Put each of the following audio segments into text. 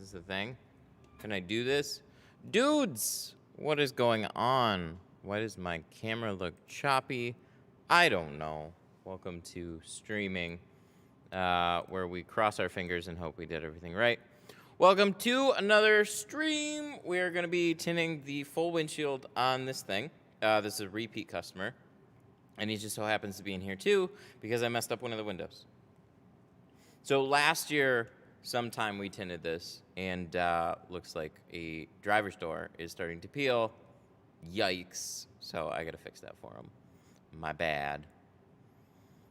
this the thing? Can I do this? Dudes, what is going on? Why does my camera look choppy? I don't know. Welcome to streaming, where we cross our fingers and hope we did everything right. Welcome to another stream. We are going to be tinting the full windshield on this thing. This is a repeat customer, and he just so happens to be in here too because I messed up one of the windows. So last year, sometime we tinted this, and looks like a driver's door is starting to peel. Yikes. So I got to fix that for him. My bad.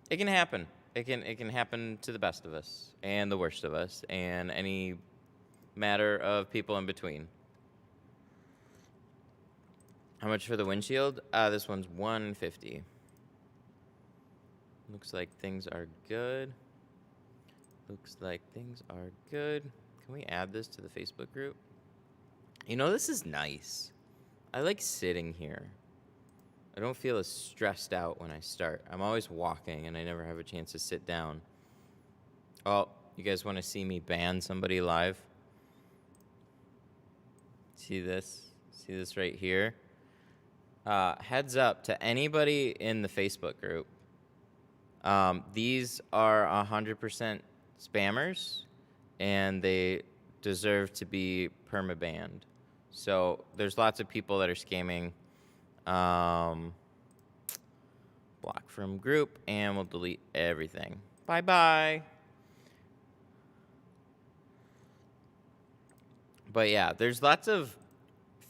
It can happen. It can happen to the best of us and the worst of us and any matter of people in between. How much for the windshield? This one's $150. Looks like things are good. Looks like things are good. Can we add this to the Facebook group? You know, this is nice. I like sitting here. I don't feel as stressed out when I start. I'm always walking, and I never have a chance to sit down. Oh, you guys want to see me ban somebody live? See this? See this right here? Heads up to anybody in the Facebook group. These are 100% spammers, and they deserve to be perma-banned. So there's lots of people that are scamming. Block from group, and we'll delete everything. Bye-bye. But yeah, there's lots of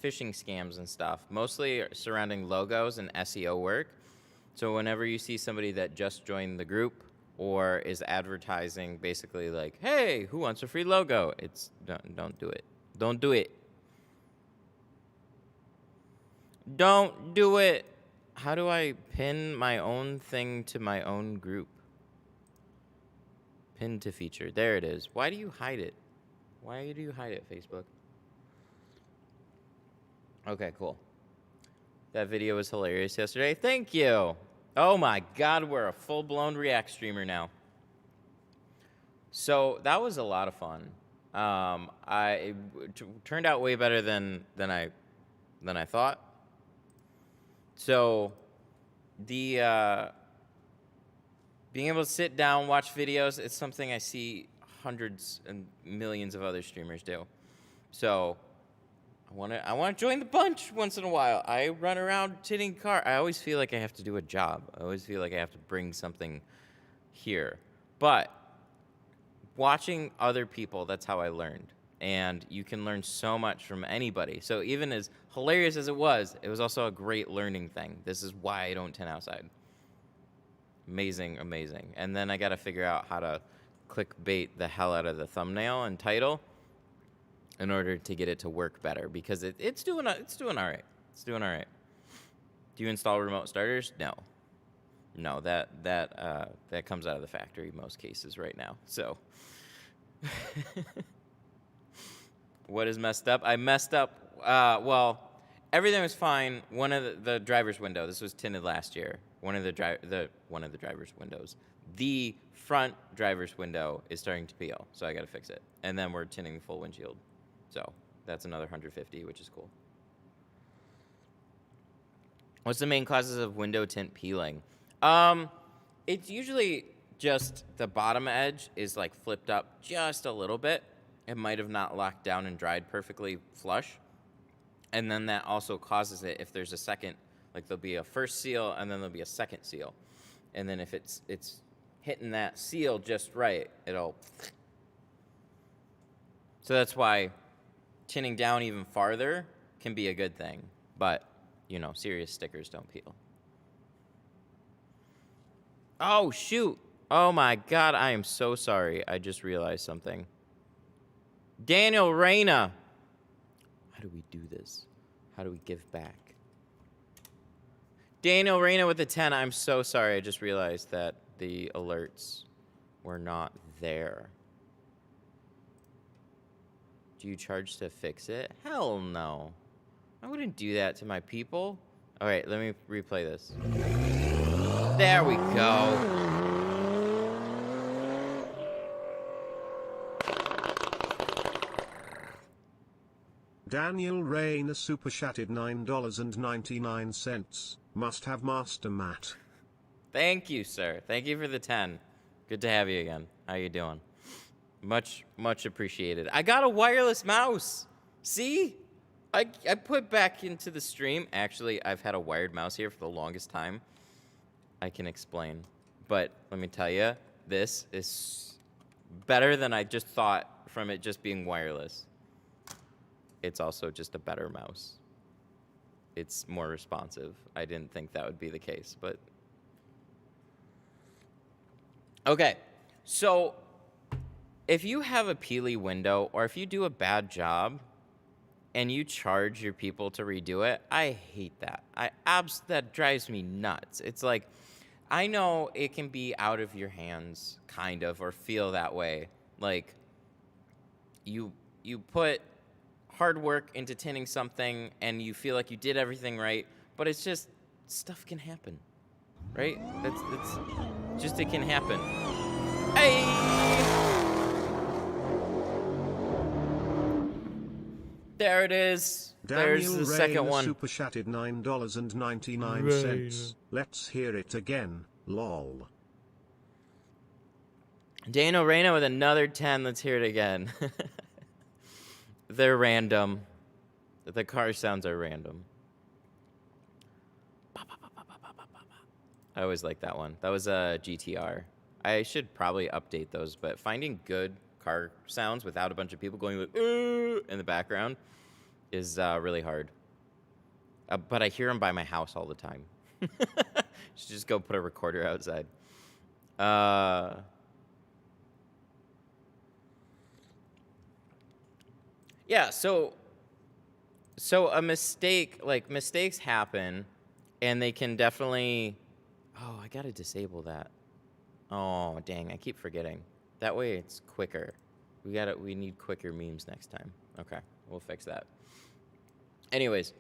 phishing scams and stuff, mostly surrounding logos and SEO work. So whenever you see somebody that just joined the group or is advertising basically like, hey, who wants a free logo? It's don't do it. Don't do it. Don't do it. How do I pin my own thing to my own group? Pin to feature. There it is. Why do you hide it? Why do you hide it, Facebook? Okay, cool. That video was hilarious yesterday. Thank you. Oh my God, we're a full-blown React streamer now. So that was a lot of fun. It turned out way better than I thought. So the being able to sit down, watch videos, it's something I see hundreds and millions of other streamers do. So I want to join the bunch once in a while. I run around tinting car. I always feel like I have to do a job. I always feel like I have to bring something here. But watching other people, that's how I learned. And you can learn so much from anybody. So even as hilarious as it was also a great learning thing. This is why I don't tint outside. Amazing, amazing. And then I got to figure out how to clickbait the hell out of the thumbnail and title in order to get it to work better, because it's doing all right. It's doing all right. Do you install remote starters? No, that comes out of the factory in most cases right now. So what is messed up? I messed up. Well, everything was fine. One of the driver's window. This was tinted last year. One of the driver's windows. The front driver's window is starting to peel, so I got to fix it. And then we're tinting the full windshield. So that's another 150, which is cool. What's the main causes of window tint peeling? It's usually just the bottom edge is like flipped up just a little bit. It might have not locked down and dried perfectly flush. And then that also causes it if there's a second, like there'll be a first seal and then there'll be a second seal. And then if it's hitting that seal just right, it'll. So that's why tinting down even farther can be a good thing. But, you know, serious stickers don't peel. Oh, shoot. Oh, my God. I am so sorry. I just realized something. Daniel Reyna. How do we do this? How do we give back? Daniel Reyna with the 10. I'm so sorry. I just realized that the alerts were not there. Do you charge to fix it? Hell no. I wouldn't do that to my people. All right, let me replay this. There we go. Daniel Rayner super chatted $9.99. Must have master mat. Thank you, sir. Thank you for the 10. Good to have you again. How you doing? Much appreciated. I got a wireless mouse. See? I put back into the stream. Actually, I've had a wired mouse here for the longest time. I can explain. But let me tell you, this is better than I just thought from it just being wireless. It's also just a better mouse. It's more responsive. I didn't think that would be the case, but... Okay, so if you have a peely window or if you do a bad job and you charge your people to redo it, I hate that. That drives me nuts. It's like, I know it can be out of your hands, kind of, or feel that way. Like, you put hard work into tinting something and you feel like you did everything right, but it's just, stuff can happen, right? It's just, it can happen. Hey! There it is. There's Daniel the second Rayner one. super chatted $9.99. Let's hear it again, lol. Dano Reyna with another 10. Let's hear it again. They're random. The car sounds are random. I always like that one. That was a GTR. I should probably update those, but finding good car sounds without a bunch of people going like, in the background is really hard. But I hear them by my house all the time. Should just go put a recorder outside. Yeah, so a mistake, like mistakes happen, and they can definitely, oh, I gotta disable that. Oh, dang, I keep forgetting. That way it's quicker. We need quicker memes next time. Okay, we'll fix that. Anyways,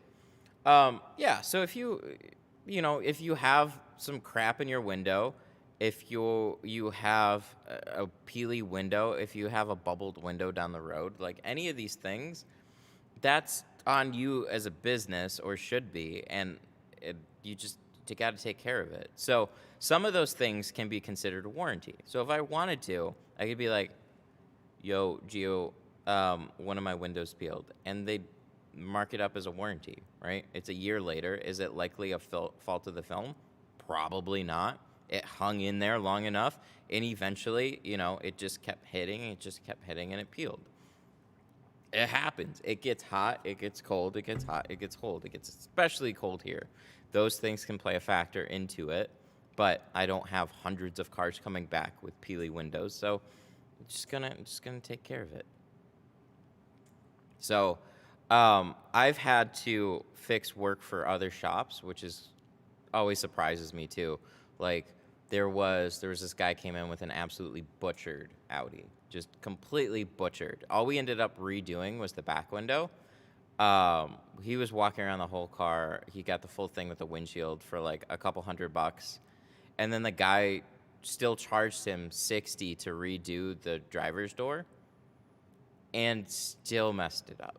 yeah, so if if you have some crap in your window, if you have a peely window, if you have a bubbled window down the road, like any of these things, that's on you as a business, or should be, and you got to take care of it. So some of those things can be considered a warranty. So if I wanted to, I could be like, yo, Gio, one of my windows peeled, and they'd mark it up as a warranty, right? It's a year later. Is it likely a fault of the film? Probably not. It hung in there long enough, and eventually, it just kept hitting, and it peeled. It happens. It gets hot, it gets cold, it gets hot, it gets cold. It gets especially cold here. Those things can play a factor into it, but I don't have hundreds of cars coming back with peely windows, so I'm just gonna take care of it. So, I've had to fix work for other shops, which always surprises me too. Like, there was this guy came in with an absolutely butchered Audi, just completely butchered. All we ended up redoing was the back window. He was walking around the whole car. He got the full thing with the windshield for like a couple $100, and then the guy still charged him $60 to redo the driver's door, and still messed it up.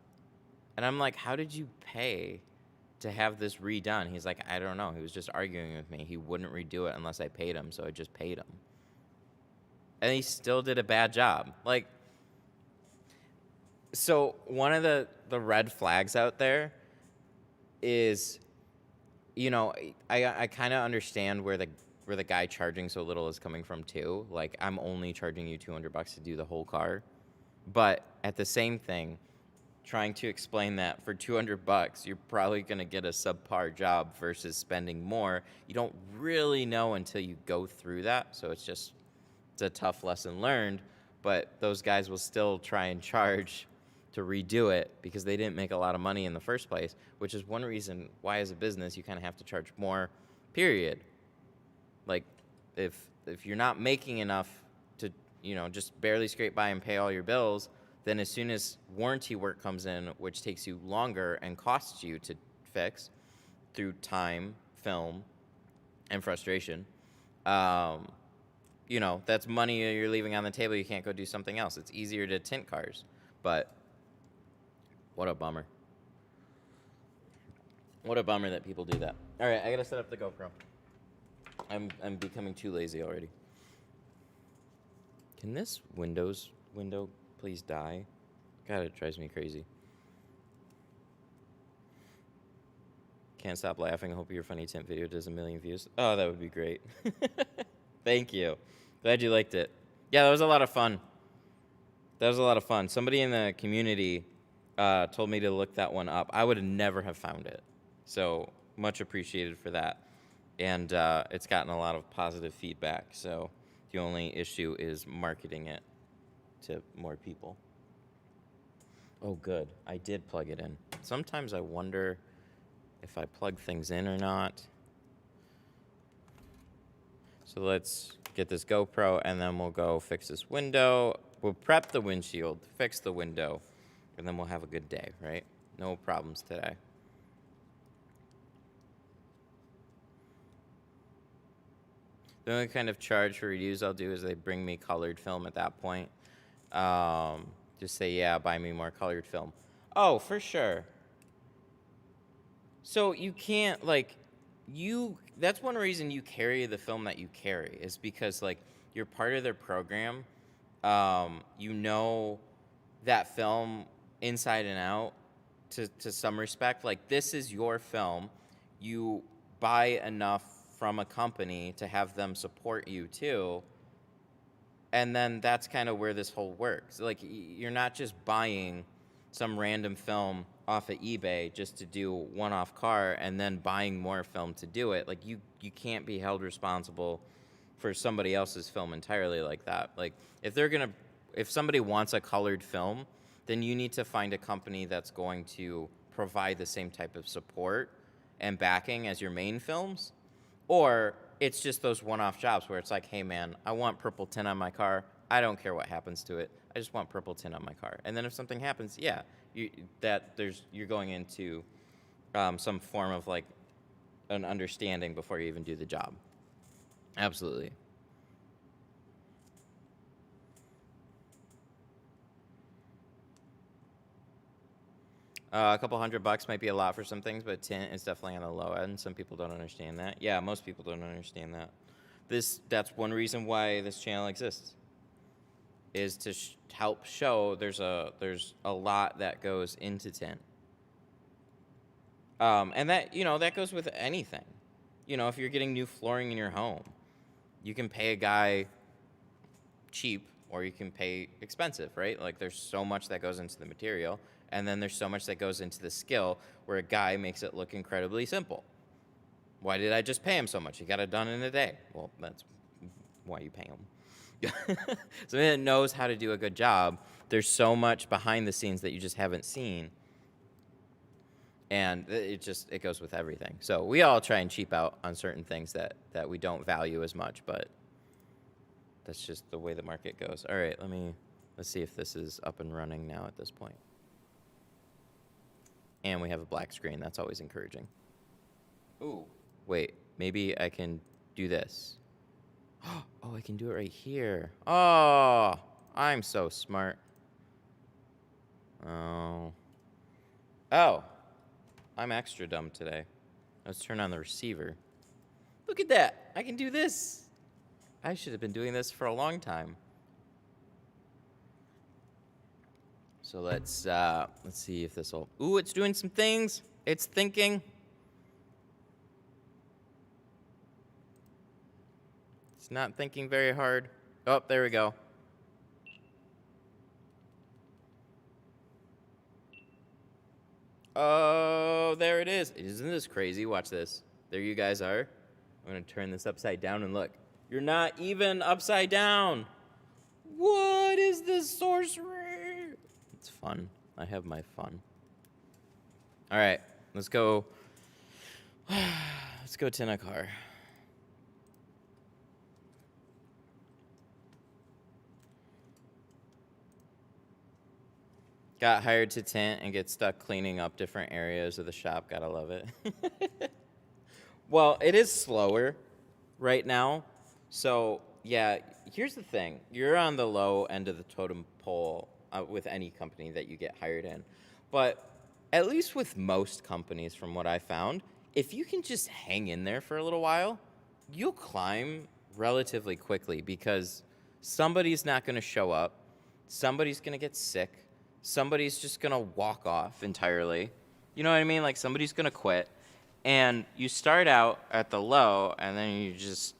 And I'm like, how did you pay to have this redone? He's like, I don't know. He was just arguing with me. He wouldn't redo it unless I paid him, so I just paid him. And he still did a bad job. Like, so one of the red flags out there is, I kind of understand where the guy charging so little is coming from too. Like, I'm only charging you $200 to do the whole car. But at the same thing, trying to explain that for $200, you're probably going to get a subpar job versus spending more. You don't really know until you go through that. So it's a tough lesson learned, but those guys will still try and charge to redo it because they didn't make a lot of money in the first place, which is one reason why as a business you kind of have to charge more, period. Like, if you're not making enough to, just barely scrape by and pay all your bills, then as soon as warranty work comes in, which takes you longer and costs you to fix through time, film, and frustration, that's money you're leaving on the table. You can't go do something else. It's easier to tint cars, but what a bummer. What a bummer that people do that. All right, I gotta set up the GoPro. I'm becoming too lazy already. Can this window please die? God, it drives me crazy. Can't stop laughing. Hope your funny tint video does 1 million views. Oh, that would be great. Thank you. Glad you liked it. Yeah, that was a lot of fun. That was a lot of fun. Somebody in the community told me to look that one up. I would never have found it. So much appreciated for that. And it's gotten a lot of positive feedback. So the only issue is marketing it to more people. Oh, good. I did plug it in. Sometimes I wonder if I plug things in or not. So let's get this GoPro, and then we'll go fix this window. We'll prep the windshield, fix the window, and then we'll have a good day, right? No problems today. The only kind of charge for reuse I'll do is they bring me colored film at that point. Just say, yeah, buy me more colored film. Oh, for sure. So you can't, like, that's one reason you carry the film that you carry, is because, like, you're part of their program. You know that film inside and out to some respect. Like, this is your film. You buy enough from a company to have them support you too. And then that's kind of where this whole works. Like, you're not just buying some random film off of eBay just to do one-off car and then buying more film to do it. Like, you can't be held responsible for somebody else's film entirely like that. Like, if somebody wants a colored film, then you need to find a company that's going to provide the same type of support and backing as your main films. Or it's just those one-off jobs where it's like, hey man, I want purple tint on my car. I don't care what happens to it. I just want purple tint on my car. And then if something happens, yeah, you're going into some form of like an understanding before you even do the job. Absolutely. A couple $100 might be a lot for some things, but tint is definitely on the low end. Some people don't understand that. Yeah, most people don't understand that. That's one reason why this channel exists, is to help show there's a lot that goes into tint. And that, that goes with anything. If you're getting new flooring in your home, you can pay a guy cheap or you can pay expensive, right? Like, there's so much that goes into the material, and then there's so much that goes into the skill where a guy makes it look incredibly simple. Why did I just pay him so much? He got it done in a day. Well, that's why you pay him. Somebody that knows how to do a good job, there's so much behind the scenes that you just haven't seen. And it goes with everything. So we all try and cheap out on certain things that we don't value as much, but that's just the way the market goes. All right, let's see if this is up and running now at this point. And we have a black screen. That's always encouraging. Ooh, wait, maybe I can do this. Oh, I can do it right here. Oh, I'm so smart. Oh, I'm extra dumb today. Let's turn on the receiver. Look at that. I can do this. I should have been doing this for a long time. So let's see if this will. Ooh, it's doing some things. It's thinking. It's not thinking very hard. Oh, there we go. Oh, there it is. Isn't this crazy? Watch this. There you guys are. I'm going to turn this upside down and look. You're not even upside down. What is this sorcery? It's fun. I have my fun. All right, let's go. Let's go tint a car. Got hired to tint and get stuck cleaning up different areas of the shop. Gotta love it. Well, it is slower right now. So, yeah, here's the thing. You're on the low end of the totem pole with any company that you get hired in. But at least with most companies from what I found, if you can just hang in there for a little while, you'll climb relatively quickly because somebody's not going to show up, somebody's going to get sick, somebody's just going to walk off entirely. You know what I mean? Like somebody's going to quit. And you start out at the low, and then you just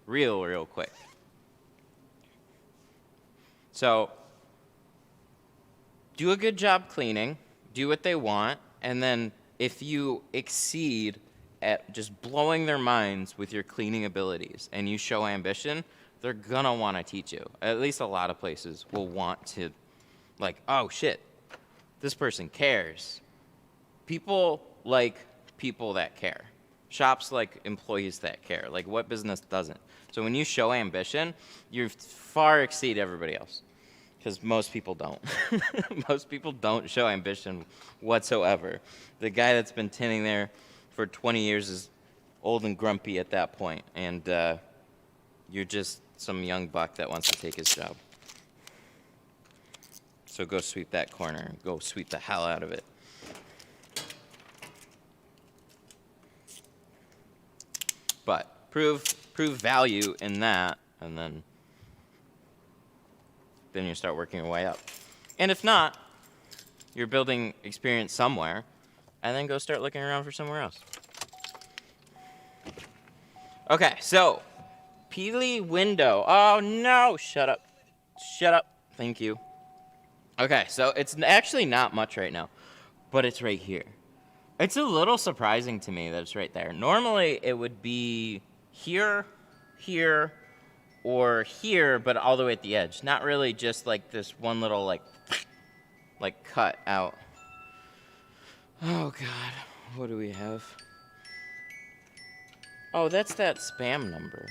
real quick. So do a good job cleaning, do what they want, and then if you exceed at just blowing their minds with your cleaning abilities and you show ambition, they're gonna want to teach you. At least a lot of places will want to, like, oh shit, this person cares. People like people that care. Shops like employees that care. Like, what business doesn't? So when you show ambition, you far exceed everybody else. Because most people don't. Most people don't show ambition whatsoever. The guy that's been tinting there for 20 years is old and grumpy at that point, and you're just some young buck that wants to take his job. So go sweep that corner. Go sweep the hell out of it. But prove value in that, and then you start working your way up. And if not, you're building experience somewhere, and then go start looking around for somewhere else. Okay, so peely window. Oh no, shut up. Shut up. Thank you. Okay, so it's actually not much right now, but it's right here. It's a little surprising to me that it's right there. Normally it would be here, here, or here, but all the way at the edge. Not really just like this one little like cut out. Oh God, what do we have? Oh, that's that spam number.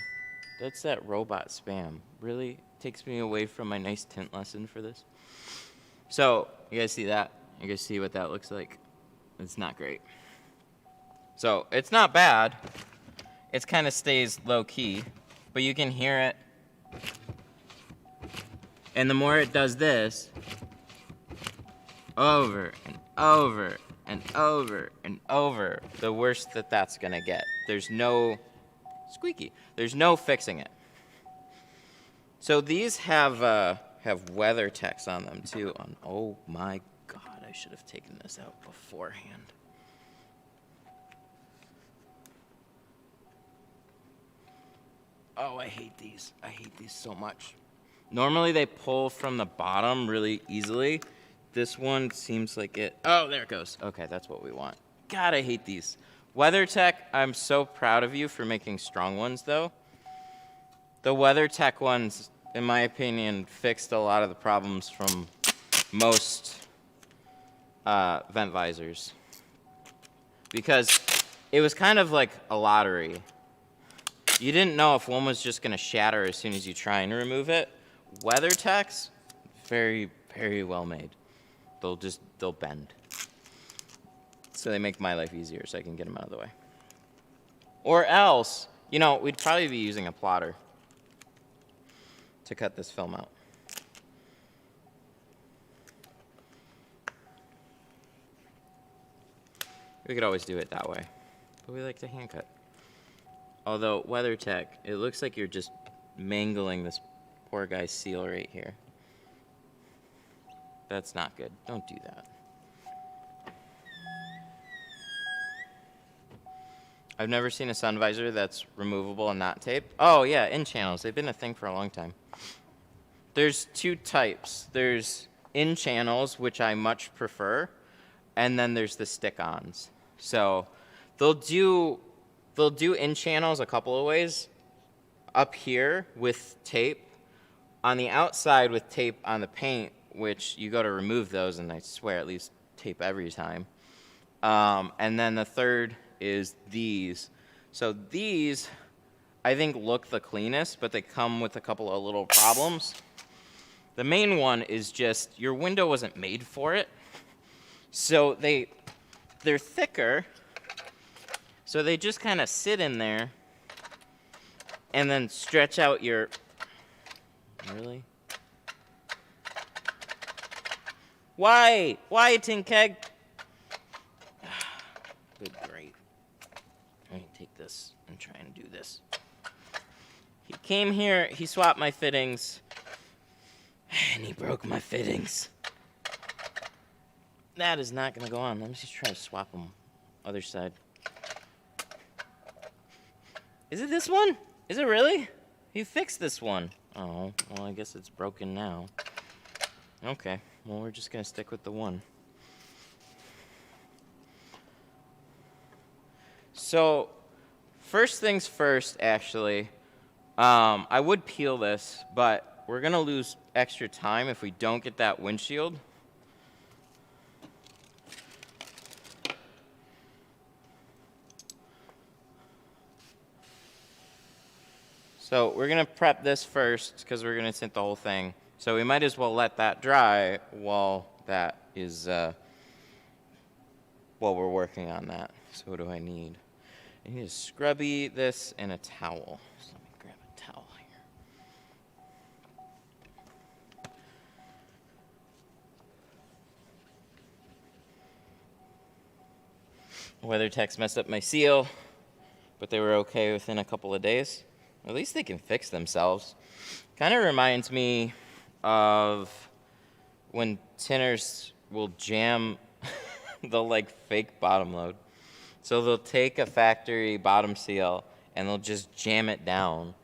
That's that robot spam. Really takes me away from my nice tint lesson for this. So, you guys see that? You guys see what that looks like? It's not great. So, it's not bad. It kind of stays low key, but you can hear it. And the more it does this, over and over and over and over, the worse that that's gonna get. There's no squeaky. There's no fixing it. So these have weather text on them too. Oh my God, I should have taken this out beforehand. Oh, I hate these. I hate these so much. Normally they pull from the bottom really easily. This one seems like it. Oh, there it goes. Okay, that's what we want. God, I hate these. WeatherTech, I'm so proud of you for making strong ones, though. The WeatherTech ones, in my opinion, fixed a lot of the problems from most vent visors. Because it was kind of like a lottery. You didn't know if one was just going to shatter as soon as you try and remove it. WeatherTech's very, very well made. They'll bend. So they make my life easier so I can get them out of the way. Or else, you know, we'd probably be using a plotter to cut this film out. We could always do it that way, but we like to hand cut. Although, WeatherTech, it looks like you're just mangling this poor guy's seal right here. That's not good. Don't do that. I've never seen a sun visor that's removable and not taped. Oh yeah, in channels. They've been a thing for a long time. There's two types. There's in channels, which I much prefer, and then there's the stick-ons. So they'll do in channels a couple of ways. Up here with tape, on the outside with tape on the paint, which you go to remove those, and I swear at least tape every time. And then the third is these. So these, I think, look the cleanest, but they come with a couple of little problems. The main one is just your window wasn't made for it. So they're thicker, so they just kind of sit in there and then stretch out your... Really? Why? Why, Tin Keg? this. He came here, he swapped my fittings, and he broke my fittings. That is not gonna go on. Let me just try to swap them. Other side. Is it this one? Is it really? He fixed this one. Oh, well, I guess it's broken now. Okay, well, we're just gonna stick with the one. So, first things first, actually, I would peel this, but we're gonna lose extra time if we don't get that windshield. So we're gonna prep this first because we're gonna tint the whole thing. So we might as well let that dry while that is, while we're working on that. So what do I need? I need a scrubby, this, and a towel. So let me grab a towel here. WeatherTech's messed up my seal, but they were okay within a couple of days. At least they can fix themselves. Kind of reminds me of when tinters will jam the like fake bottom load. So they'll take a factory bottom seal and they'll just jam it down.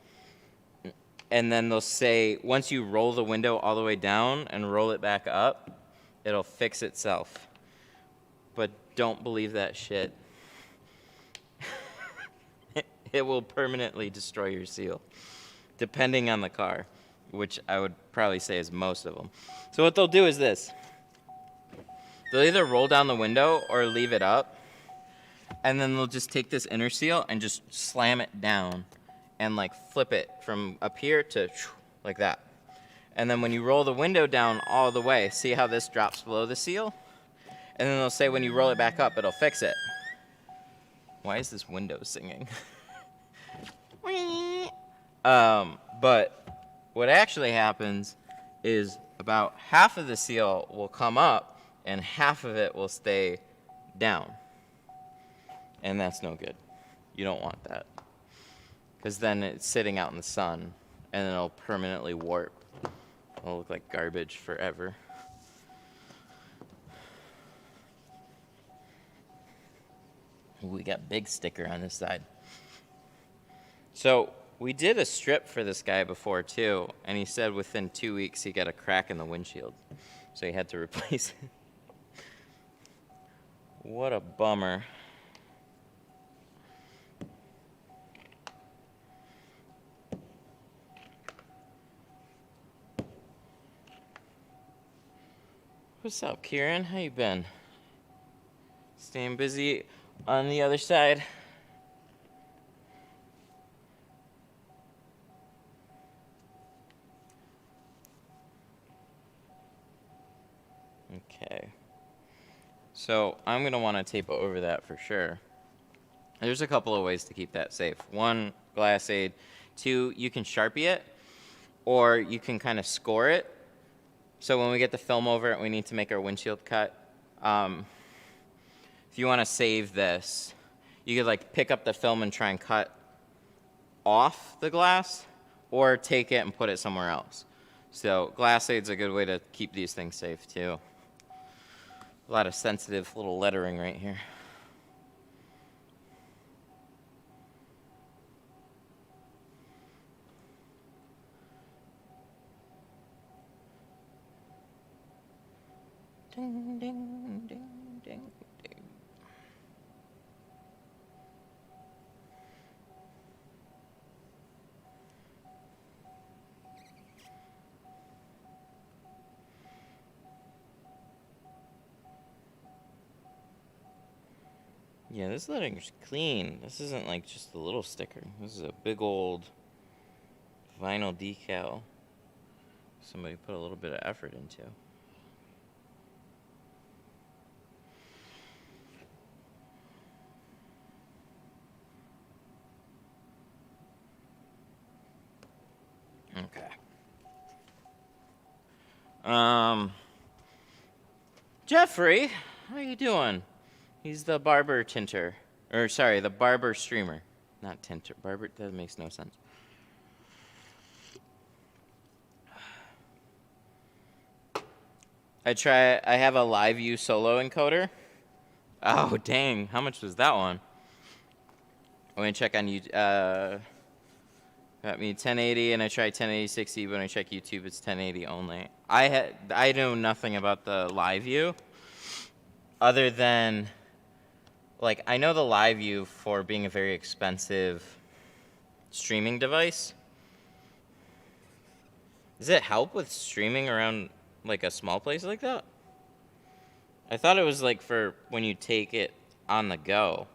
And then they'll say, once you roll the window all the way down and roll it back up, it'll fix itself. But don't believe that shit. It will permanently destroy your seal, depending on the car, which I would probably say is most of them. So what they'll do is this. They'll either roll down the window or leave it up, and then they'll just take this inner seal and just slam it down and like flip it from up here to like that. And then when you roll the window down all the way, see how this drops below the seal? And then they'll say when you roll it back up, it'll fix it. Why is this window singing? But what actually happens is about half of the seal will come up and half of it will stay down. And that's no good. You don't want that. Because then it's sitting out in the sun and it'll permanently warp. It'll look like garbage forever. We got big sticker on this side. So we did a strip for this guy before too, and he said within 2 weeks he got a crack in the windshield. So he had to replace it. What a bummer. What's up, Kieran? How you been? Staying busy on the other side? Okay. So I'm going to want to tape over that for sure. There's a couple of ways to keep that safe. One, glass aid. Two, you can Sharpie it, or you can kind of score it. So when we get the film over it, we need to make our windshield cut. If you want to save this, you could like pick up the film and try and cut off the glass, or take it and put it somewhere else. So glass aid's a good way to keep these things safe too. A lot of sensitive little lettering right here. Ding, ding, ding, ding, ding. Yeah, this lettering's clean. This isn't like just a little sticker. This is a big old vinyl decal somebody put a little bit of effort into. Okay. Jeffrey, how you doing? He's the barber tinter, or sorry, the barber streamer. Not tinter. Barber, that makes no sense. I have a live view solo encoder. Oh, dang. How much was that one? I'm going to check on YouTube. Got me 1080, and I tried 1080 60, but when I check YouTube, it's 1080 only. I know nothing about the live view, other than, like, I know the live view for being a very expensive streaming device. Does it help with streaming around, like, a small place like that? I thought it was, like, for when you take it on the go.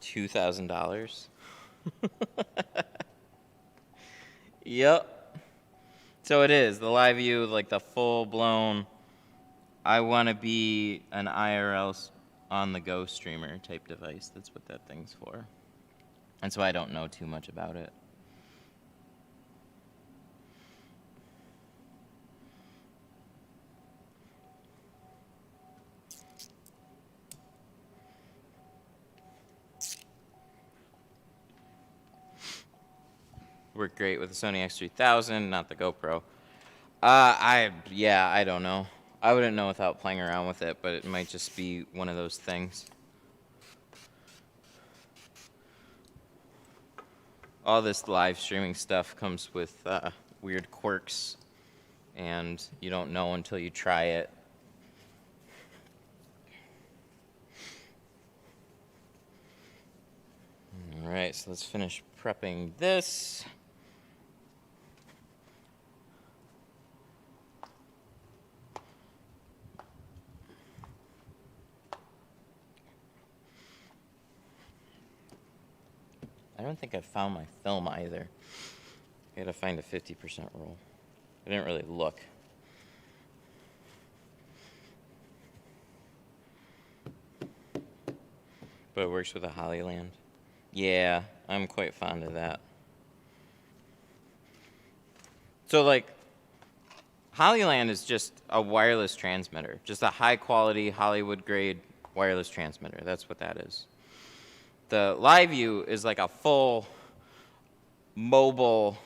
$2,000. Yep. So it is the live view, like the full blown. I want to be an IRL on the go streamer type device. That's what that thing's for. That's why I don't know too much about it. Worked great with the Sony X3000, not the GoPro. I don't know. I wouldn't know without playing around with it, but it might just be one of those things. All this live streaming stuff comes with weird quirks, and you don't know until you try it. All right, so let's finish prepping this. I don't think I found my film either. I gotta find a 50% roll. I didn't really look. But it works with a Hollyland. Yeah, I'm quite fond of that. So, like, Hollyland is just a wireless transmitter. Just a high-quality, Hollywood-grade wireless transmitter. That's what that is. The live view is like a full mobile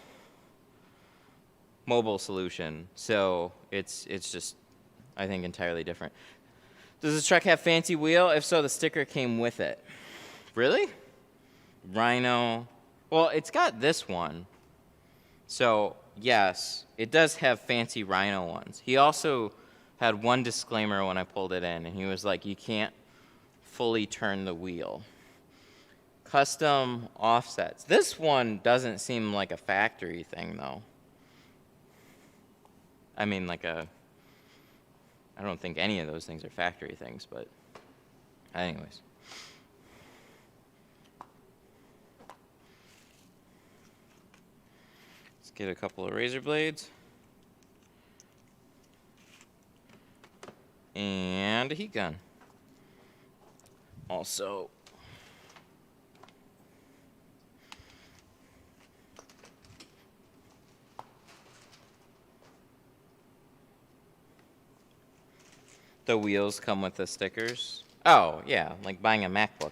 solution. So it's just, I think, entirely different. Does this truck have fancy wheel? If so, the sticker came with it. Really? Rhino. Well, it's got this one. So, yes, it does have fancy Rhino ones. He also had one disclaimer when I pulled it in, and he was like, you can't fully turn the wheel. Custom offsets. This one doesn't seem like a factory thing, though. I mean, I don't think any of those things are factory things, but anyways. Let's get a couple of razor blades. And a heat gun. Also, the wheels come with the stickers. Oh, yeah, like buying a MacBook.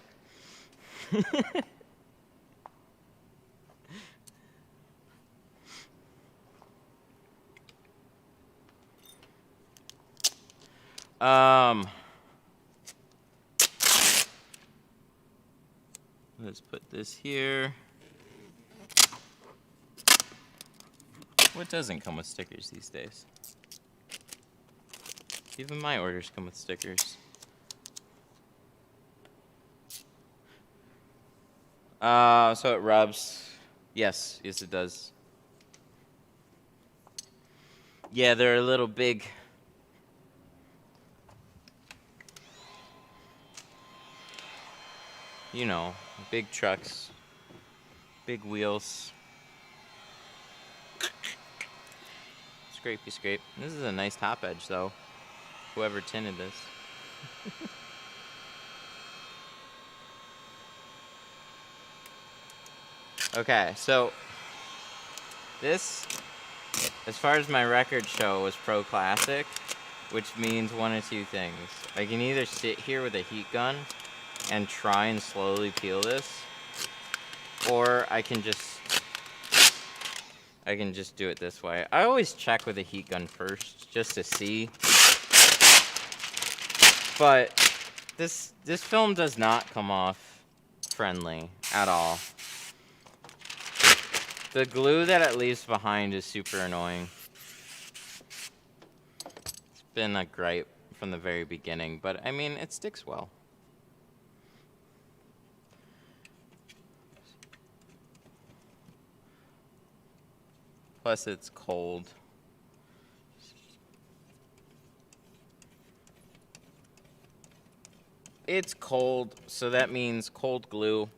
Let's put this here. What doesn't come with stickers these days? Even my orders come with stickers. So it rubs. Yes, it does. Yeah, they're a little big. You know, big trucks, big wheels. Scrapey scrape. This is a nice top edge, though. Whoever tinted this. Okay, so this, as far as my records show, was Pro Classic. which means one of two things. I can either sit here with a heat gun and try and slowly peel this, or I can just do it this way. I always check with a heat gun first, just to see. But this film does not come off friendly at all. The glue that it leaves behind is super annoying. It's been a gripe from the very beginning, but I mean, it sticks well. Plus, it's cold. It's cold, so that means cold glue,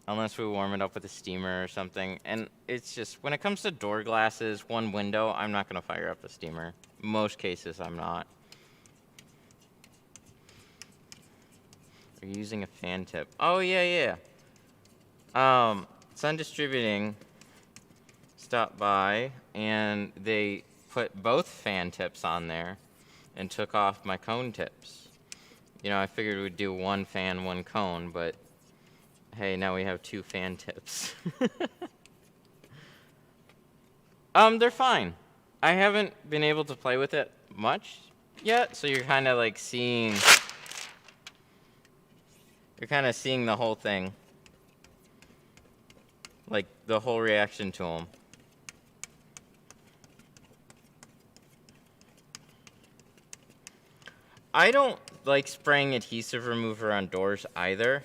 unless we warm it up with a steamer or something. And it's just, when it comes to door glasses, one window, I'm not gonna fire up the steamer. Most cases, I'm not. Are you using a fan tip? Oh, yeah. Sun Distributing stopped by, and they put both fan tips on there and took off my cone tips. You know, I figured we'd do one fan, one cone, but hey, now we have two fan tips. They're fine. I haven't been able to play with it much yet, so you're kind of like seeing, the whole thing. Like the whole reaction to them. I don't like spraying adhesive remover on doors either.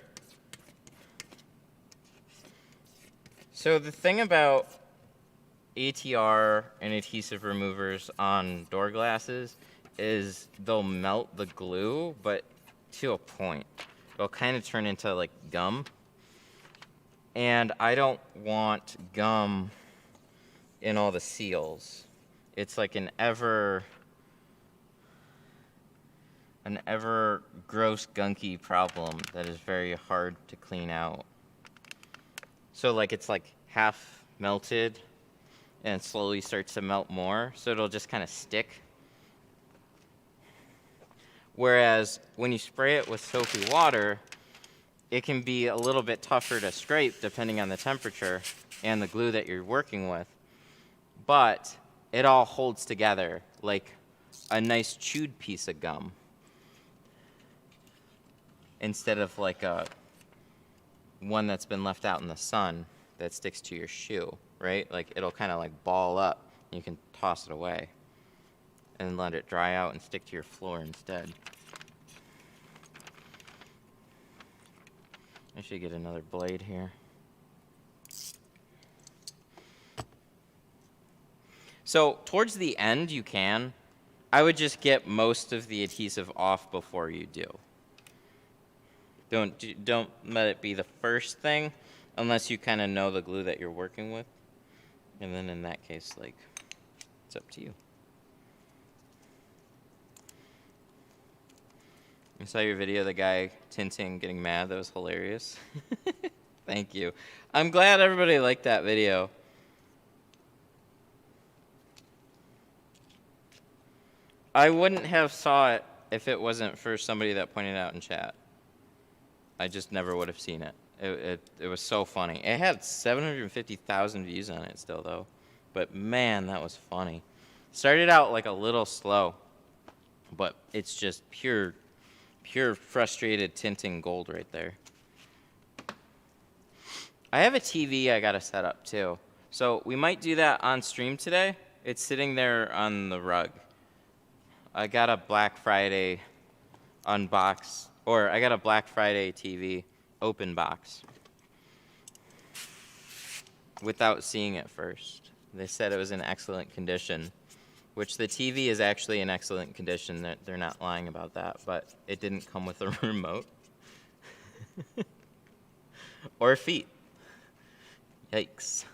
So the thing about ATR and adhesive removers on door glasses is they'll melt the glue, but to a point. It'll kind of turn into like gum. And I don't want gum in all the seals. It's like an ever gross, gunky problem that is very hard to clean out. So like it's like half melted and it slowly starts to melt more, so it'll just kind of stick. Whereas when you spray it with soapy water, it can be a little bit tougher to scrape depending on the temperature and the glue that you're working with. But it all holds together like a nice chewed piece of gum, instead of like one that's been left out in the sun that sticks to your shoe, right? Like it'll kind of like ball up, and you can toss it away and let it dry out and stick to your floor instead. I should get another blade here. So towards the end you can. I would just get most of the adhesive off before you do. Don't let it be the first thing unless you kind of know the glue that you're working with. And then in that case, like, it's up to you. I saw your video, the guy tinting getting mad. That was hilarious. Thank you. I'm glad everybody liked that video. I wouldn't have saw it if it wasn't for somebody that pointed out in chat. I just never would have seen it. It was so funny. It had 750,000 views on it still, though. But man, that was funny. Started out like a little slow, but it's just pure frustrated tinting gold right there. I have a TV I gotta set up too. So we might do that on stream today. It's sitting there on the rug. I got a Black Friday unbox, or I got a Black Friday TV open box without seeing it first. They said it was in excellent condition, which the TV is actually in excellent condition. They're not lying about that, but it didn't come with a remote or feet. Yikes.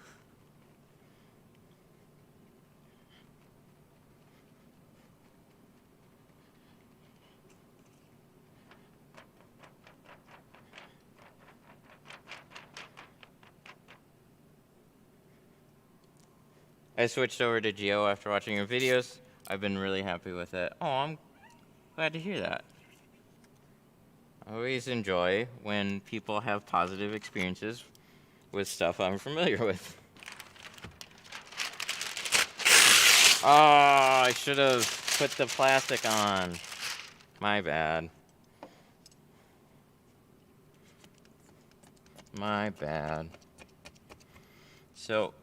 I switched over to Geo after watching your videos. I've been really happy with it. Oh, I'm glad to hear that. I always enjoy when people have positive experiences with stuff I'm familiar with. Oh, I should have put the plastic on. My bad. My bad. So,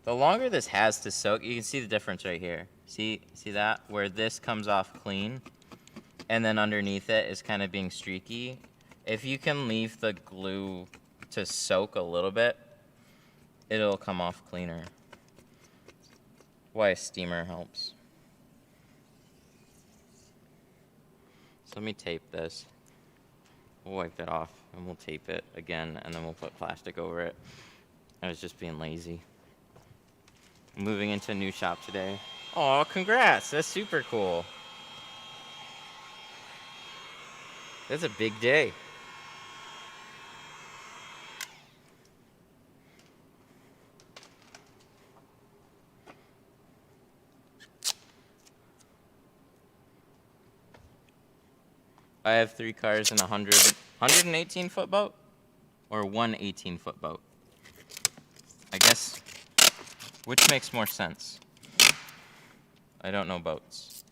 the longer this has to soak, you can see the difference right here. See that? Where this comes off clean, and then underneath it is kind of being streaky. If you can leave the glue to soak a little bit, it'll come off cleaner. Why a steamer helps. So let me tape this. We'll wipe it off, and we'll tape it again, and then we'll put plastic over it. I was just being lazy. Moving into a new shop today. Oh, congrats! That's super cool. That's a big day. I have 3 cars and 118 foot boat? Or one 18-foot boat? I guess, which makes more sense? I don't know boats.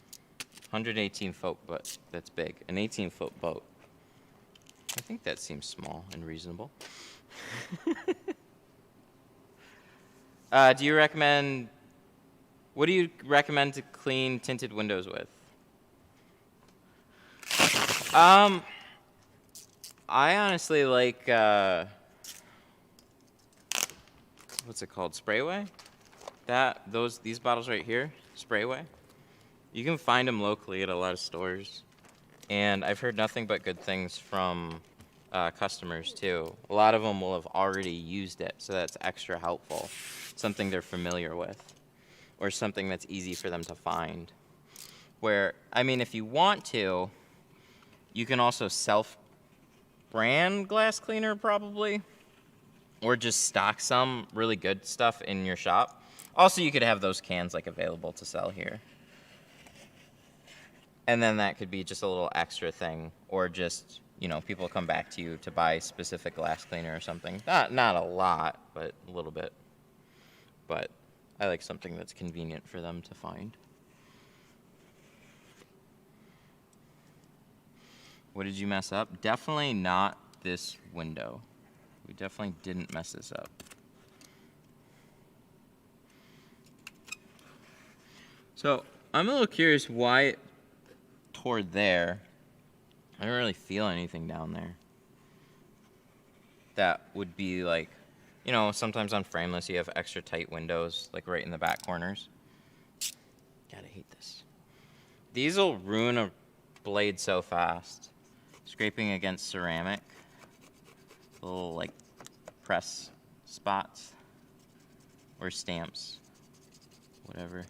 118 foot, but that's big. An 18-foot boat. I think that seems small and reasonable. What do you recommend to clean tinted windows with? I honestly like, what's it called? Sprayway? These bottles right here, Sprayway. You can find them locally at a lot of stores. And I've heard nothing but good things from customers too. A lot of them will have already used it, so that's extra helpful. Something they're familiar with, or something that's easy for them to find. Where, I mean, if you want to, you can also self-brand glass cleaner probably, or just stock some really good stuff in your shop. Also, you could have those cans like available to sell here. And then that could be just a little extra thing, or just, you know, people come back to you to buy specific glass cleaner or something. Not a lot, but a little bit. But I like something that's convenient for them to find. What did you mess up? Definitely not this window. We definitely didn't mess this up. So I'm a little curious why it tore there. I don't really feel anything down there. That would be like, you know, sometimes on frameless you have extra tight windows, like right in the back corners. God, I hate this. These will ruin a blade so fast. Scraping against ceramic. Little like press spots. Or stamps. Whatever.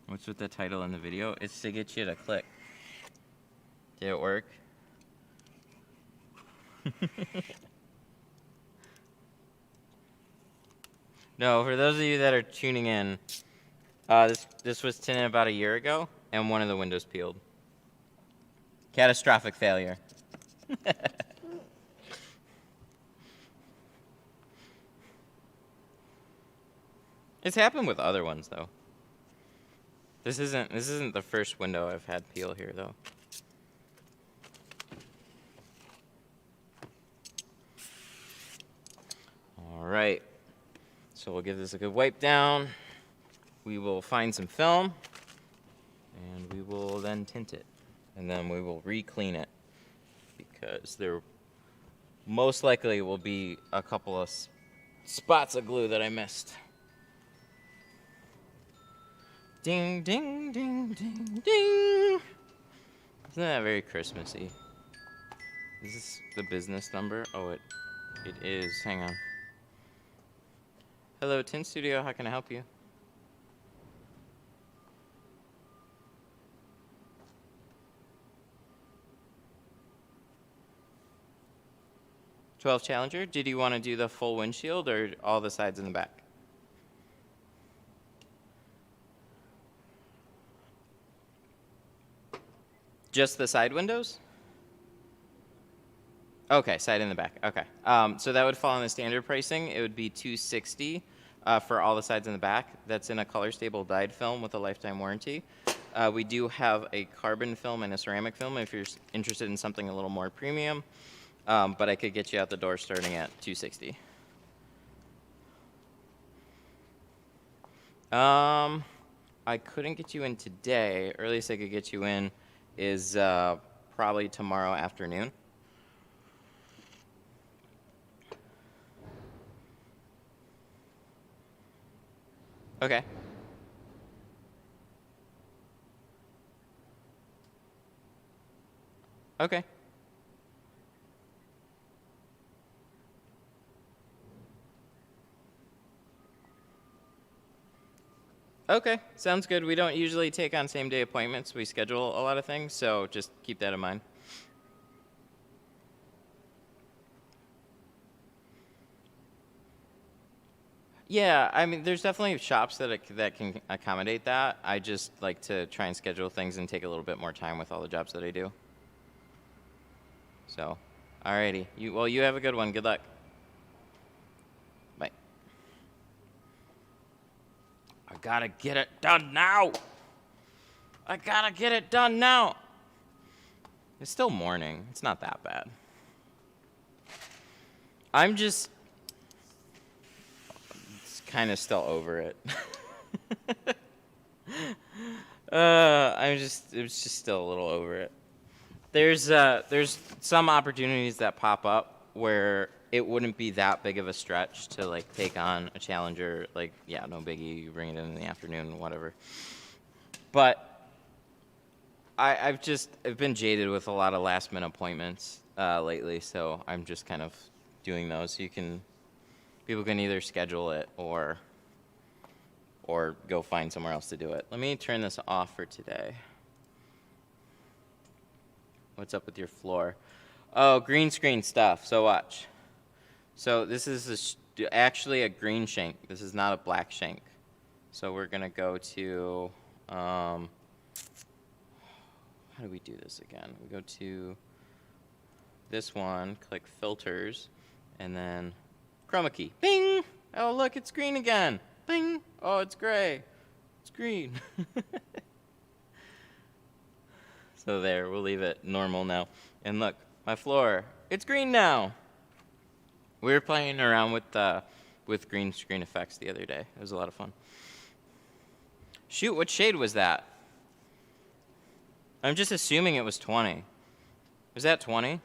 What's with the title in the video? It's to get you to click. Did it work? No, for those of you that are tuning in, this was tinted about a year ago, and one of the windows peeled. Catastrophic failure. It's happened with other ones though. This isn't the first window I've had peel here though. All right. So we'll give this a good wipe down. We will find some film and we will then tint it. And then we will re-clean it because there most likely will be a couple of spots of glue that I missed. Ding, ding, ding, ding, ding. Isn't that very Christmassy? Is this the business number? Oh, it is. Hang on. Hello, Tint Studio. How can I help you? 12 Challenger. Did you want to do the full windshield or all the sides and the back? Just the side windows? Okay, side and the back. Okay. So that would fall on the standard pricing. It would be $260 for all the sides and the back. That's in a color stable dyed film with a lifetime warranty. We do have a carbon film and a ceramic film if you're interested in something a little more premium. But I could get you out the door starting at $260. I couldn't get you in today. Earliest I could get you in is probably tomorrow afternoon. Okay. Okay. Okay, sounds good. We don't usually take on same-day appointments. We schedule a lot of things, so just keep that in mind. Yeah, I mean, there's definitely shops that can accommodate that. I just like to try and schedule things and take a little bit more time with all the jobs that I do. So, alrighty. Well, you have a good one. Good luck. Bye. I gotta get it done now. I gotta get it done now. It's still morning. It's not that bad. I'm just kind of still over it. It was just still a little over it. There's some opportunities that pop up where it wouldn't be that big of a stretch to like take on a Challenger. Like, yeah, no biggie. You bring it in the afternoon, whatever. But I've been jaded with a lot of last minute appointments lately, so I'm just kind of doing those. People can either schedule it or go find somewhere else to do it. Let me turn this off for today. What's up with your floor? Oh, green screen stuff. So watch. So this is actually a green shank. This is not a black shank. So we're going to go to, how do we do this again? We go to this one, click filters, and then Chroma key. Bing! Oh, look, it's green again. Bing! Oh, it's gray. It's green. So there, we'll leave it normal now. And look, my floor, it's green now. We were playing around with green screen effects the other day. It was a lot of fun. Shoot, what shade was that? I'm just assuming it was 20. Was that 20?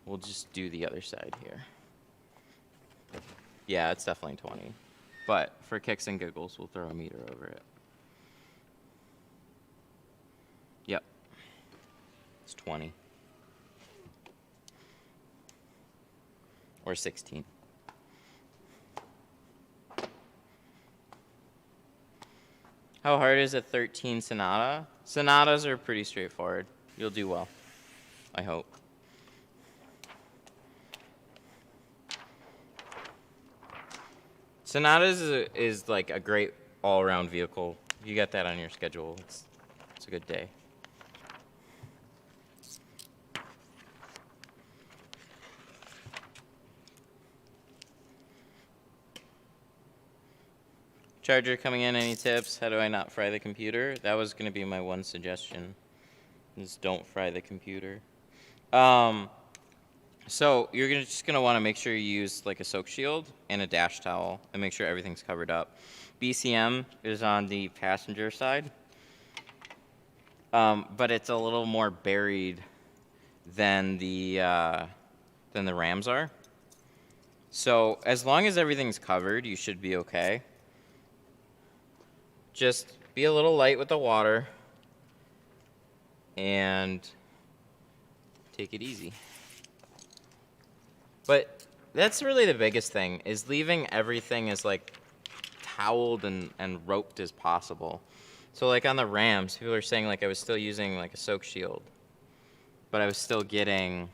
We'll just do the other side here. Yeah, it's definitely 20. But for kicks and giggles, we'll throw a meter over it. Yep. It's 20. Or 16. How hard is a 13 Sonata? Sonatas are pretty straightforward. You'll do well, I hope. Sonatas is like a great all-around vehicle. You got that on your schedule. It's a good day. Charger coming in. Any tips? How do I not fry the computer? That was going to be my one suggestion. Is don't fry the computer. So you're just gonna want to make sure you use like a soak shield and a dash towel and make sure everything's covered up. BCM is on the passenger side, but it's a little more buried than the Rams are. So as long as everything's covered, you should be okay. Just be a little light with the water and take it easy. But that's really the biggest thing, is leaving everything as like toweled and roped as possible. So like on the Rams, people are saying like I was still using like a soak shield, but I was still getting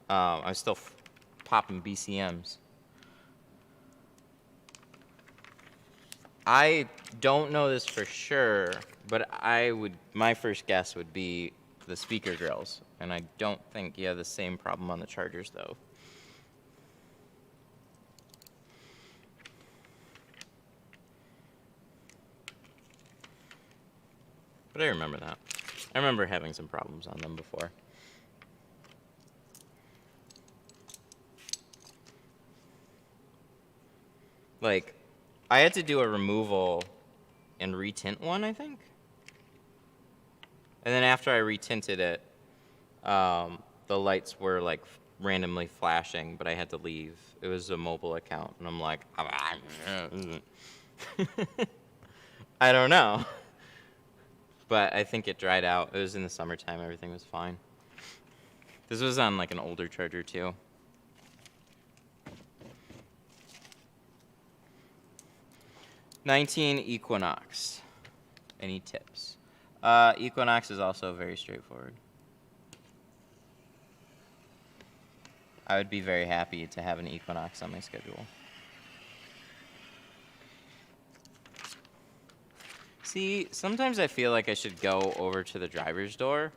I was still popping BCMs. I don't know this for sure, but my first guess would be the speaker grills, and I don't think you have the same problem on the chargers though. But I remember that. I remember having some problems on them before. Like, I had to do a removal and retint one, I think. And then after I retinted it, the lights were like randomly flashing, but I had to leave. It was a mobile account, and I'm like, I don't know. But I think it dried out. It was in the summertime. Everything was fine. This was on like an older charger too. '19 Equinox. Any tips? Equinox is also very straightforward. I would be very happy to have an Equinox on my schedule. See, sometimes I feel like I should go over to the driver's door.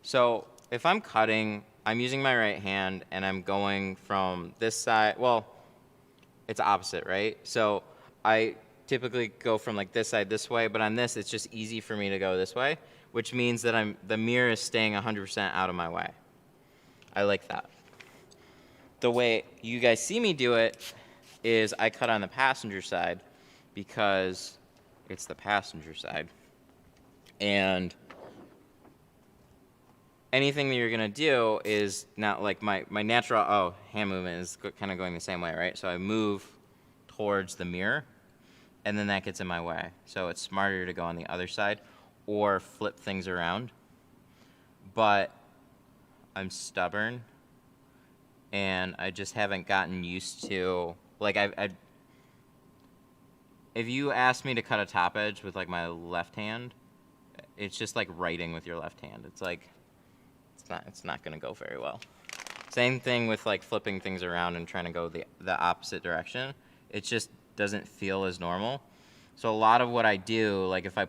So if I'm cutting, I'm using my right hand and I'm going from this side. Well, it's opposite, right? So I typically go from like this side this way, but on this, it's just easy for me to go this way, which means that the mirror is staying 100% out of my way. I like that. The way you guys see me do it is I cut on the passenger side because it's the passenger side. And anything that you're gonna do is not like my natural, hand movement is kind of going the same way, right? So I move towards the mirror, and then that gets in my way. So it's smarter to go on the other side or flip things around. But I'm stubborn, and I just haven't gotten used to, like, if you ask me to cut a top edge with like my left hand, it's just like writing with your left hand. It's like, it's not gonna go very well. Same thing with like flipping things around and trying to go the opposite direction. It just doesn't feel as normal. So a lot of what I do, like if I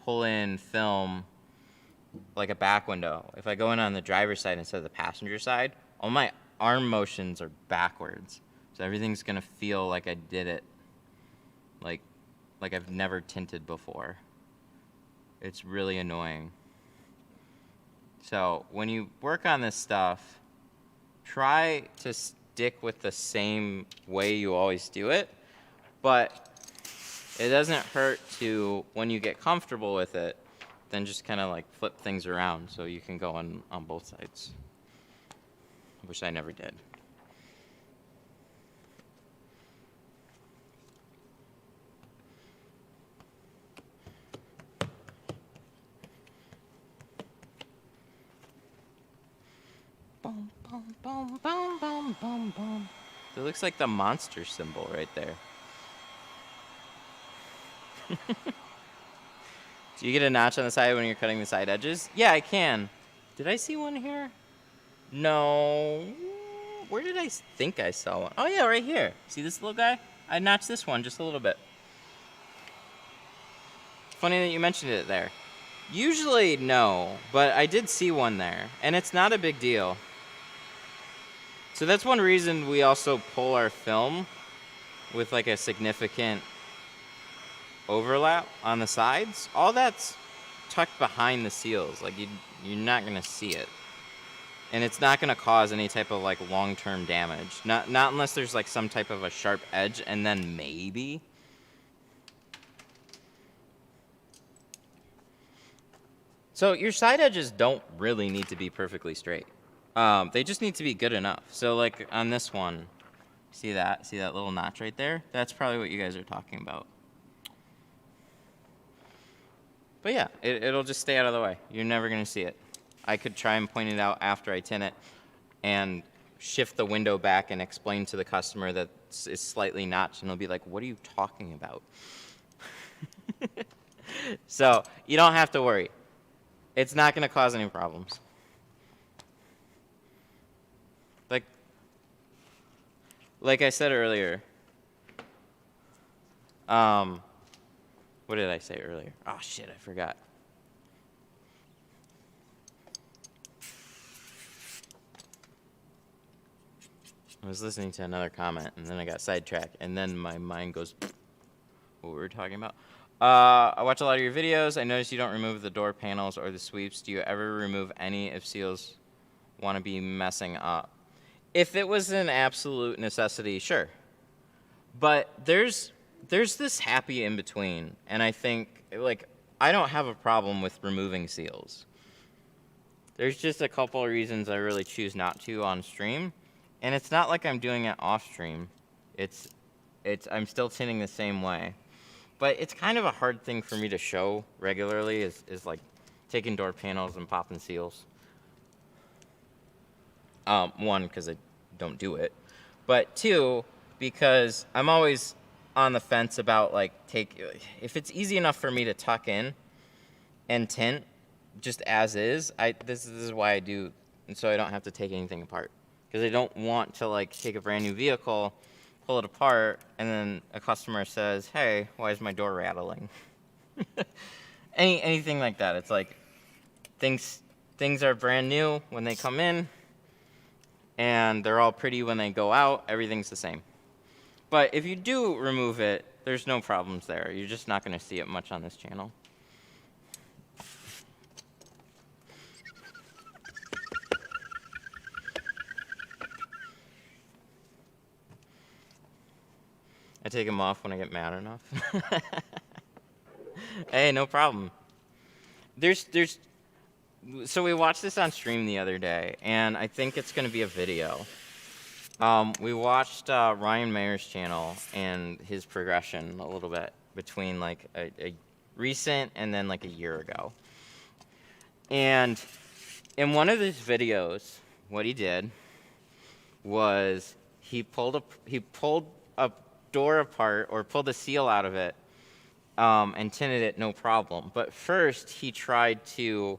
pull in film, like a back window, if I go in on the driver's side instead of the passenger side, all my arm motions are backwards. So everything's gonna feel like I did it like I've never tinted before. It's really annoying. So when you work on this stuff, try to stick with the same way you always do it, but it doesn't hurt to, when you get comfortable with it, then just kind of like flip things around so you can go on both sides, which I never did. Boom, boom, boom, boom, boom, boom, boom. It looks like the monster symbol right there. Do you get a notch on the side when you're cutting the side edges? Yeah, I can. Did I see one here? No. Where did I think I saw one? Oh yeah, right here. See this little guy? I notched this one just a little bit. Funny that you mentioned it there. Usually no, but I did see one there, and it's not a big deal. So that's one reason we also pull our film with like a significant overlap on the sides. All that's tucked behind the seals. Like you're not gonna see it, and it's not gonna cause any type of like long-term damage. Not unless there's like some type of a sharp edge, and then maybe. So your side edges don't really need to be perfectly straight. They just need to be good enough. So like on this one, see that little notch right there? That's probably what you guys are talking about. But yeah, it'll just stay out of the way. You're never gonna see it. I could try and point it out after I tint it and shift the window back and explain to the customer that it's slightly notched, and they'll be like, what are you talking about? So you don't have to worry. It's not gonna cause any problems. like I said earlier, what did I say earlier? Oh shit, I forgot. I was listening to another comment, and then I got sidetracked, and then my mind goes, what were we talking about? I watch a lot of your videos. I notice you don't remove the door panels or the sweeps. Do you ever remove any if seals want to be messing up? If it was an absolute necessity, sure. But there's this happy in between, and I think, like, I don't have a problem with removing seals. There's just a couple of reasons I really choose not to on stream. And it's not like I'm doing it off stream. I'm still tinting the same way. But it's kind of a hard thing for me to show regularly is like taking door panels and popping seals. One, because I don't do it. But two, because I'm always on the fence about like if it's easy enough for me to tuck in and tint just as is, this is why I do, and so I don't have to take anything apart. Because I don't want to like take a brand new vehicle, pull it apart, and then a customer says, "Hey, why is my door rattling?" Anything like that. It's like things are brand new when they come in, and they're all pretty when they go out. Everything's the same. But if you do remove it, there's no problems there. You're just not going to see it much on this channel. I take them off when I get mad enough. Hey, no problem. So we watched this on stream the other day, and I think it's going to be a video. We watched Ryan Mayer's channel and his progression a little bit between like a recent and then like a year ago. And in one of his videos, what he did was he pulled a door apart or pulled the seal out of it and tinted it no problem. But first he tried to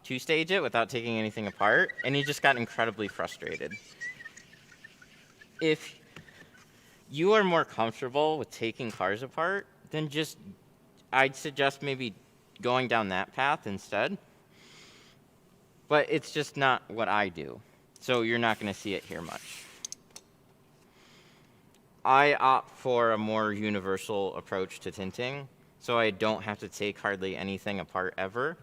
two-stage it without taking anything apart, and he just got incredibly frustrated. If you are more comfortable with taking cars apart, then I'd suggest maybe going down that path instead. But it's just not what I do, so you're not going to see it here much. I opt for a more universal approach to tinting, so I don't have to take hardly anything apart ever.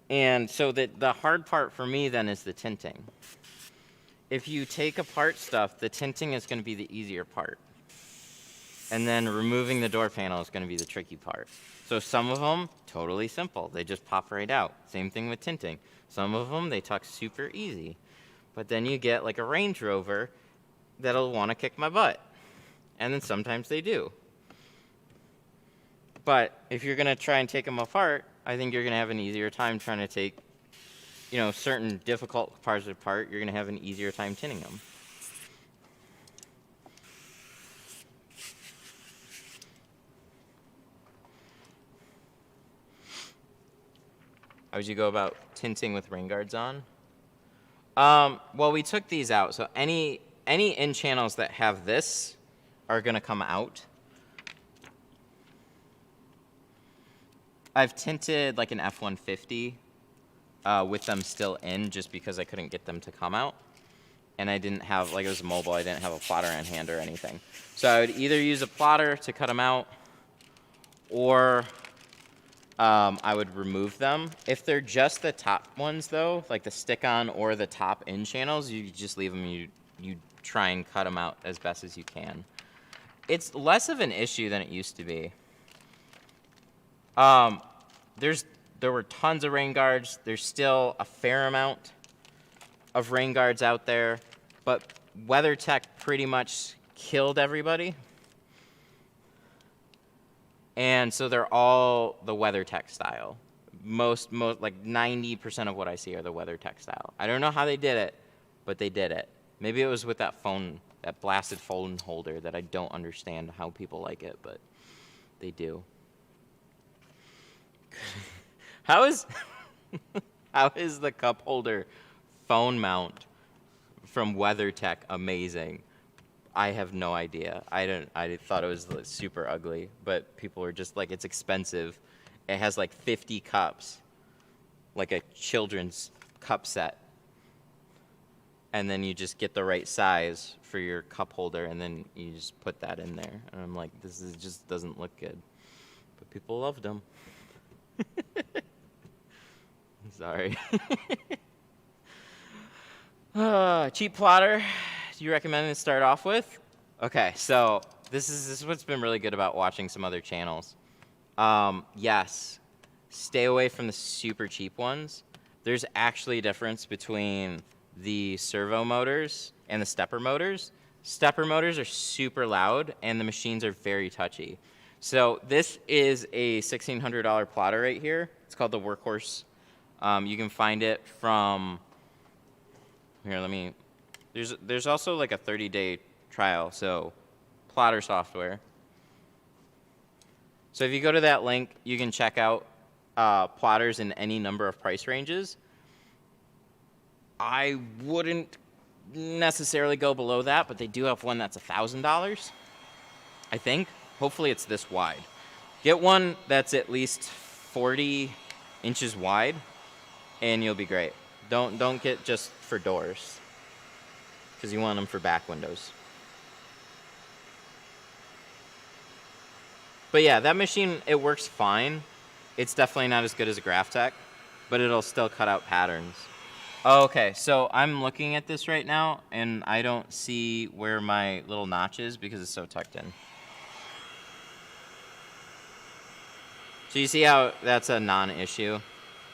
And so the hard part for me then is the tinting. If you take apart stuff, the tinting is going to be the easier part. And then removing the door panel is going to be the tricky part. So some of them, totally simple. They just pop right out. Same thing with tinting. Some of them, they tuck super easy. But then you get like a Range Rover that'll want to kick my butt. And then sometimes they do. But if you're going to try and take them apart, I think you're going to have an easier time trying to take, certain difficult parts apart. You're going to have an easier time tinting them. How would you go about tinting with rain guards on? Well, we took these out, so any in channels that have this are going to come out. I've tinted like an F-150 with them still in, just because I couldn't get them to come out. And I didn't have, like, it was mobile, I didn't have a plotter on hand or anything. So I would either use a plotter to cut them out, or I would remove them. If they're just the top ones, though, like the stick-on or the top in channels, you just leave them. You try and cut them out as best as you can. It's less of an issue than it used to be. There were tons of rain guards. There's still a fair amount of rain guards out there, but WeatherTech pretty much killed everybody. And so they're all the WeatherTech style. Most like 90% of what I see are the WeatherTech style. I don't know how they did it, but they did it. Maybe it was with that phone, that blasted phone holder that I don't understand how people like it, but they do. How is How is the cup holder phone mount from WeatherTech amazing? I have no idea. I thought it was like super ugly, but people were just like, it's expensive. It has like 50 cups, like a children's cup set. And then you just get the right size for your cup holder, and then you just put that in there. And I'm like, just doesn't look good. But people loved them. Sorry. Cheap plotter, do you recommend to start off with? Okay, so this is what's been really good about watching some other channels. Yes, stay away from the super cheap ones. There's actually a difference between the servo motors and the stepper motors. Stepper motors are super loud, and the machines are very touchy. So this is a $1,600 plotter right here. It's called the Workhorse. You can find it from, here, there's also like a 30-day trial, so plotter software. So if you go to that link, you can check out plotters in any number of price ranges. I wouldn't necessarily go below that, but they do have one that's $1,000, I think. Hopefully it's this wide. Get one that's at least 40 inches wide, and you'll be great. Don't get just for doors, because you want them for back windows. But yeah, that machine, it works fine. It's definitely not as good as a Graphtec, but it'll still cut out patterns. Oh, okay, so I'm looking at this right now, and I don't see where my little notch is because it's so tucked in. So you see how that's a non-issue?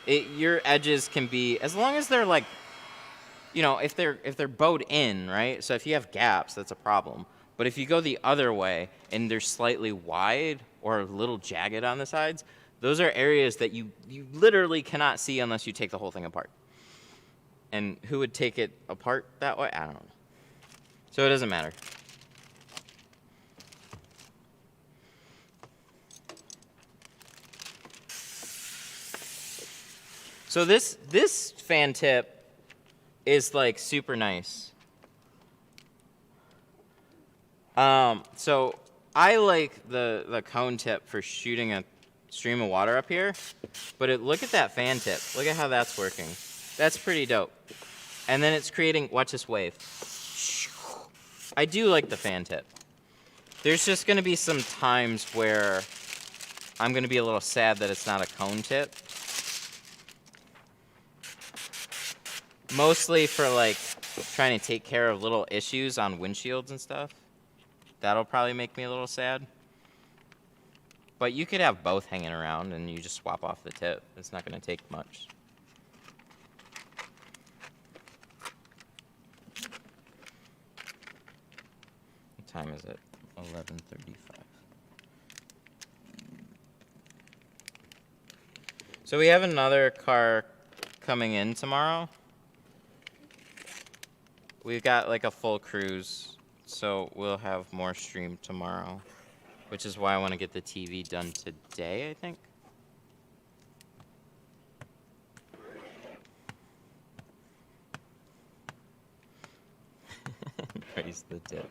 Your edges can be, as long as they're like, you know, if they're bowed in, right? So if you have gaps, that's a problem. But if you go the other way and they're slightly wide or a little jagged on the sides, those are areas that you literally cannot see unless you take the whole thing apart. And who would take it apart that way? I don't know. So it doesn't matter. So this fan tip is like super nice. So I like the cone tip for shooting a stream of water up here, but look at that fan tip. Look at how that's working. That's pretty dope. And then it's creating, watch this wave. I do like the fan tip. There's just gonna be some times where I'm gonna be a little sad that it's not a cone tip. Mostly for like trying to take care of little issues on windshields and stuff. That'll probably make me a little sad. But you could have both hanging around and you just swap off the tip. It's not gonna take much. What time is it? 11:35. So we have another car coming in tomorrow. We've got like a full cruise, so we'll have more stream tomorrow, which is why I want to get the TV done today, I think. Praise the dip.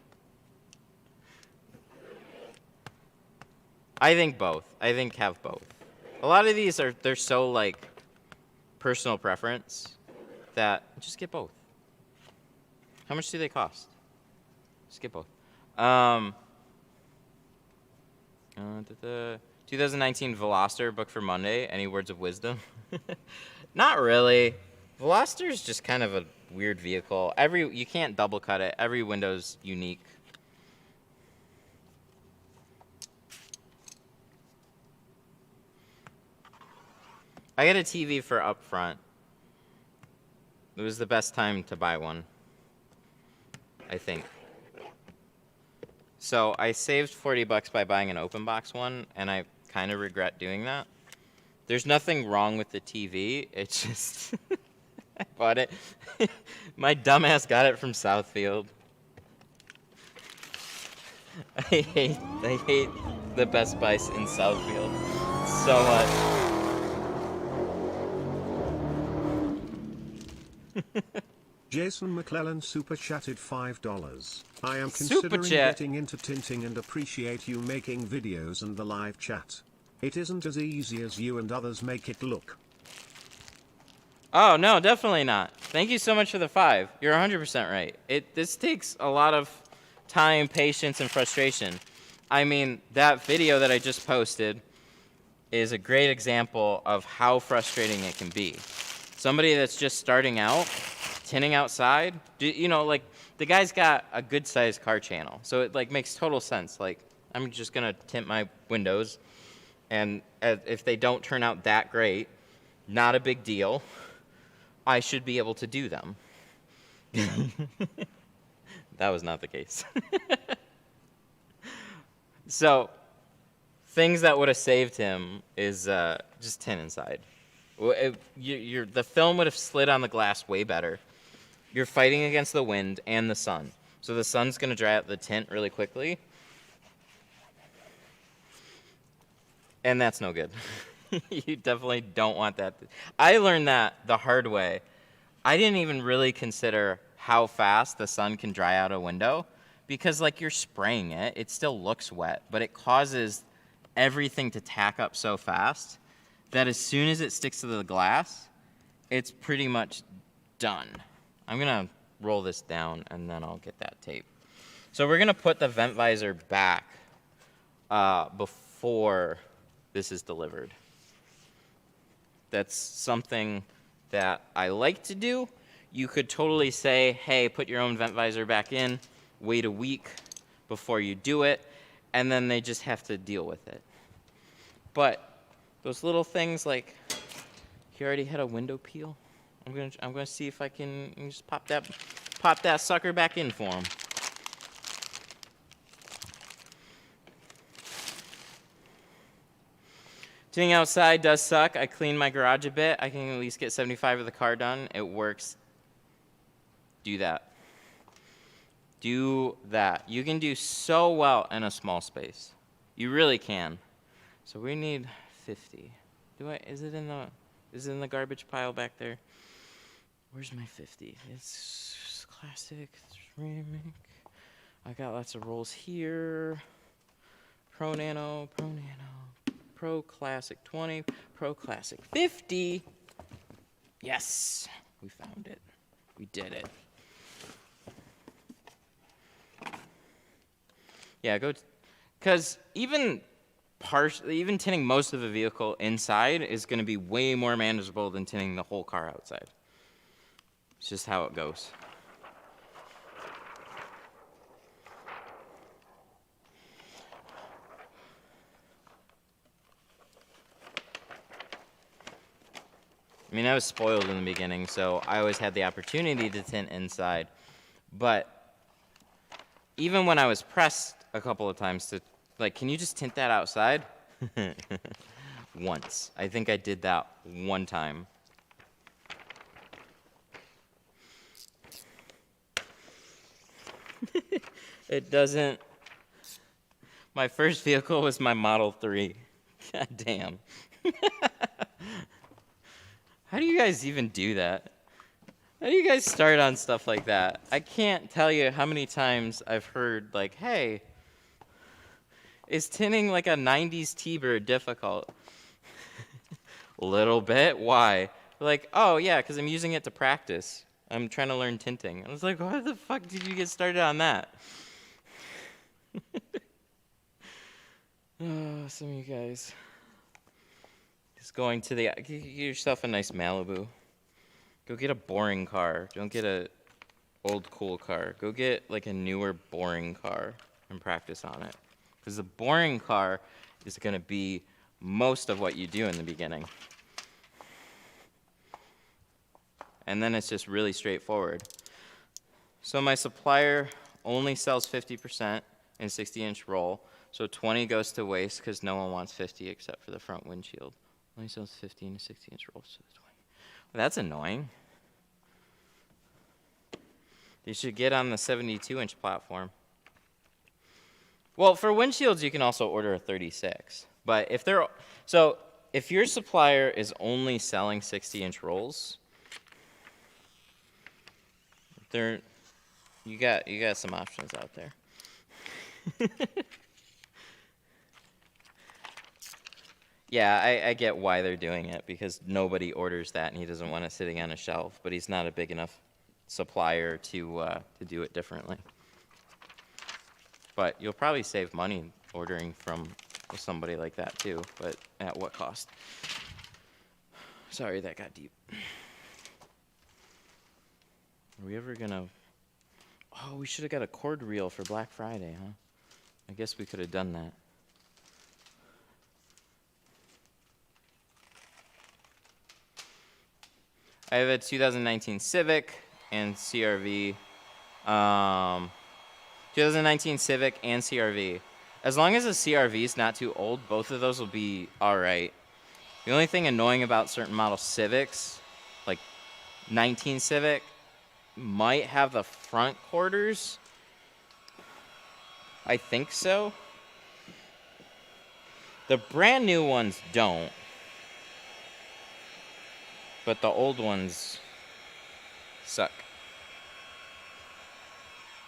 I think both. I think have both. A lot of these they're so like personal preference that just get both. How much do they cost? Just get both. 2019 Veloster book for Monday. Any words of wisdom? Not really. Veloster is just kind of a weird vehicle. You can't double cut it. Every window's unique. I got a TV for up front. It was the best time to buy one, I think. So I saved 40 bucks by buying an open box one, and I kind of regret doing that. There's nothing wrong with the TV. It's just I bought it. My dumbass got it from Southfield. I hate the Best Buy in Southfield so much. Jason McClellan super chatted $5. I am Super considering chat. getting into tinting and appreciate you making videos and the live chat. It isn't as easy as you and others make it look. Oh, no, definitely not. Thank you so much for the 5. You're 100% right. This takes a lot of time, patience, and frustration. I mean, that video that I just posted is a great example of how frustrating it can be. Somebody that's just starting out, tinting outside, you know, like, the guy's got a good-sized car channel, so it, like, makes total sense. Like, I'm just gonna tint my windows, and if they don't turn out that great, not a big deal. I should be able to do them. That was not the case. So, things that would have saved him is just tint inside. The film would have slid on the glass way better. You're fighting against the wind and the sun. So the sun's going to dry out the tint really quickly. And that's no good. You definitely don't want that. I learned that the hard way. I didn't even really consider how fast the sun can dry out a window because, like, you're spraying it. It still looks wet, but it causes everything to tack up so fast that as soon as it sticks to the glass, it's pretty much done. I'm going to roll this down, and then I'll get that tape. So we're going to put the vent visor back before this is delivered. That's something that I like to do. You could totally say, hey, put your own vent visor back in, wait a week before you do it, and then they just have to deal with it. But those little things like, he already had a window peel. I'm gonna see if I can just pop that sucker back in for him. Tinting outside does suck. I cleaned my garage a bit. I can at least get 75 of the car done. It works. Do that. Do that. You can do so well in a small space. You really can. So we need 50. Is it in the garbage pile back there? Where's my 50? It's classic. It's remake. I got lots of rolls here. Pro Nano, Pro Classic 20, Pro Classic 50. Yes, we found it. We did it. Yeah, because even tinting most of the vehicle inside is going to be way more manageable than tinting the whole car outside. It's just how it goes. I mean, I was spoiled in the beginning, so I always had the opportunity to tint inside. But even when I was pressed a couple of times to, like, can you just tint that outside? Once. I think I did that one time. It doesn't. My first vehicle was my Model 3. God damn. How do you guys even do that? How do you guys start on stuff like that? I can't tell you how many times I've heard, like, hey, is tinting like a 90s T-Bird difficult? A little bit. Why? Like, oh, yeah, because I'm using it to practice. I'm trying to learn tinting. I was like, why the fuck did you get started on that? Oh, some of you guys. Just going to get yourself a nice Malibu. Go get a boring car. Don't get a old cool car. Go get like a newer boring car and practice on it. Because the boring car is going to be most of what you do in the beginning. And then it's just really straightforward. So my supplier only sells 50% in 60-inch roll. So 20 goes to waste because no one wants 50 except for the front windshield. Only sells 50 in a 60-inch roll. So 20. Well, that's annoying. You should get on the 72-inch platform. Well, for windshields, you can also order a 36. But if your supplier is only selling 60-inch rolls, You got some options out there. Yeah, I get why they're doing it, because nobody orders that and he doesn't want it sitting on a shelf, but he's not a big enough supplier to do it differently. But you'll probably save money ordering from somebody like that too, but at what cost? Sorry, that got deep. Are we ever gonna... Oh, we should have got a cord reel for Black Friday, huh? I guess we could have done that. I have a 2019 Civic and CRV. 2019 Civic and CRV. As long as the CRV is not too old, both of those will be alright. The only thing annoying about certain model Civics, like 19 Civic, might have the front quarters. I think so. The brand new ones don't. But the old ones suck.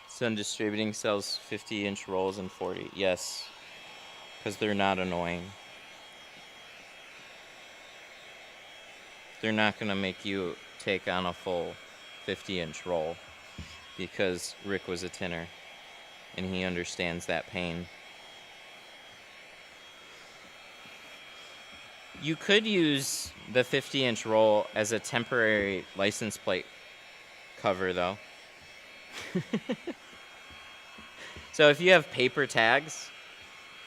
Sun Distributing sells 50-inch rolls and 40. Yes, because they're not annoying. They're not going to make you take on a full 50-inch roll, because Rick was a tinner and he understands that pain. You could use the 50-inch roll as a temporary license plate cover, though. So if you have paper tags,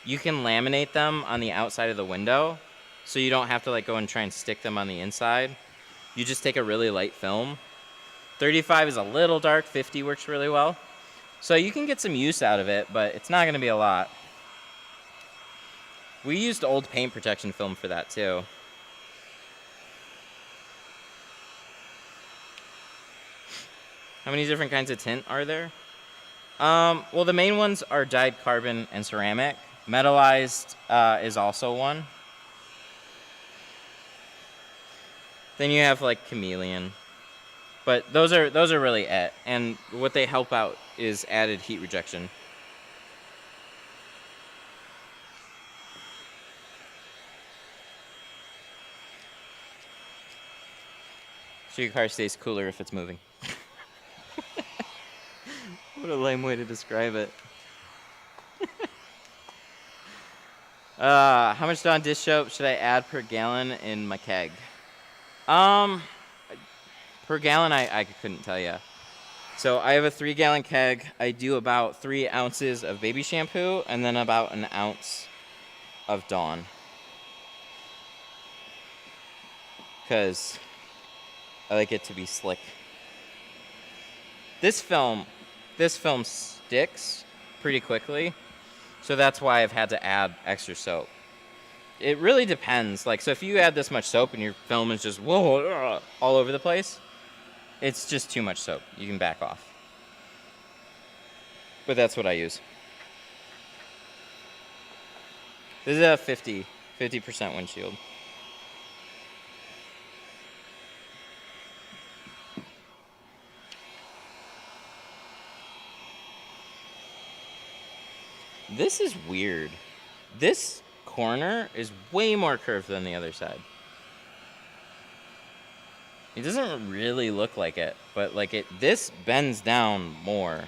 you can laminate them on the outside of the window, so you don't have to like go and try and stick them on the inside. You just take a really light film. 35 is a little dark, 50 works really well. So you can get some use out of it, but it's not going to be a lot. We used old paint protection film for that too. How many different kinds of tint are there? Well, the main ones are dyed carbon and ceramic. Metallized is also one. Then you have like chameleon. But those are really it. And what they help out is added heat rejection. So your car stays cooler if it's moving. What a lame way to describe it. How much Dawn dish soap should I add per gallon in my keg? Per gallon, I couldn't tell you. So I have a 3-gallon keg. I do about 3 ounces of baby shampoo and then about an ounce of Dawn. Because I like it to be slick. This film sticks pretty quickly, so that's why I've had to add extra soap. It really depends. Like, so if you add this much soap and your film is just whoa, all over the place, it's just too much soap. You can back off. But that's what I use. This is a 50% windshield. This is weird. This corner is way more curved than the other side. It doesn't really look like it, but like this bends down more.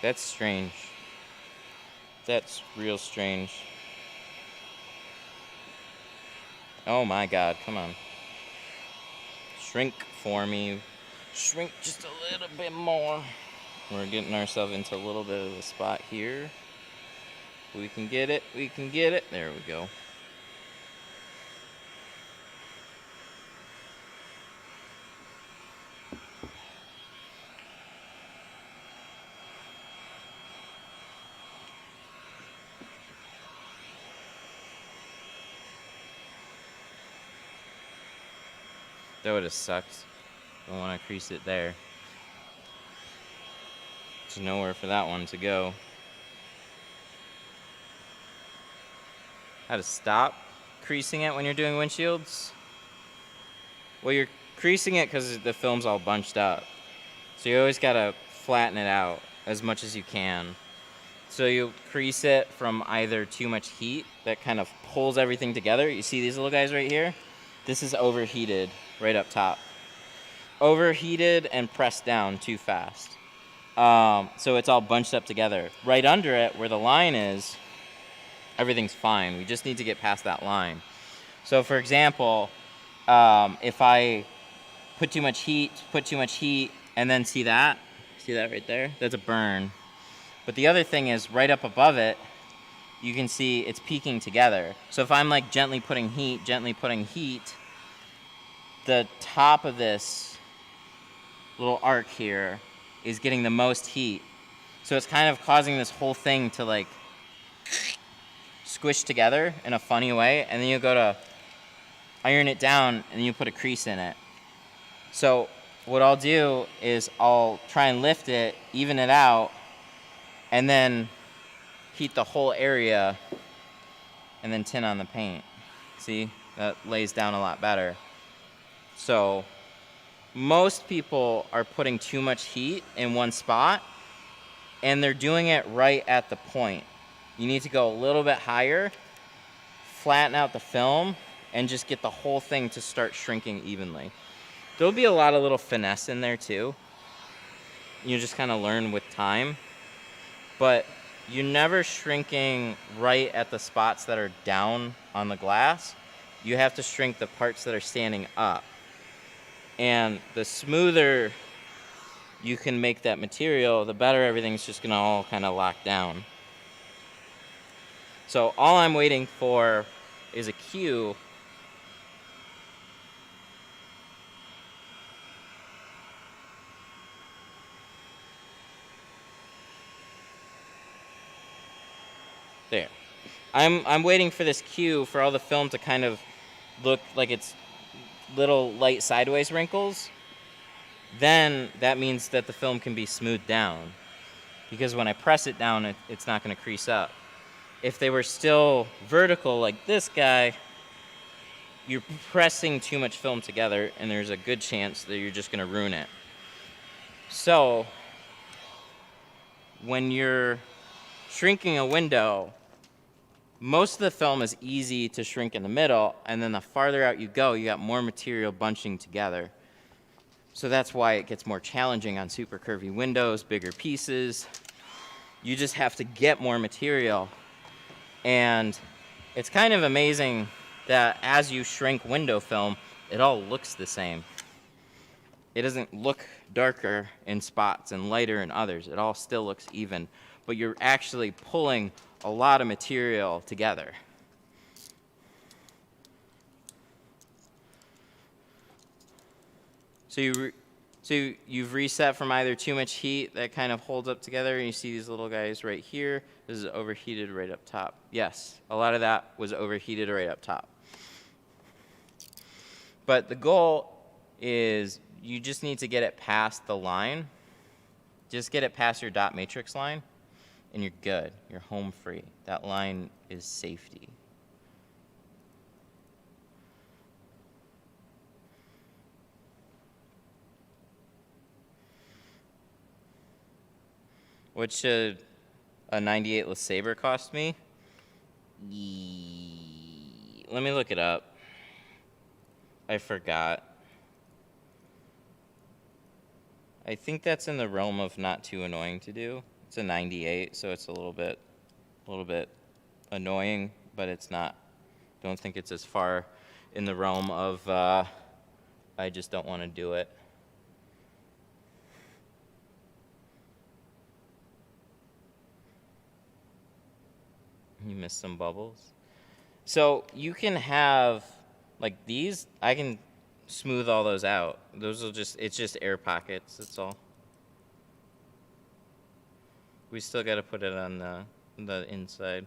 That's strange. That's real strange. Oh my God, come on. Shrink for me. Shrink just a little bit more. We're getting ourselves into a little bit of a spot here. We can get it. We can get it. There we go. That would have sucked. Don't want to crease it there. There's nowhere for that one to go. How to stop creasing it when you're doing windshields? Well, your creasing it because the film's all bunched up. So you always gotta flatten it out as much as you can. So you crease it from either too much heat that kind of pulls everything together. You see these little guys right here? This is overheated right up top. Overheated and pressed down too fast. So it's all bunched up together. Right under it, where the line is, everything's fine. We just need to get past that line. So for example, if I put too much heat, and then see that right there? That's a burn. But the other thing is, right up above it, you can see it's peaking together. So if I'm like gently putting heat, the top of this little arc here is getting the most heat. So it's kind of causing this whole thing to like squish together in a funny way, and then you go to iron it down and you put a crease in it. So what I'll do is I'll try and lift it, even it out, and then heat the whole area and then tint on the paint. See, that lays down a lot better. So most people are putting too much heat in one spot, and they're doing it right at the point. You need to go a little bit higher, flatten out the film, and just get the whole thing to start shrinking evenly. There'll be a lot of little finesse in there too. You just kind of learn with time. But you're never shrinking right at the spots that are down on the glass. You have to shrink the parts that are standing up. And the smoother you can make that material, the better everything's just gonna all kind of lock down. So all I'm waiting for is a cue. There. I'm waiting for this cue for all the film to kind of look like it's little light sideways wrinkles. Then that means that the film can be smoothed down, because when I press it down, it's not going to crease up. If they were still vertical like this guy, you're pressing too much film together, and there's a good chance that you're just going to ruin it. So when you're shrinking a window, most of the film is easy to shrink in the middle, and then the farther out you go, you got more material bunching together. So that's why it gets more challenging on super curvy windows, bigger pieces. You just have to get more material. And it's kind of amazing that as you shrink window film, it all looks the same. It doesn't look darker in spots and lighter in others. It all still looks even, but you're actually pulling a lot of material together. So you've reset from either too much heat that kind of holds up together, and you see these little guys right here. This is overheated right up top. Yes, a lot of that was overheated right up top. But the goal is you just need to get it past the line. Just get it past your dot matrix line, and you're good. You're home free. That line is safety. What should a 98 LeSabre cost me? Let me look it up. I forgot. I think that's in the realm of not too annoying to do. It's a 98, so it's a little bit annoying, but it's not. Don't think it's as far in the realm of I just don't want to do it. You missed some bubbles. So you can have, like these, I can smooth all those out. Those will just, it's just air pockets, that's all. We still got to put it on the inside.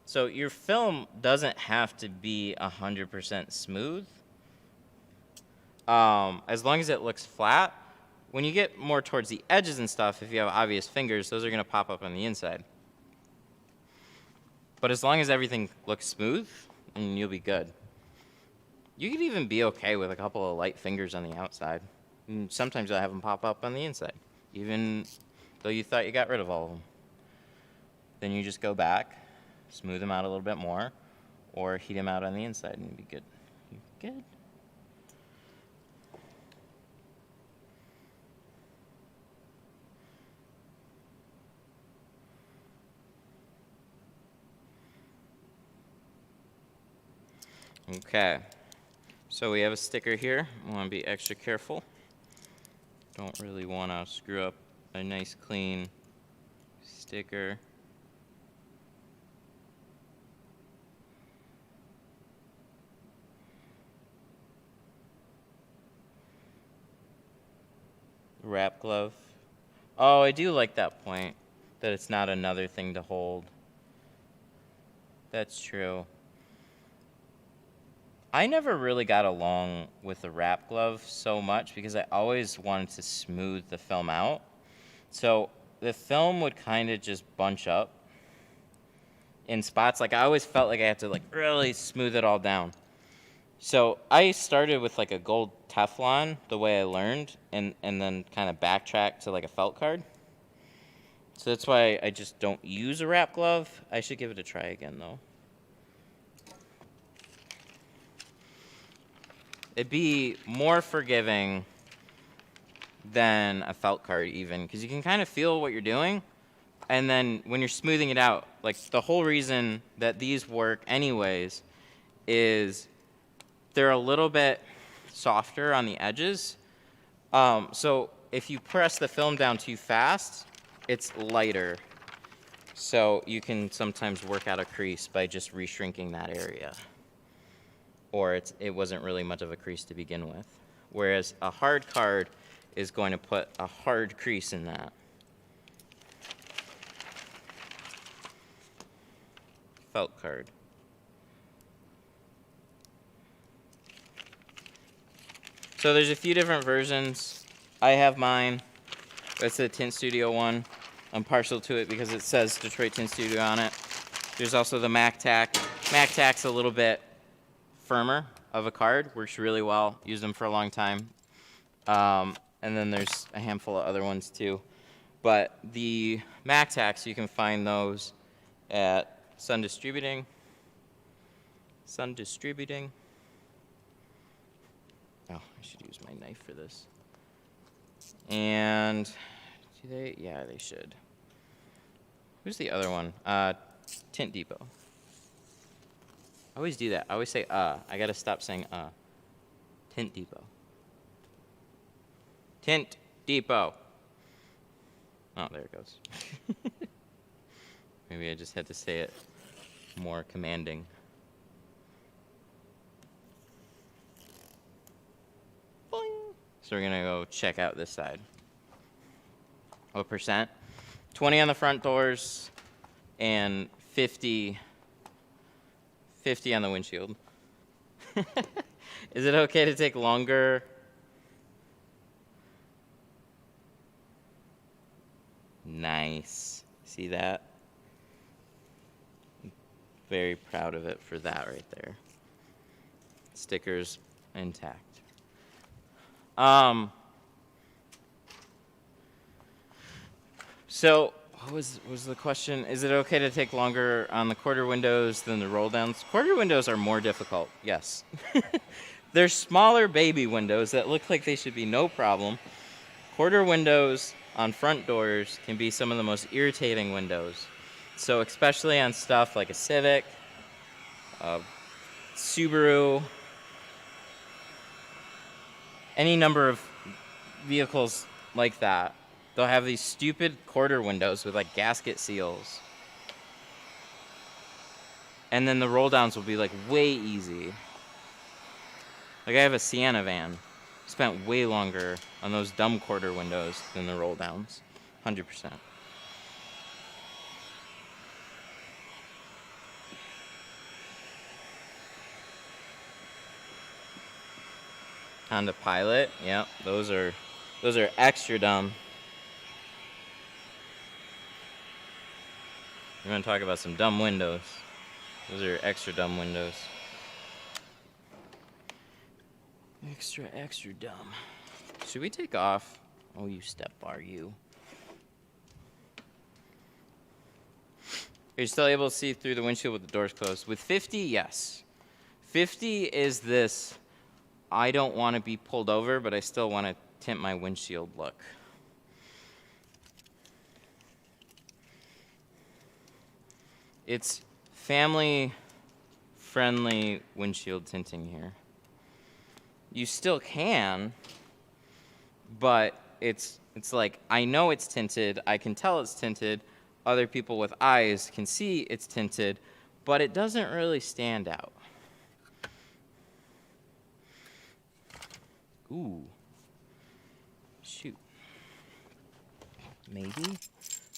So your film doesn't have to be 100% smooth. As long as it looks flat. When you get more towards the edges and stuff, if you have obvious fingers, those are going to pop up on the inside. But as long as everything looks smooth, and you'll be good. You could even be okay with a couple of light fingers on the outside. And sometimes I'll have them pop up on the inside, even though you thought you got rid of all of them. Then you just go back, smooth them out a little bit more, or heat them out on the inside and you'll be good. You're good. Okay, so we have a sticker here. I want to be extra careful. Don't really want to screw up a nice clean sticker. Wrap glove. Oh, I do like that point, that it's not another thing to hold. That's true. I never really got along with the wrap glove so much because I always wanted to smooth the film out. So the film would kind of just bunch up in spots. Like I always felt like I had to like really smooth it all down. So I started with like a gold Teflon, the way I learned, and then kind of backtracked to like a felt card. So that's why I just don't use a wrap glove. I should give it a try again though. It'd be more forgiving than a felt card even, because you can kind of feel what you're doing, and then when you're smoothing it out, like the whole reason that these work anyways is they're a little bit softer on the edges. So if you press the film down too fast, it's lighter. So you can sometimes work out a crease by just reshrinking that area. Or it wasn't really much of a crease to begin with. Whereas a hard card is going to put a hard crease in that. Felt card. So there's a few different versions. I have mine. It's the Tint Studio one. I'm partial to it because it says Detroit Tint Studio on it. There's also the Mac Tack. Mac Tack's a little bit firmer of a card, works really well, used them for a long time. And then there's a handful of other ones too. But the Mac Tacks, you can find those at Sun Distributing. Sun Distributing. Oh, I should use my knife for this. And do they? Yeah, they should. Who's the other one? Tint Depot. I always do that. I always say I gotta stop saying Tint Depot. Tint Depot. Oh, there it goes. Maybe I just had to say it more commanding. Boing. So we're gonna go check out this side. What percent? 20 on the front doors and 50 on the windshield. Is it okay to take longer? Nice. See that? Very proud of it for that right there. Stickers intact. So what was the question? Is it okay to take longer on the quarter windows than the roll downs? Quarter windows are more difficult, yes. They're smaller baby windows that look like they should be no problem. Quarter windows on front doors can be some of the most irritating windows. So especially on stuff like a Civic, a Subaru, any number of vehicles like that. They'll have these stupid quarter windows with like gasket seals. And then the roll downs will be like way easy. Like I have a Sienna van. Spent way longer on those dumb quarter windows than the roll downs. 100%. Honda Pilot, yeah, those are extra dumb. You want to talk about some dumb windows? Those are extra dumb windows. Extra, extra dumb. Should we take off? Oh, you step bar, you. Are you still able to see through the windshield with the doors closed? With 50, yes. 50 is this, I don't want to be pulled over, but I still want to tint my windshield look. It's family-friendly windshield tinting here. You still can, but it's like, I know it's tinted, I can tell it's tinted, other people with eyes can see it's tinted, but it doesn't really stand out. Ooh. Shoot. Maybe?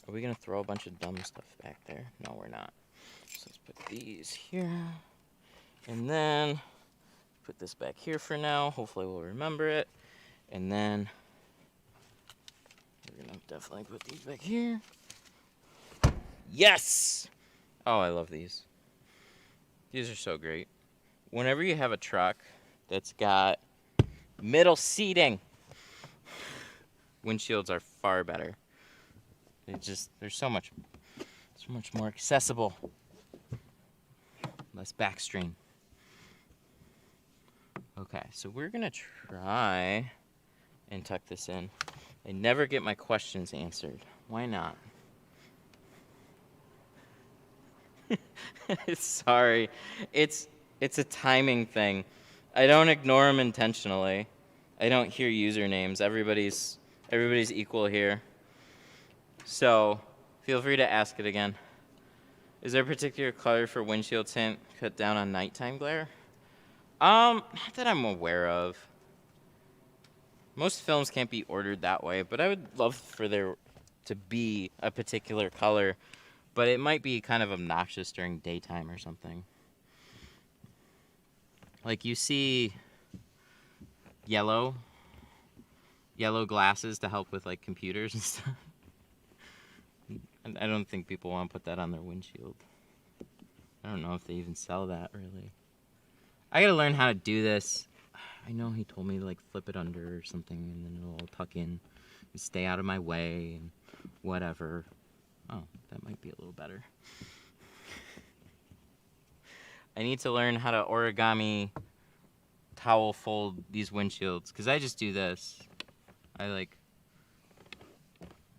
Are we gonna throw a bunch of dumb stuff back there? No, we're not. So let's put these here. And then put this back here for now. Hopefully we'll remember it. And then we're gonna definitely put these back here. Yes! Oh, I love these. These are so great. Whenever you have a truck that's got middle seating, windshields are far better. They're so much more accessible. Less back strain. Okay, so we're gonna try and tuck this in. I never get my questions answered. Why not? Sorry, it's a timing thing. I don't ignore them intentionally. I don't hear usernames. Everybody's equal here. So feel free to ask it again. Is there a particular color for windshield tint cut down on nighttime glare? Not that I'm aware of. Most films can't be ordered that way, but I would love for there to be a particular color, but it might be kind of obnoxious during daytime or something. Like you see yellow glasses to help with like computers and stuff. I don't think people want to put that on their windshield. I don't know if they even sell that, really. I gotta learn how to do this. I know he told me to like flip it under or something and then it'll tuck in and stay out of my way and whatever. Oh, that might be a little better. I need to learn how to origami towel fold these windshields because I just do this. I like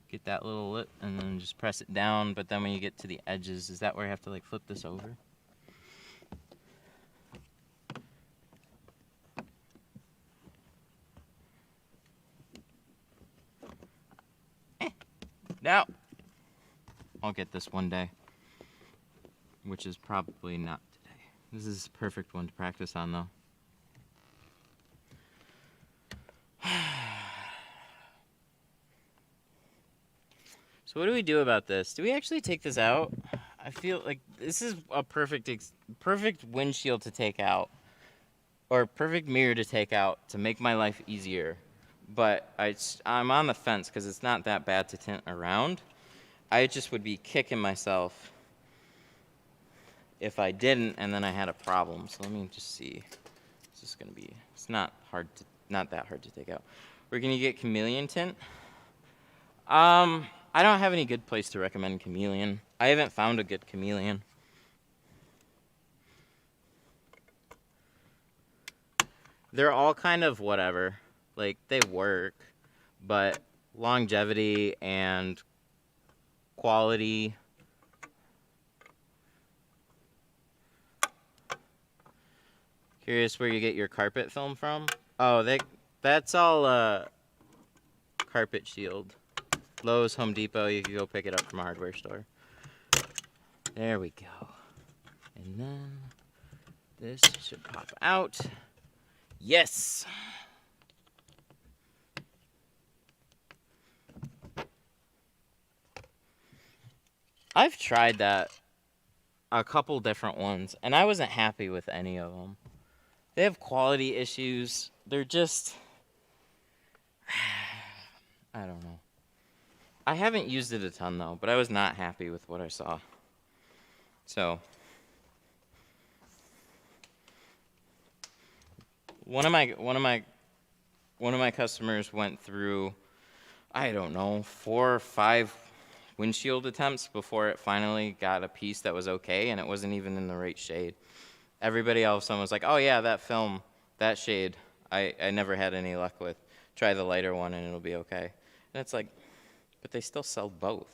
get that little lip and then just press it down, but then when you get to the edges, is that where I have to like flip this over? No. I'll get this one day, which is probably not today. This is a perfect one to practice on though. So what do we do about this? Do we actually take this out? I feel like this is a perfect windshield to take out, or perfect mirror to take out to make my life easier. But I'm on the fence because it's not that bad to tint around. I just would be kicking myself if I didn't and then I had a problem. So let me just see. It's not that hard to take out. We're gonna get chameleon tint. I don't have any good place to recommend chameleon. I haven't found a good chameleon. They're all kind of whatever. Like, they work, but longevity and quality. Curious where you get your carpet film from? Oh, that's all carpet shield. Lowe's, Home Depot, you can go pick it up from a hardware store. There we go. And then this should pop out. Yes! I've tried that a couple different ones, and I wasn't happy with any of them. They have quality issues. They're just... I don't know. I haven't used it a ton, though, but I was not happy with what I saw. So, one of my customers went through, I don't know, 4 or 5 windshield attempts before it finally got a piece that was okay, and it wasn't even in the right shade. Everybody else was like, oh yeah, that film, that shade, I never had any luck with. Try the lighter one and it'll be okay. And it's like, but they still sell both.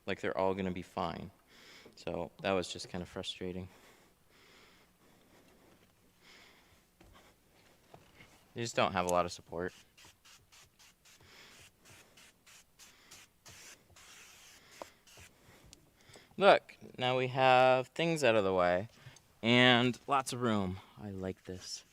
Like they're all gonna be fine. So that was just kind of frustrating. They just don't have a lot of support. Look, now we have things out of the way and lots of room. I like this.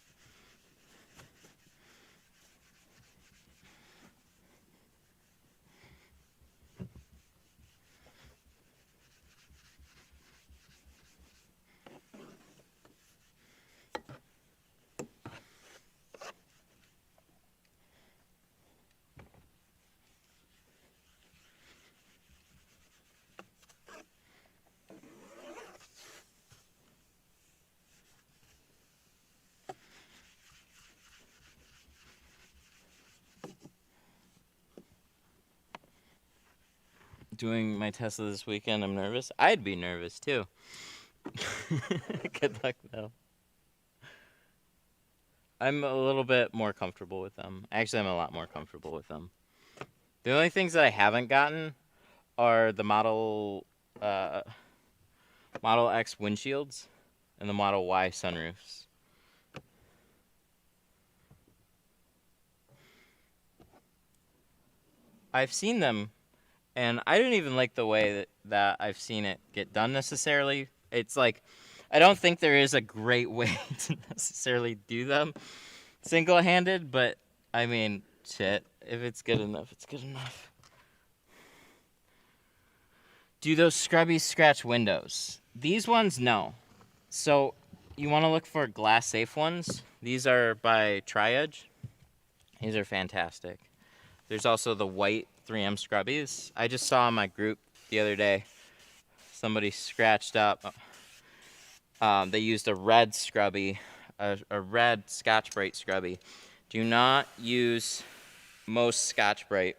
Doing my Tesla this weekend, I'm nervous. I'd be nervous too. Good luck though. I'm a little bit more comfortable with them. Actually, I'm a lot more comfortable with them. The only things that I haven't gotten are the Model X windshields and the Model Y sunroofs. I've seen them, and I didn't even like the way that I've seen it get done necessarily. It's like, I don't think there is a great way to necessarily do them single-handed, but I mean, shit, if it's good enough, it's good enough. Do those scrubbies scratch windows? These ones, no. So you want to look for glass-safe ones. These are by Tri-Edge. These are fantastic. There's also the white 3M scrubbies. I just saw in my group the other day, somebody scratched up. They used a red scrubby, a red Scotch-Brite scrubby. Do not use most Scotch-Brite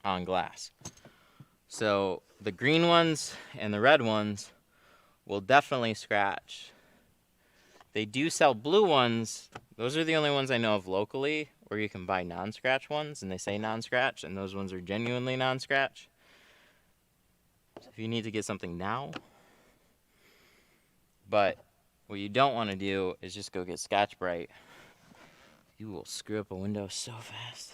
on glass. So the green ones and the red ones will definitely scratch. They do sell blue ones. Those are the only ones I know of locally where you can buy non-scratch ones, and they say non-scratch, and those ones are genuinely non-scratch. So if you need to get something now, but what you don't want to do is just go get Scotch-Brite. You will screw up a window so fast.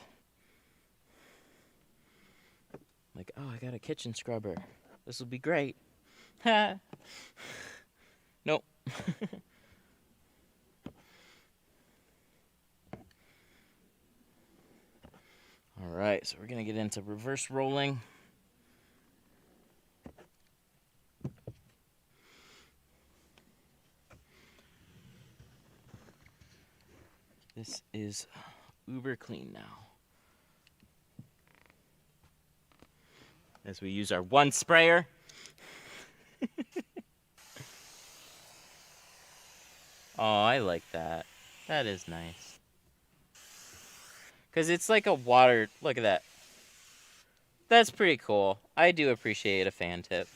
Like, oh, I got a kitchen scrubber. This will be great. Ha! Nope. All right, so we're going to get into reverse rolling. This is uber clean now. As we use our one sprayer. Oh, I like that. That is nice. Because it's like a water, look at that. That's pretty cool. I do appreciate a fan tip.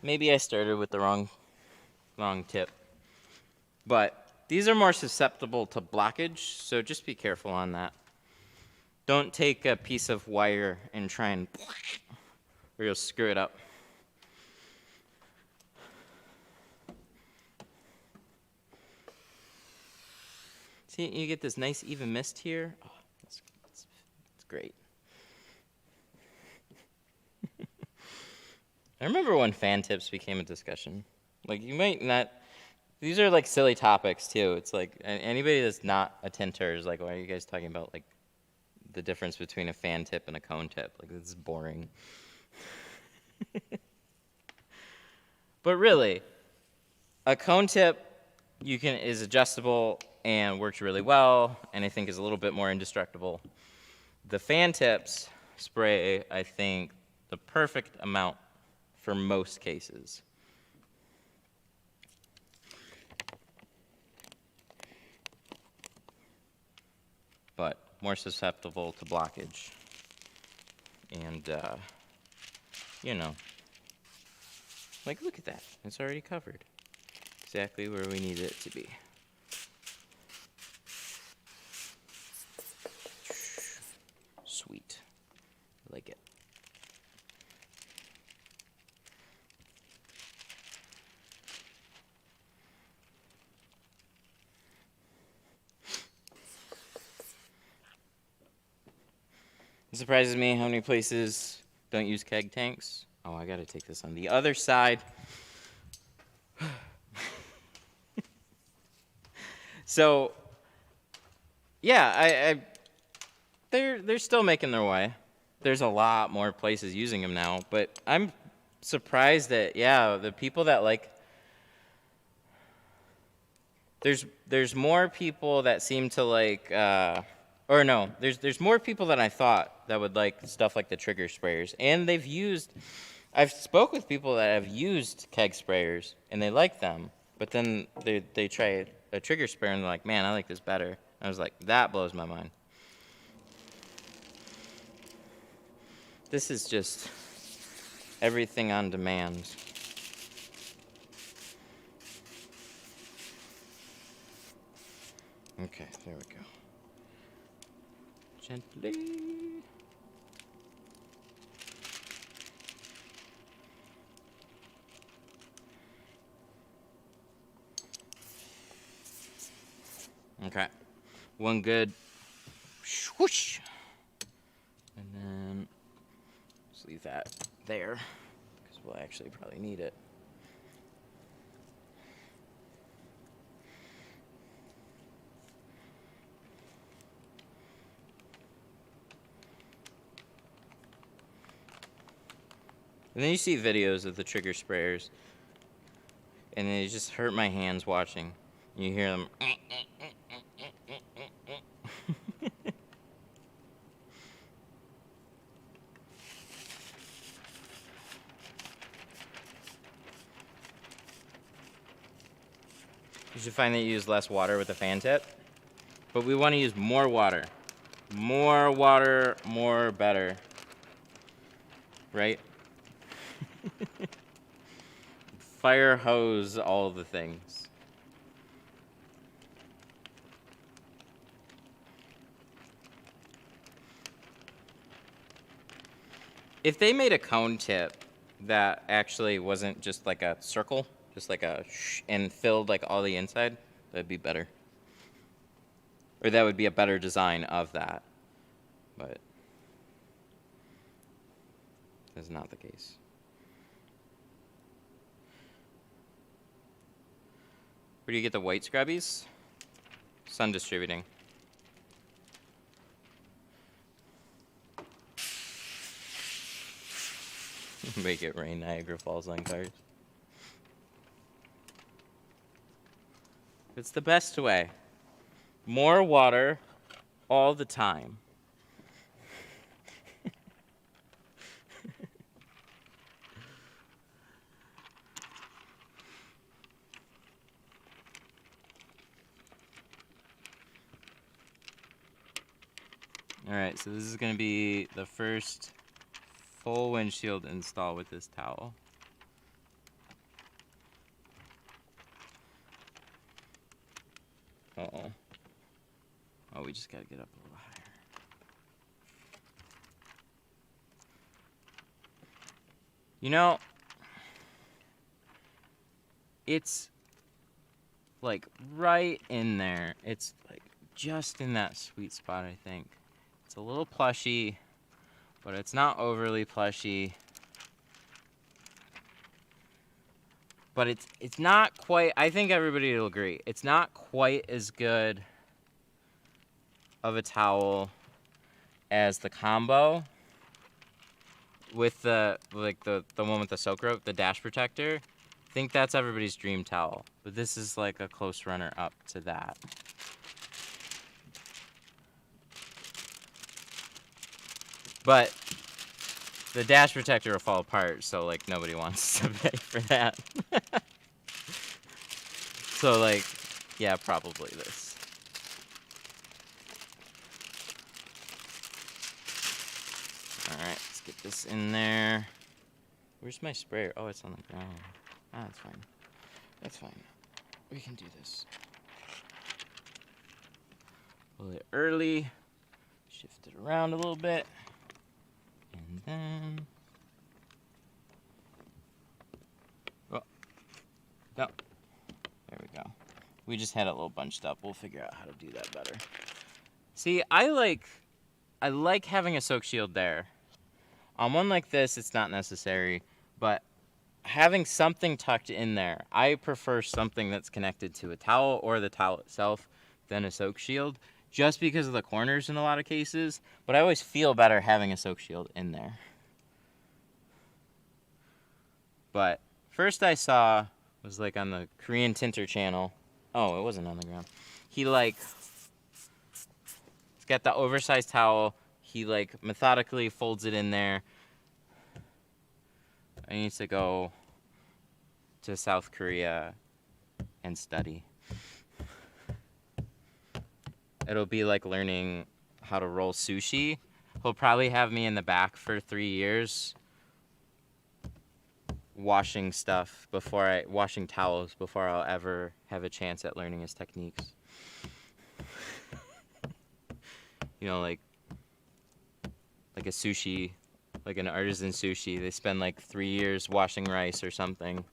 Maybe I started with the wrong tip. But these are more susceptible to blockage, so just be careful on that. Don't take a piece of wire and try and, or you'll screw it up. See, you get this nice even mist here. Oh, it's great. I remember when fan tips became a discussion. Like, you might not, these are like silly topics too. It's like, anybody that's not a tinter is like, why are you guys talking about like the difference between a fan tip and a cone tip? Like, this is boring. But really, a cone tip is adjustable and works really well, and I think is a little bit more indestructible. The fan tips spray, I think, the perfect amount for most cases. but more susceptible to blockage. And, you know, like, look at that. It's already covered. Exactly where we need it to be. Sweet. I like it. It surprises me how many places don't use keg tanks. Oh, I gotta take this on the other side. So, yeah, they're still making their way. There's a lot more places using them now, but I'm surprised that, yeah, the people that like, there's more people that seem to like, or no, there's more people than I thought that would like stuff like the trigger sprayers. And I've spoke with people that have used keg sprayers and they like them, but then they try a trigger sprayer and they're like, man, I like this better. I was like, that blows my mind. This is just everything on demand. Okay, there we go. Gently. Okay, one good swoosh, and then just leave that there because we'll actually probably need it. And then you see videos of the trigger sprayers, and they just hurt my hands watching. You hear them. You should find that you use less water with the fan tip, but we want to use more water. More water, more better. Right? Fire hose all the things. If they made a cone tip that actually wasn't just like a circle, just like a and filled like all the inside, that'd be better. Or that would be a better design of that. But that's not the case. Where do you get the white scrubbies? Sun Distributing. Make it rain Niagara Falls on cars. It's the best way. More water all the time. Alright, so this is going to be the first full windshield install with this towel. Uh-oh. Oh, we just got to get up a little higher. You know, it's like right in there. It's like just in that sweet spot, I think. It's a little plushy, but it's not overly plushy. But it's not quite, I think everybody will agree, it's not quite as good of a towel as the combo with the one with the soak rope, the dash protector. I think that's everybody's dream towel, but this is like a close runner up to that. But the dash protector will fall apart, so like nobody wants to pay for that. So like, yeah, probably this. Alright, let's get this in there. Where's my sprayer? Oh, it's on the ground. Ah, that's fine. That's fine. We can do this. Pull it early. Shift it around a little bit. And then... Oh. No. There we go. We just had it a little bunched up. We'll figure out how to do that better. See, I like having a soak shield there. On one like this, it's not necessary, but having something tucked in there, I prefer something that's connected to a towel or the towel itself than a soak shield, just because of the corners in a lot of cases, but I always feel better having a soak shield in there. But first I saw was like on the Korean Tinter channel. Oh, it wasn't on the ground. He's got the oversized towel. He like methodically folds it in there. I need to go to South Korea and study. It'll be like learning how to roll sushi. He'll probably have me in the back for 3 years washing towels before I'll ever have a chance at learning his techniques. You know, like a sushi, like an artisan sushi, they spend like 3 years washing rice or something.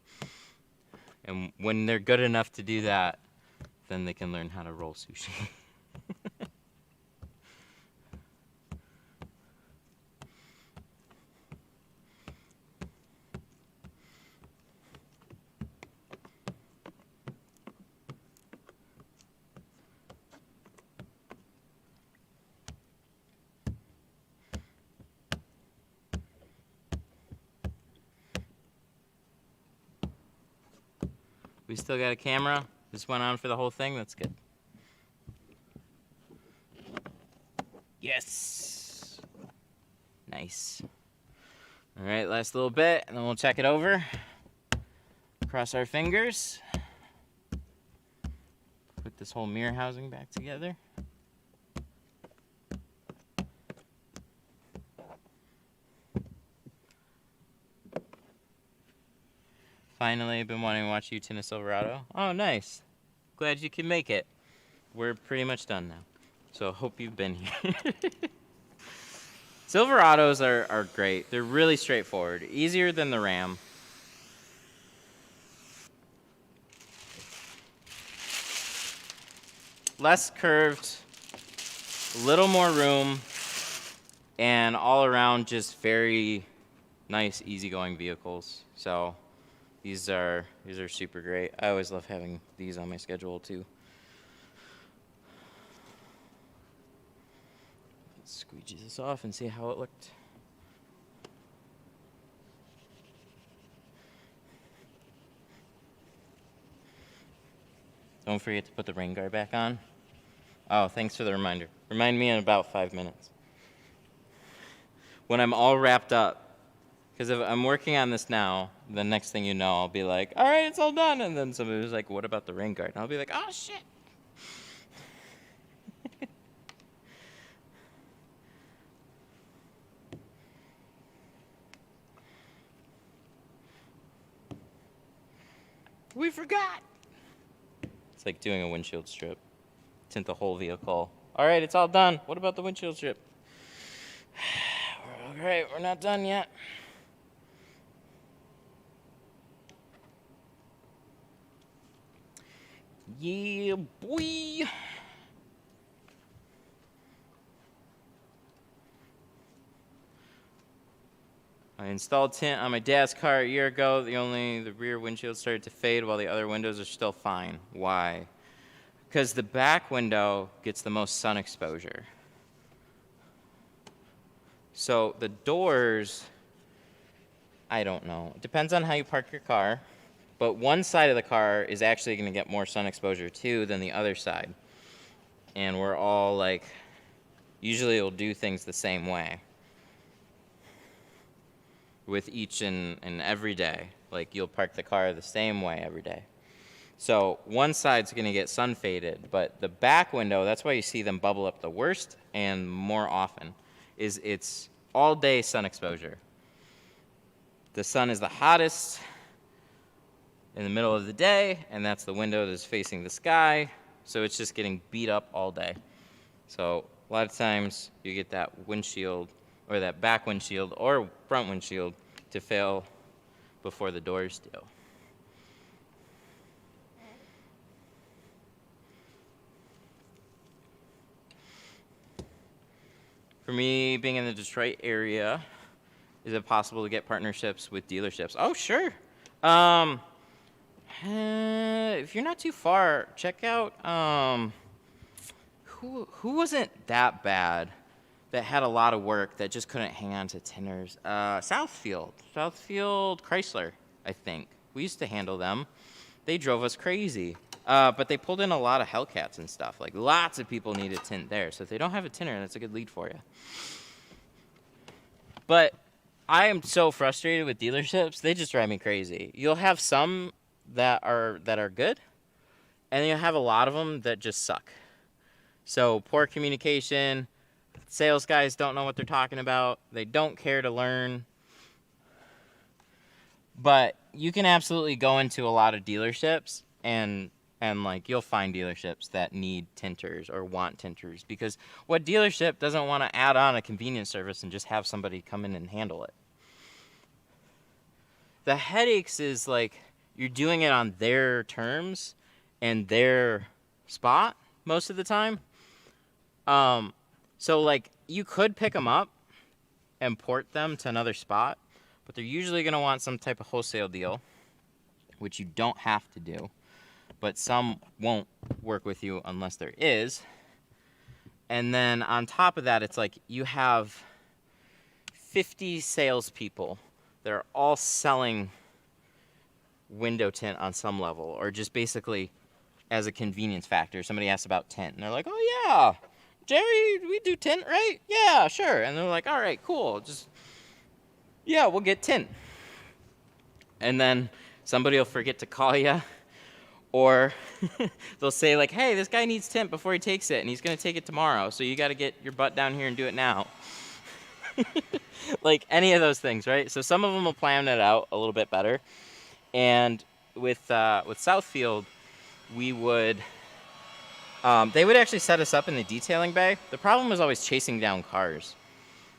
And when they're good enough to do that, then they can learn how to roll sushi. We still got a camera. This went on for the whole thing. That's good. Yes. Nice. All right, last little bit, and then we'll check it over. Cross our fingers. Put this whole mirror housing back together. Finally, I've been wanting to watch you tint a Silverado. Oh, nice. Glad you can make it. We're pretty much done now. So hope you've been here. Silverados are great. They're really straightforward. Easier than the Ram. Less curved. A little more room. And all around just very nice, easygoing vehicles. So... These are super great. I always love having these on my schedule too. Let's squeegee this off and see how it looked. Don't forget to put the rain guard back on. Oh, thanks for the reminder. Remind me in about 5 minutes. When I'm all wrapped up. Because if I'm working on this now, the next thing you know, I'll be like, all right, it's all done. And then somebody was like, what about the rain guard? And I'll be like, oh, shit. We forgot. It's like doing a windshield strip. Tint the whole vehicle. All right, it's all done. What about the windshield strip? All right, we're not done yet. Yeah, boy. I installed tint on my dad's car a year ago. The rear windshield started to fade while the other windows are still fine. Why? Because the back window gets the most sun exposure. So the doors, I don't know. It depends on how you park your car. But one side of the car is actually going to get more sun exposure too than the other side. And we're all like, usually it'll do things the same way. With each and every day. Like you'll park the car the same way every day. So one side's going to get sun faded, but the back window, that's why you see them bubble up the worst and more often, is it's all day sun exposure. The sun is the hottest in the middle of the day, and that's the window that's facing the sky, so it's just getting beat up all day. So a lot of times you get that windshield, or that back windshield, or front windshield to fail before the doors do. For me, being in the Detroit area, is it possible to get partnerships with dealerships? Oh, sure. If you're not too far, check out, who wasn't that bad that had a lot of work that just couldn't hang on to tinters? Southfield Chrysler, I think. We used to handle them. They drove us crazy. But they pulled in a lot of Hellcats and stuff. Like, lots of people need a tint there. So if they don't have a tinter, that's a good lead for you. But I am so frustrated with dealerships. They just drive me crazy. You'll have some that are good, and you'll have a lot of them that just suck. So poor communication. Sales guys don't know what they're talking about. They don't care to learn. But you can absolutely go into a lot of dealerships and like you'll find dealerships that need tinters or want tinters, because what dealership doesn't want to add on a convenience service and just have somebody come in and handle it? The headaches is like you're doing it on their terms and their spot most of the time. So like you could pick them up and port them to another spot, but they're usually going to want some type of wholesale deal, which you don't have to do. But some won't work with you unless there is. And then on top of that, it's like you have 50 salespeople that are all selling window tint on some level, or just basically as a convenience factor. Somebody asks about tint, and they're like, oh yeah, Jerry, we do tint, right? Yeah, sure. And they're like, all right, cool. Yeah, we'll get tint. And then somebody will forget to call you. Or they'll say like, hey, this guy needs tint before he takes it, and he's going to take it tomorrow, so you got to get your butt down here and do it now. Like any of those things, right? So some of them will plan it out a little bit better. And with Southfield, we would, they would actually set us up in the detailing bay. The problem was always chasing down cars.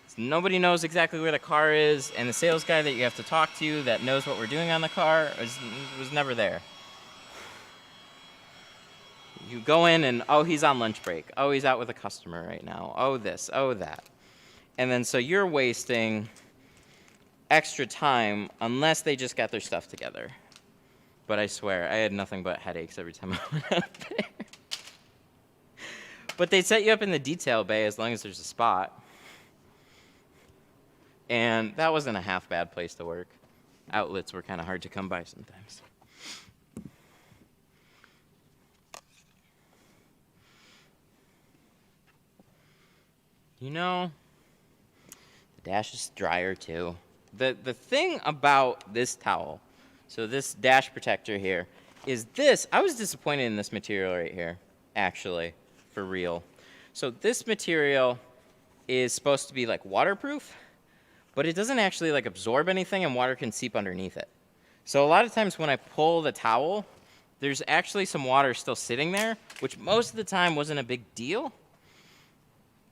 So nobody knows exactly where the car is, and the sales guy that you have to talk to that knows what we're doing on the car was never there. You go in and, oh, he's on lunch break. Oh, he's out with a customer right now. Oh, this, oh, that. And then so you're wasting extra time unless they just got their stuff together. But I swear, I had nothing but headaches every time I went out there. But they set you up in the detail bay as long as there's a spot. And that wasn't a half bad place to work. Outlets were kind of hard to come by sometimes. You know, the dash is drier too. The thing about this towel, so this dash protector here, is this. I was disappointed in this material right here, actually, for real. So this material is supposed to be like waterproof, but it doesn't actually like absorb anything, and water can seep underneath it. So a lot of times when I pull the towel, there's actually some water still sitting there, which most of the time wasn't a big deal.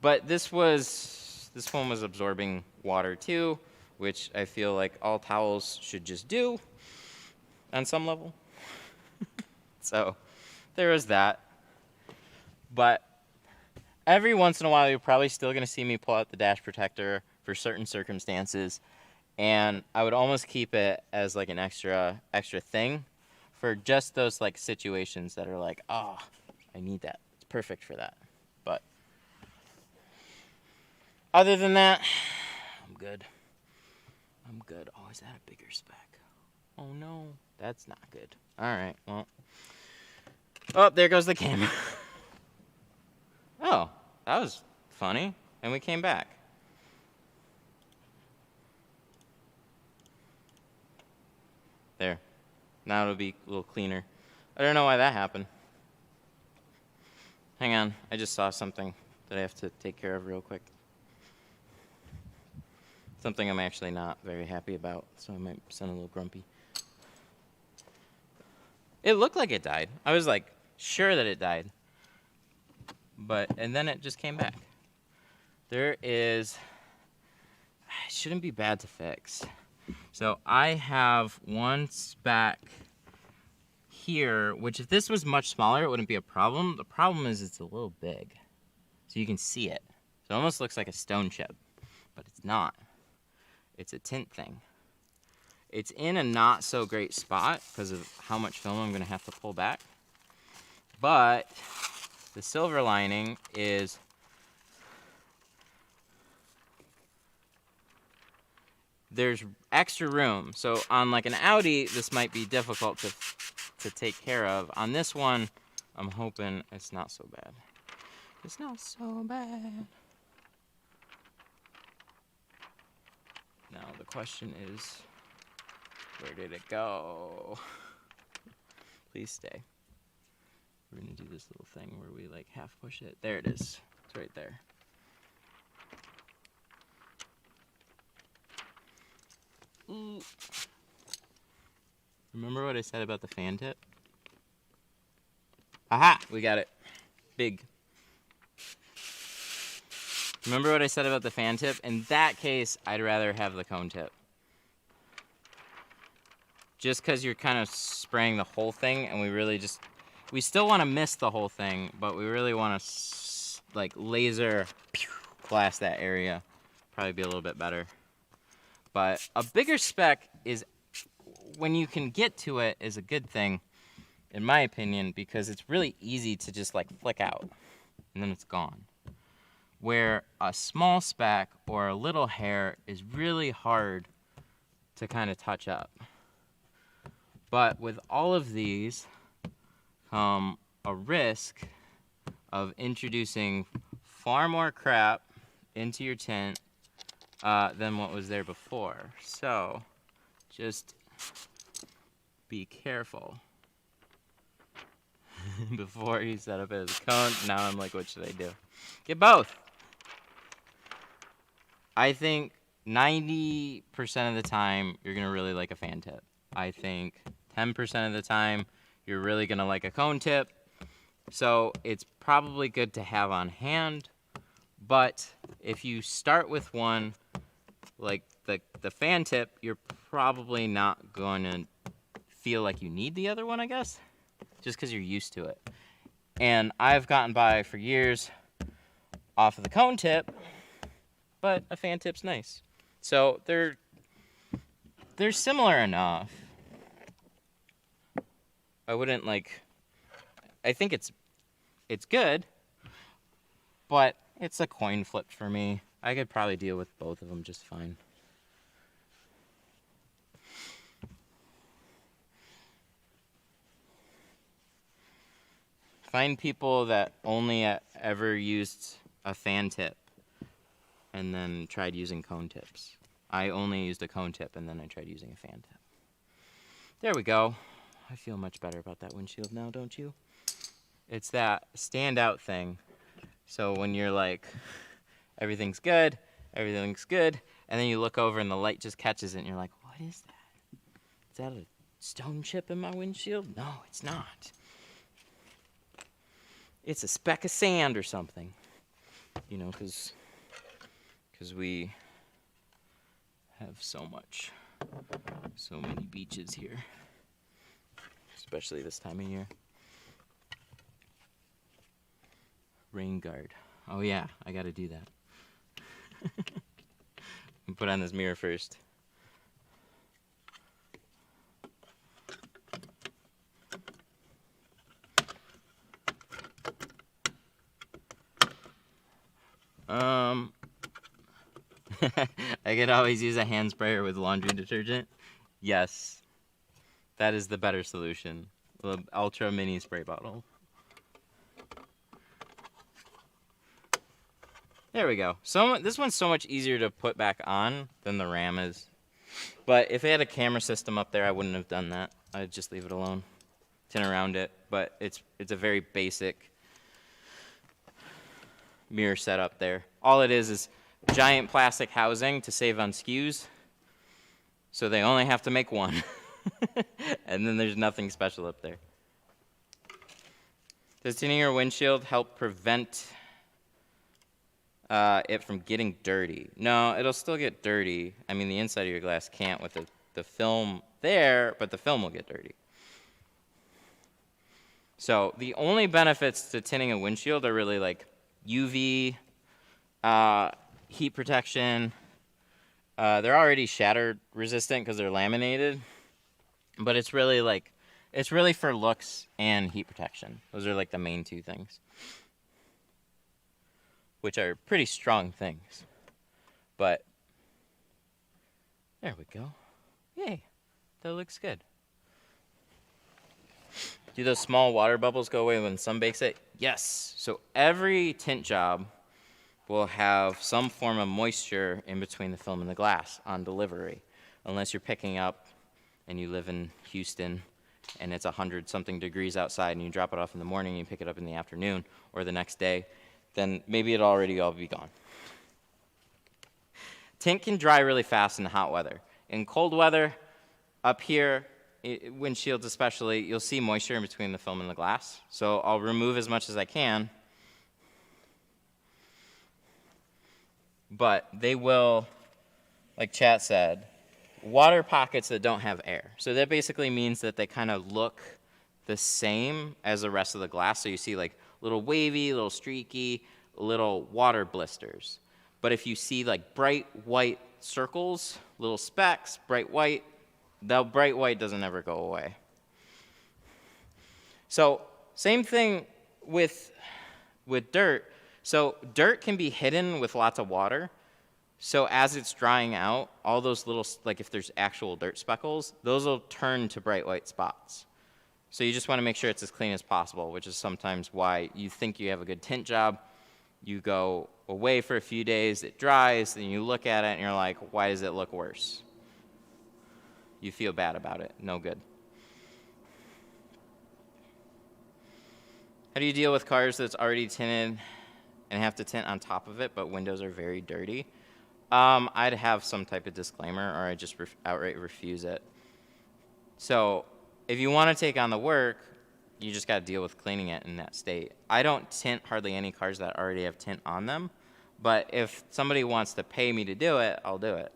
But this one was absorbing water too, which I feel like all towels should just do on some level. So there was that. But every once in a while, you're probably still going to see me pull out the dash protector for certain circumstances. And I would almost keep it as like an extra thing for just those like situations that are like, oh, I need that. It's perfect for that. But other than that, I'm good. I'm good. Oh, is that a bigger speck? Oh, no. That's not good. All right, well. Oh, there goes the camera. Oh, that was funny. And we came back. There. Now it'll be a little cleaner. I don't know why that happened. Hang on. I just saw something that I have to take care of real quick. Something I'm actually not very happy about, so I might sound a little grumpy. It looked like it died. I was like sure that it died. And then it just came back. There is, it shouldn't be bad to fix. So I have one speck here, which if this was much smaller, it wouldn't be a problem. The problem is it's a little big. So you can see it. So it almost looks like a stone chip, but it's not. It's a tint thing. It's in a not so great spot because of how much film I'm gonna have to pull back. But the silver lining is there's extra room. So on like an Audi, this might be difficult to take care of. On this one, I'm hoping it's not so bad. It's not so bad. Now the question is, where did it go? Please stay. We're gonna do this little thing where we like half push it. There it is. It's right there. Ooh. Remember what I said about the fan tip? Aha! We got it. Big. Remember what I said about the fan tip? In that case, I'd rather have the cone tip. Just because you're kind of spraying the whole thing, and we still want to miss the whole thing, but we really want to like laser blast that area. Probably be a little bit better. But a bigger speck is, when you can get to it, is a good thing, in my opinion, because it's really easy to just like flick out, and then it's gone. Where a small speck or a little hair is really hard to kind of touch up. But with all of these come a risk of introducing far more crap into your tint than what was there before. So just be careful before you set up as a cone. Now I'm like, what should I do? Get both. I think 90% of the time you're gonna really like a fan tip. I think 10% of the time you're really gonna like a cone tip. So it's probably good to have on hand, but if you start with one like the fan tip, you're probably not going to feel like you need the other one, I guess, just because you're used to it. And I've gotten by for years off of the cone tip, but a fan tip's nice. So they're similar enough. I wouldn't like, I think it's good, but it's a coin flip for me. I could probably deal with both of them just fine. Find people that only ever used a fan tip and then tried using cone tips. I only used a cone tip and then I tried using a fan tip. There we go. I feel much better about that windshield now, don't you? It's that standout thing. So when you're like, everything's good, and then you look over and the light just catches it and you're like, what is that? Is that a stone chip in my windshield? No, it's not. It's a speck of sand or something. You know, because we have so many beaches here, especially this time of year. Rain guard. Oh yeah, I gotta do that. Put on this mirror first. I could always use a hand sprayer with laundry detergent. Yes, that is the better solution. The ultra mini spray bottle. There we go. This one's so much easier to put back on than the RAM is. But if it had a camera system up there, I wouldn't have done that. I'd just leave it alone, tin around it. But it's a very basic mirror setup there. All it is giant plastic housing to save on SKUs. So they only have to make one. And then there's nothing special up there. Does tinting your windshield help prevent it from getting dirty? No, it'll still get dirty. I mean, the inside of your glass can't with the film there, but the film will get dirty. So the only benefits to tinting a windshield are really like UV, heat protection. They're already shatter resistant because they're laminated, but it's really for looks and heat protection. Those are like the main two things, which are pretty strong things. But there we go. Yay, that looks good. Do those small water bubbles go away when sun bakes it? Yes. So every tint job will have some form of moisture in between the film and the glass on delivery, unless you're picking up and you live in Houston and it's 100-something degrees outside and you drop it off in the morning and you pick it up in the afternoon or the next day, then maybe it'll already all be gone. Tint can dry really fast in hot weather. In cold weather, up here, windshields especially, you'll see moisture in between the film and the glass. So I'll remove as much as I can. But they will, like chat said, water pockets that don't have air. So that basically means that they kind of look the same as the rest of the glass. So you see like little wavy, little streaky, little water blisters. But if you see like bright white circles, little specks, bright white, the bright white doesn't ever go away. So same thing with dirt. So dirt can be hidden with lots of water. So as it's drying out, all those little, like if there's actual dirt speckles, those will turn to bright white spots. So you just want to make sure it's as clean as possible, which is sometimes why you think you have a good tint job. You go away for a few days, it dries, then you look at it and you're like, why does it look worse? You feel bad about it. No good. How do you deal with cars that's already tinted and have to tint on top of it, but windows are very dirty? I'd have some type of disclaimer, or I'd just outright refuse it. So if you want to take on the work, you just got to deal with cleaning it in that state. I don't tint hardly any cars that already have tint on them, but if somebody wants to pay me to do it, I'll do it.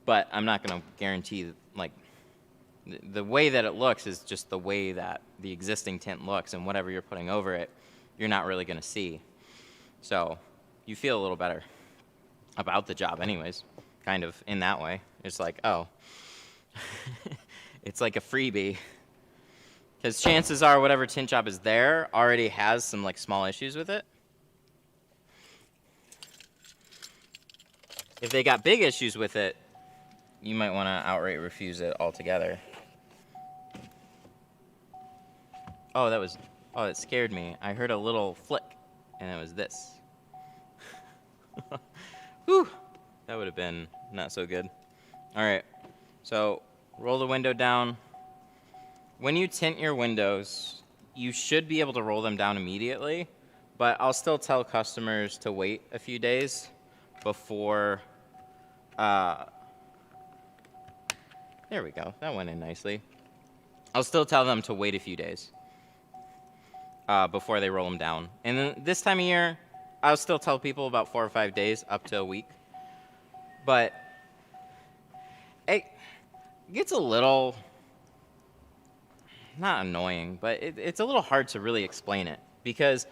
But I'm not going to guarantee, like, the way that it looks is just the way that the existing tint looks, and whatever you're putting over it, you're not really going to see. So you feel a little better about the job anyways, kind of in that way. It's like, oh, it's like a freebie. Because chances are whatever tint job is there already has some like small issues with it. If they got big issues with it, you might want to outright refuse it altogether. Oh, that scared me. I heard a little flick, and it was this. Whew, that would have been not so good. All right, so roll the window down. When you tint your windows, you should be able to roll them down immediately, but I'll still tell customers to wait a few days before, there we go, that went in nicely. I'll still tell them to wait a few days before they roll them down. And then this time of year, I'll still tell people about 4 or 5 days, up to a week. But it gets a little, not annoying, but it's a little hard to really explain it. Because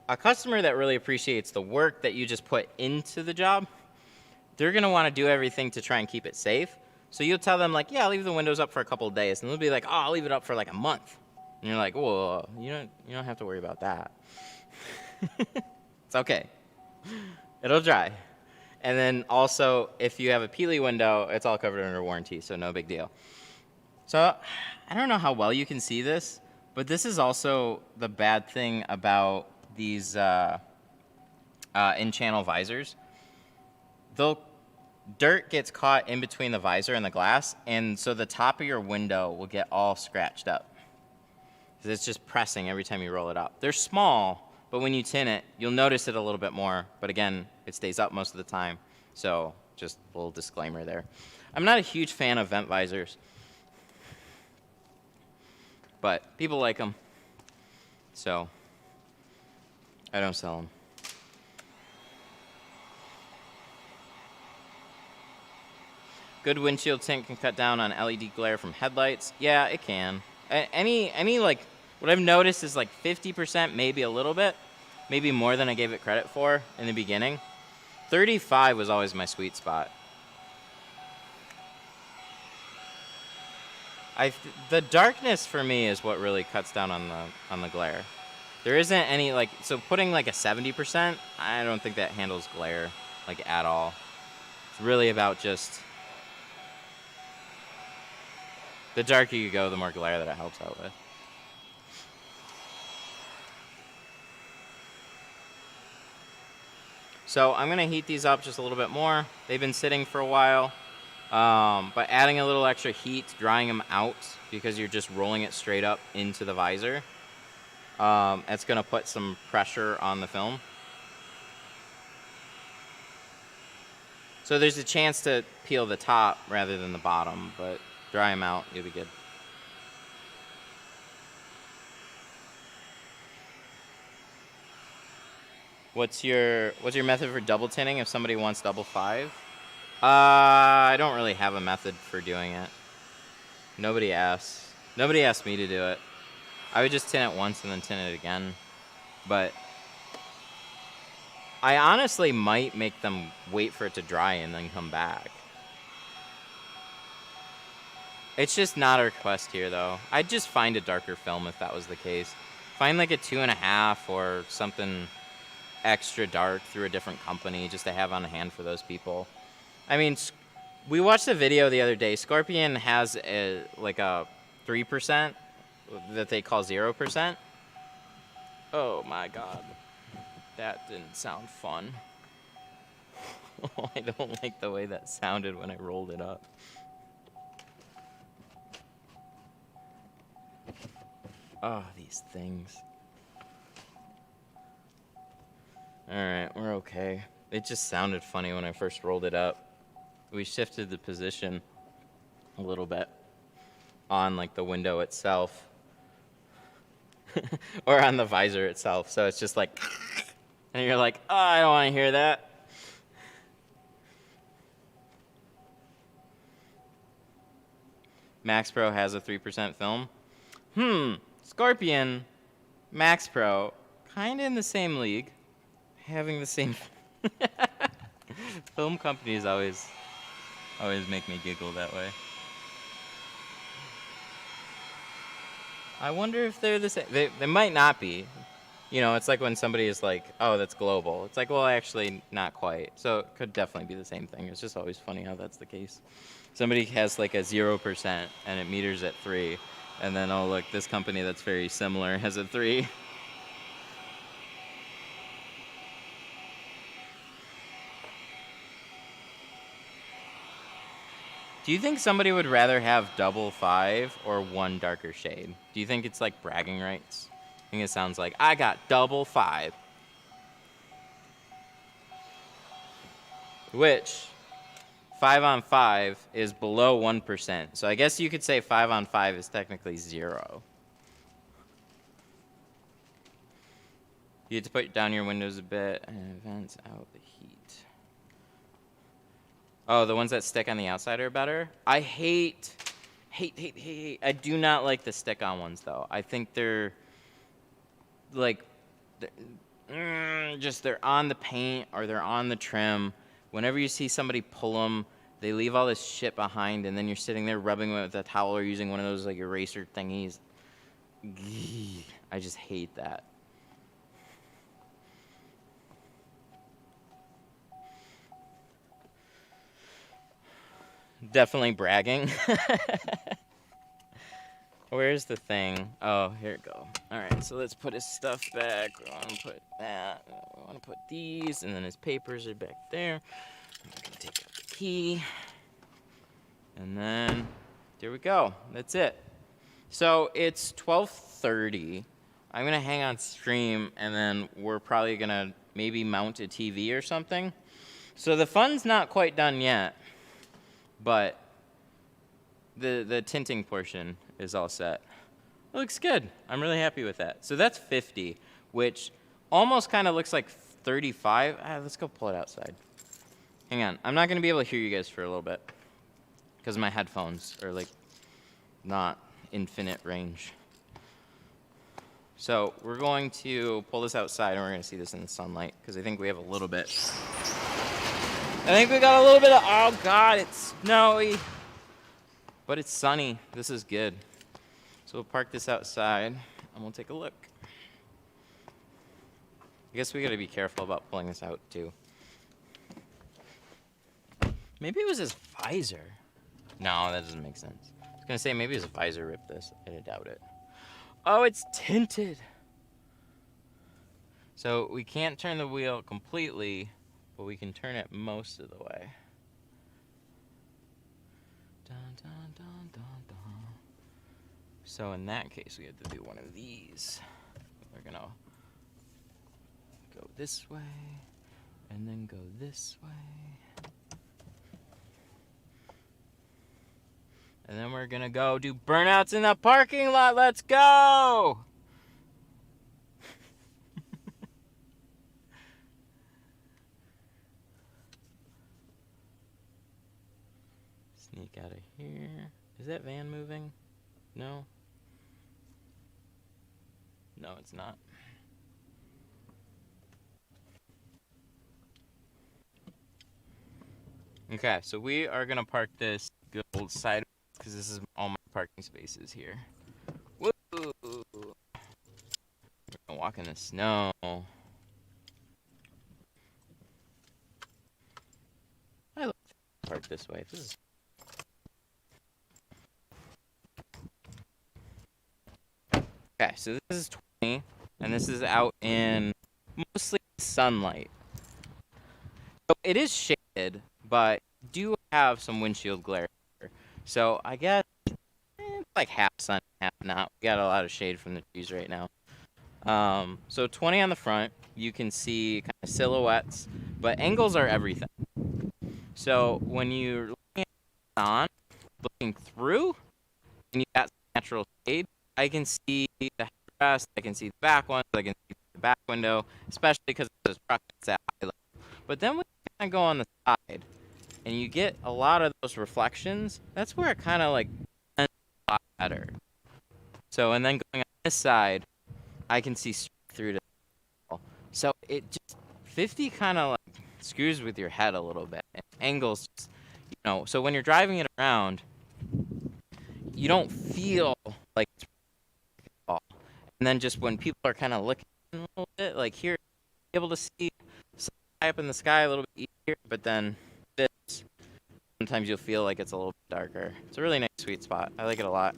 a customer that really appreciates the work that you just put into the job, they're going to want to do everything to try and keep it safe. So you'll tell them, like, yeah, I'll leave the windows up for a couple of days. And they'll be like, oh, I'll leave it up for like a month. And you're like, whoa, you don't have to worry about that. It's okay. It'll dry. And then also, if you have a Peely window, it's all covered under warranty, so no big deal. So I don't know how well you can see this, but this is also the bad thing about these in-channel visors. Dirt gets caught in between the visor and the glass, and so the top of your window will get all scratched up. Because it's just pressing every time you roll it up. They're small, but when you tint it, you'll notice it a little bit more. But again, it stays up most of the time. So just a little disclaimer there. I'm not a huge fan of vent visors, but people like them. So I don't sell them. Good windshield tint can cut down on LED glare from headlights. Yeah, it can. Any like, what I've noticed is like 50%, maybe a little bit, maybe more than I gave it credit for in the beginning. 35 was always my sweet spot. The darkness for me is what really cuts down on the glare. There isn't any like, so putting like a 70%, I don't think that handles glare like at all. It's really about just, the darker you go, the more glare that it helps out with. So I'm gonna heat these up just a little bit more. They've been sitting for a while. But adding a little extra heat, drying them out, because you're just rolling it straight up into the visor, it's gonna put some pressure on the film. So there's a chance to peel the top rather than the bottom, but dry them out, you'll be good. What's your method for double tinting if somebody wants double 5? I don't really have a method for doing it. Nobody asks. Nobody asked me to do it. I would just tint it once and then tint it again. But I honestly might make them wait for it to dry and then come back. It's just not a request here, though. I'd just find a darker film if that was the case. Find like a 2.5 or something extra dark through a different company just to have on hand for those people. I mean, we watched a video the other day. Scorpion has like a 3% that they call 0%. Oh my god. That didn't sound fun. I don't like the way that sounded when I rolled it up. Oh, these things. Alright, we're okay. It just sounded funny when I first rolled it up. We shifted the position a little bit on like the window itself. Or on the visor itself. So it's just like, and you're like, oh, I don't want to hear that. Max Pro has a 3% film. Scorpion, Max Pro, kind of in the same league. Having the same film companies always make me giggle that way. I wonder if they're the same. They might not be. You know, it's like when somebody is like, oh, that's global. It's like, well, actually, not quite. So it could definitely be the same thing. It's just always funny how that's the case. Somebody has like a 0% and it meters at 3. And then, oh, look, this company that's very similar has a 3. Do you think somebody would rather have double 5 or one darker shade? Do you think it's like bragging rights? I think it sounds like, I got double 5. Which, 5 on 5 is below 1%. So I guess you could say 5 on 5 is technically 0. You have to put down your windows a bit and vents out the heat. Oh, the ones that stick on the outside are better? I hate. I do not like the stick-on ones, though. I think they're, like, they're on the paint or they're on the trim. Whenever you see somebody pull them, they leave all this shit behind, and then you're sitting there rubbing it with a towel or using one of those, like, eraser thingies. I just hate that. Definitely bragging. Where's the thing? Oh, here it go. All right, so let's put his stuff back. We want to put that. We want to put these, and then his papers are back there. I'm gonna take out the key, and then there we go. That's it. So it's 12:30. I'm gonna hang on stream, and then we're probably gonna maybe mount a TV or something. So the fun's not quite done yet, but the tinting portion is all set. It looks good. I'm really happy with that. So that's 50, which almost kind of looks like 35. Let's go pull it outside. Hang on. I'm not going to be able to hear you guys for a little bit because my headphones are like not infinite range. So we're going to pull this outside and we're going to see this in the sunlight because I think we have a little bit. I think we got a little bit of, oh God, it's snowy. But it's sunny. This is good. So we'll park this outside and we'll take a look. I guess we gotta be careful about pulling this out too. Maybe it was his visor. No, that doesn't make sense. I was gonna say maybe his visor ripped this. I doubt it. Oh, it's tinted. So we can't turn the wheel completely, but we can turn it most of the way. Dun, dun, dun, dun, dun. So in that case, we have to do one of these. We're gonna go this way, and then go this way. And then we're gonna go do burnouts in the parking lot. Let's go! Sneak out of here. Is that van moving? No? No, it's not. Okay, so we are gonna park this good old side because this is all my parking spaces here. Woo! We're gonna walk in the snow. I like to park this way. This is okay, so this is 20, and this is out in mostly sunlight. So it is shaded, but do have some windshield glare. So I guess it's like half sun, half not. We got a lot of shade from the trees right now. So 20 on the front, you can see kind of silhouettes, but angles are everything. So when you're looking on, looking through, and you got natural shade, I can see the headrest, I can see the back ones, I can see the back window, especially because it's at high level. But then when you kind of go on the side, and you get a lot of those reflections, that's where it kind of like blends a lot better. So, and then going on this side, I can see straight through to the wall. So it just, 50 kind of like screws with your head a little bit. And angles, just, you know, so when you're driving it around, you don't feel like it's at all. And then just when people are kind of looking a little bit, like here, you're able to see high up in the sky a little bit easier, but then this, sometimes you'll feel like it's a little bit darker. It's a really nice sweet spot. I like it a lot.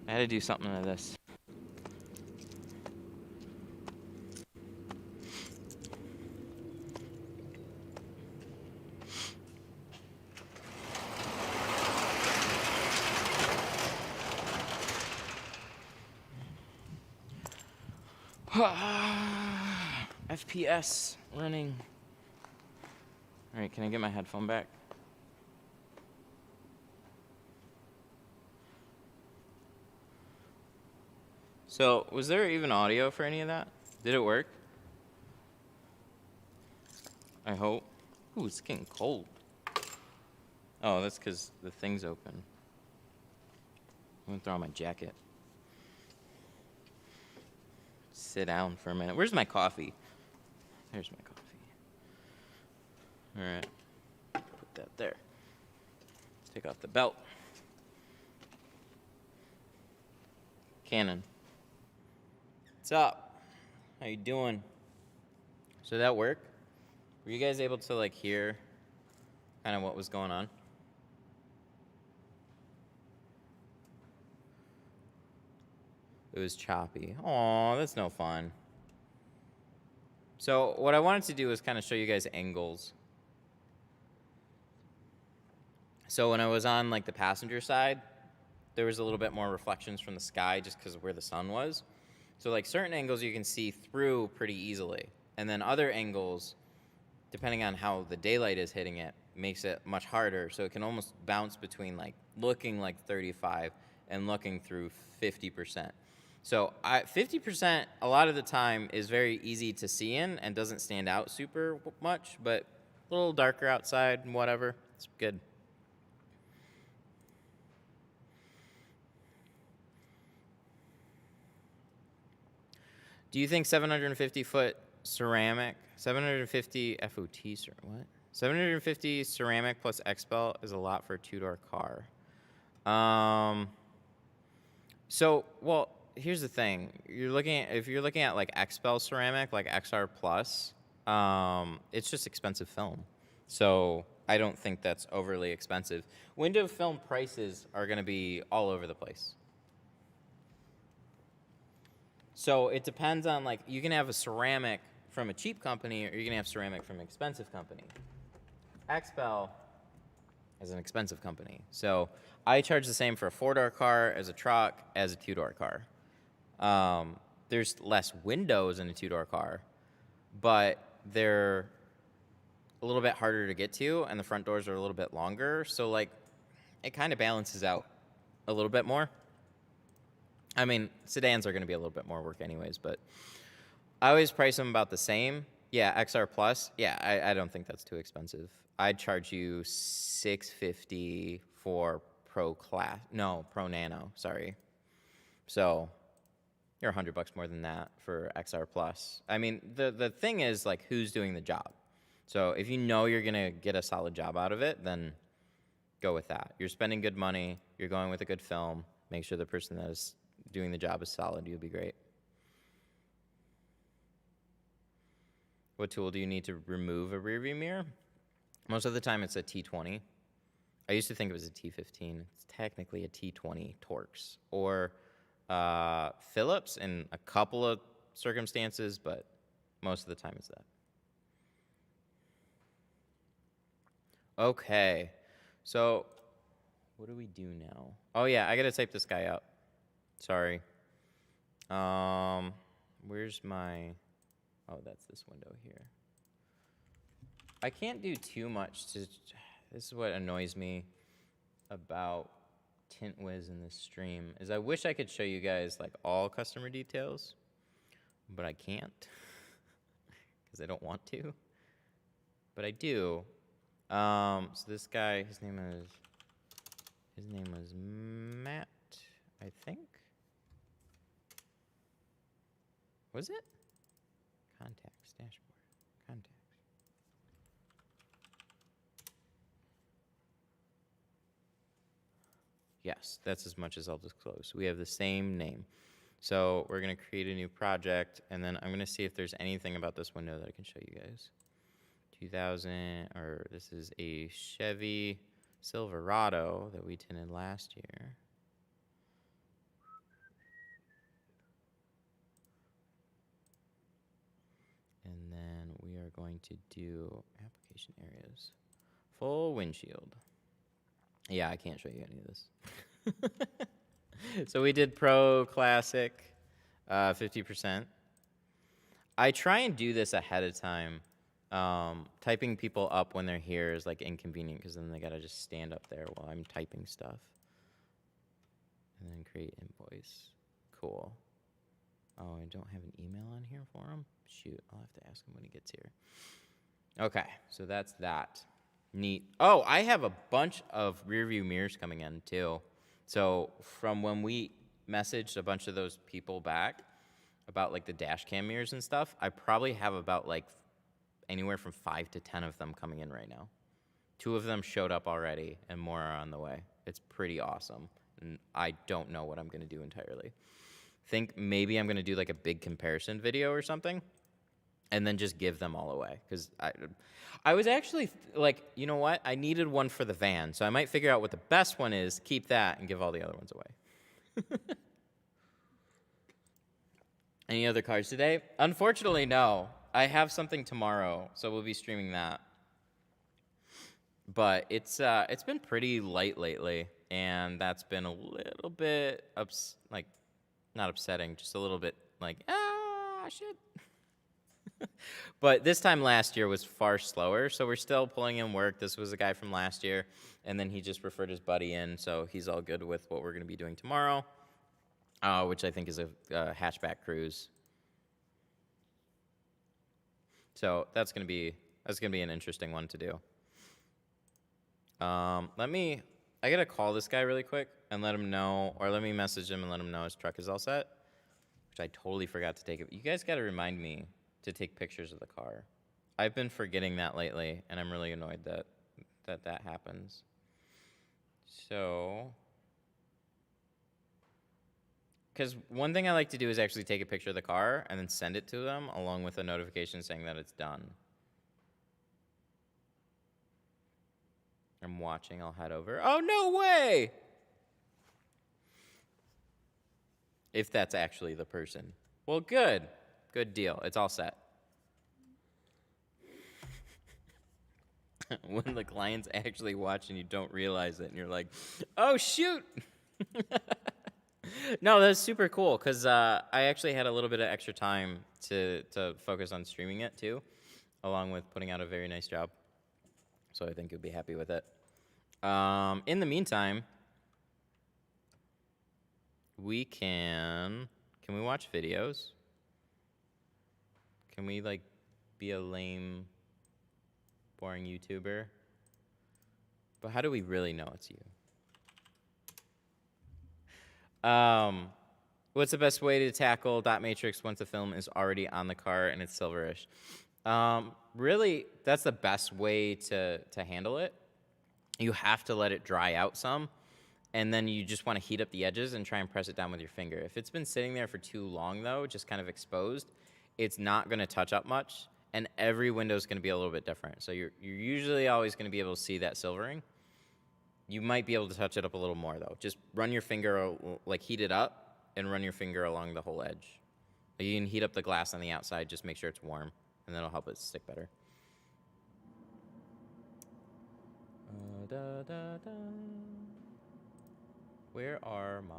I had to do something to this. FPS running. All right, can I get my headphone back? So, was there even audio for any of that? Did it work? I hope. Ooh, it's getting cold. Oh, that's because the thing's open. I'm gonna throw on my jacket. Sit down for a minute. Where's my coffee? There's my coffee. All right, put that there. Let's take off the belt. Canon. What's up? How you doing? So that work? Were you guys able to like hear kind of what was going on? It was choppy. Aw, that's no fun. So what I wanted to do was kind of show you guys angles. So when I was on like the passenger side, there was a little bit more reflections from the sky just because of where the sun was. So like certain angles you can see through pretty easily. And then other angles, depending on how the daylight is hitting it, makes it much harder. So it can almost bounce between like looking like 35 and looking through 50%. So 50% a lot of the time is very easy to see in and doesn't stand out super much, but a little darker outside and whatever, it's good. Do you think 750 foot ceramic, 750 FOT, what? 750 ceramic plus X-Belt is a lot for a two-door car. So, well, here's the thing. If you're looking at like X-Belt ceramic, like XR Plus, it's just expensive film. So I don't think that's overly expensive. Window film prices are going to be all over the place. So it depends on, like, you can have a ceramic from a cheap company or you can have ceramic from an expensive company. XPEL is an expensive company. So I charge the same for a 4-door car as a truck as a 2-door car. There's less windows in a 2-door car, but they're a little bit harder to get to and the front doors are a little bit longer. So, like, it kind of balances out a little bit more. I mean, sedans are going to be a little bit more work anyways, but I always price them about the same. Yeah, XR Plus. Yeah, I don't think that's too expensive. I'd charge you $650 for Pro Nano, sorry. So you're $100 more than that for XR Plus. I mean, the thing is, like, who's doing the job? So if you know you're going to get a solid job out of it, then go with that. You're spending good money. You're going with a good film. Make sure the person that is doing the job is solid. You'll be great. What tool do you need to remove a rearview mirror? Most of the time it's a T20. I used to think it was a T15. It's technically a T20 Torx. Or Phillips in a couple of circumstances, but most of the time it's that. Okay, so what do we do now? Oh yeah, I gotta type this guy up. Sorry. Where's my, oh, that's this window here. I can't do too much to, this is what annoys me about TintWiz in this stream, is I wish I could show you guys like all customer details, but I can't, because I don't want to, but I do. So this guy, his name was Matt, I think. Was it? Contacts, dashboard, contacts. Yes, that's as much as I'll disclose. We have the same name. So we're going to create a new project, and then I'm going to see if there's anything about this window that I can show you guys. 2000, or this is a Chevy Silverado that we tinted last year. And then we are going to do application areas. Full windshield. Yeah, I can't show you any of this. So we did Pro, Classic, 50%. I try and do this ahead of time. Typing people up when they're here is like inconvenient because then they gotta just stand up there while I'm typing stuff. And then create invoice. Cool. Oh, I don't have an email on here for him? Shoot, I'll have to ask him when he gets here. Okay, so that's that. Neat. Oh, I have a bunch of rear view mirrors coming in too. So from when we messaged a bunch of those people back about like the dash cam mirrors and stuff, I probably have about like anywhere from 5 to 10 of them coming in right now. 2 of them showed up already and more are on the way. It's pretty awesome. And I don't know what I'm gonna do entirely. Think maybe I'm gonna do like a big comparison video or something and then just give them all away. Because I was actually like, you know what? I needed one for the van. So I might figure out what the best one is, keep that, and give all the other ones away. Any other cards today? Unfortunately, no. I have something tomorrow, so we'll be streaming that. But it's been pretty light lately, and that's been a little bit not upsetting, just a little bit like, shit. But this time last year was far slower, so we're still pulling in work. This was a guy from last year, and then he just referred his buddy in, so he's all good with what we're going to be doing tomorrow, which I think is a hatchback cruise. So that's going to be an interesting one to do. I got to call this guy really quick and let him know, or let me message him and let him know his truck is all set, which I totally forgot to take it. You guys got to remind me to take pictures of the car. I've been forgetting that lately, and I'm really annoyed that happens. So, because one thing I like to do is actually take a picture of the car and then send it to them along with a notification saying that it's done. I'm watching. I'll head over. Oh, no way! If that's actually the person. Well, good. Good deal. It's all set. When the client's actually watching, you don't realize it, and you're like, oh, shoot! No, that's super cool, because I actually had a little bit of extra time to focus on streaming it, too, along with putting out a very nice job. So I think you'll be happy with it. In the meantime, can we watch videos? Can we, like, be a lame, boring YouTuber? But how do we really know it's you? What's the best way to tackle dot matrix once the film is already on the car and it's silverish? Really, that's the best way to handle it. You have to let it dry out some, and then you just want to heat up the edges and try and press it down with your finger. If it's been sitting there for too long, though, just kind of exposed, it's not going to touch up much, and every window is going to be a little bit different. So you're usually always going to be able to see that silvering. You might be able to touch it up a little more, though. Just run your finger, like heat it up, and run your finger along the whole edge. You can heat up the glass on the outside, just make sure it's warm, and that'll help it stick better. Where are my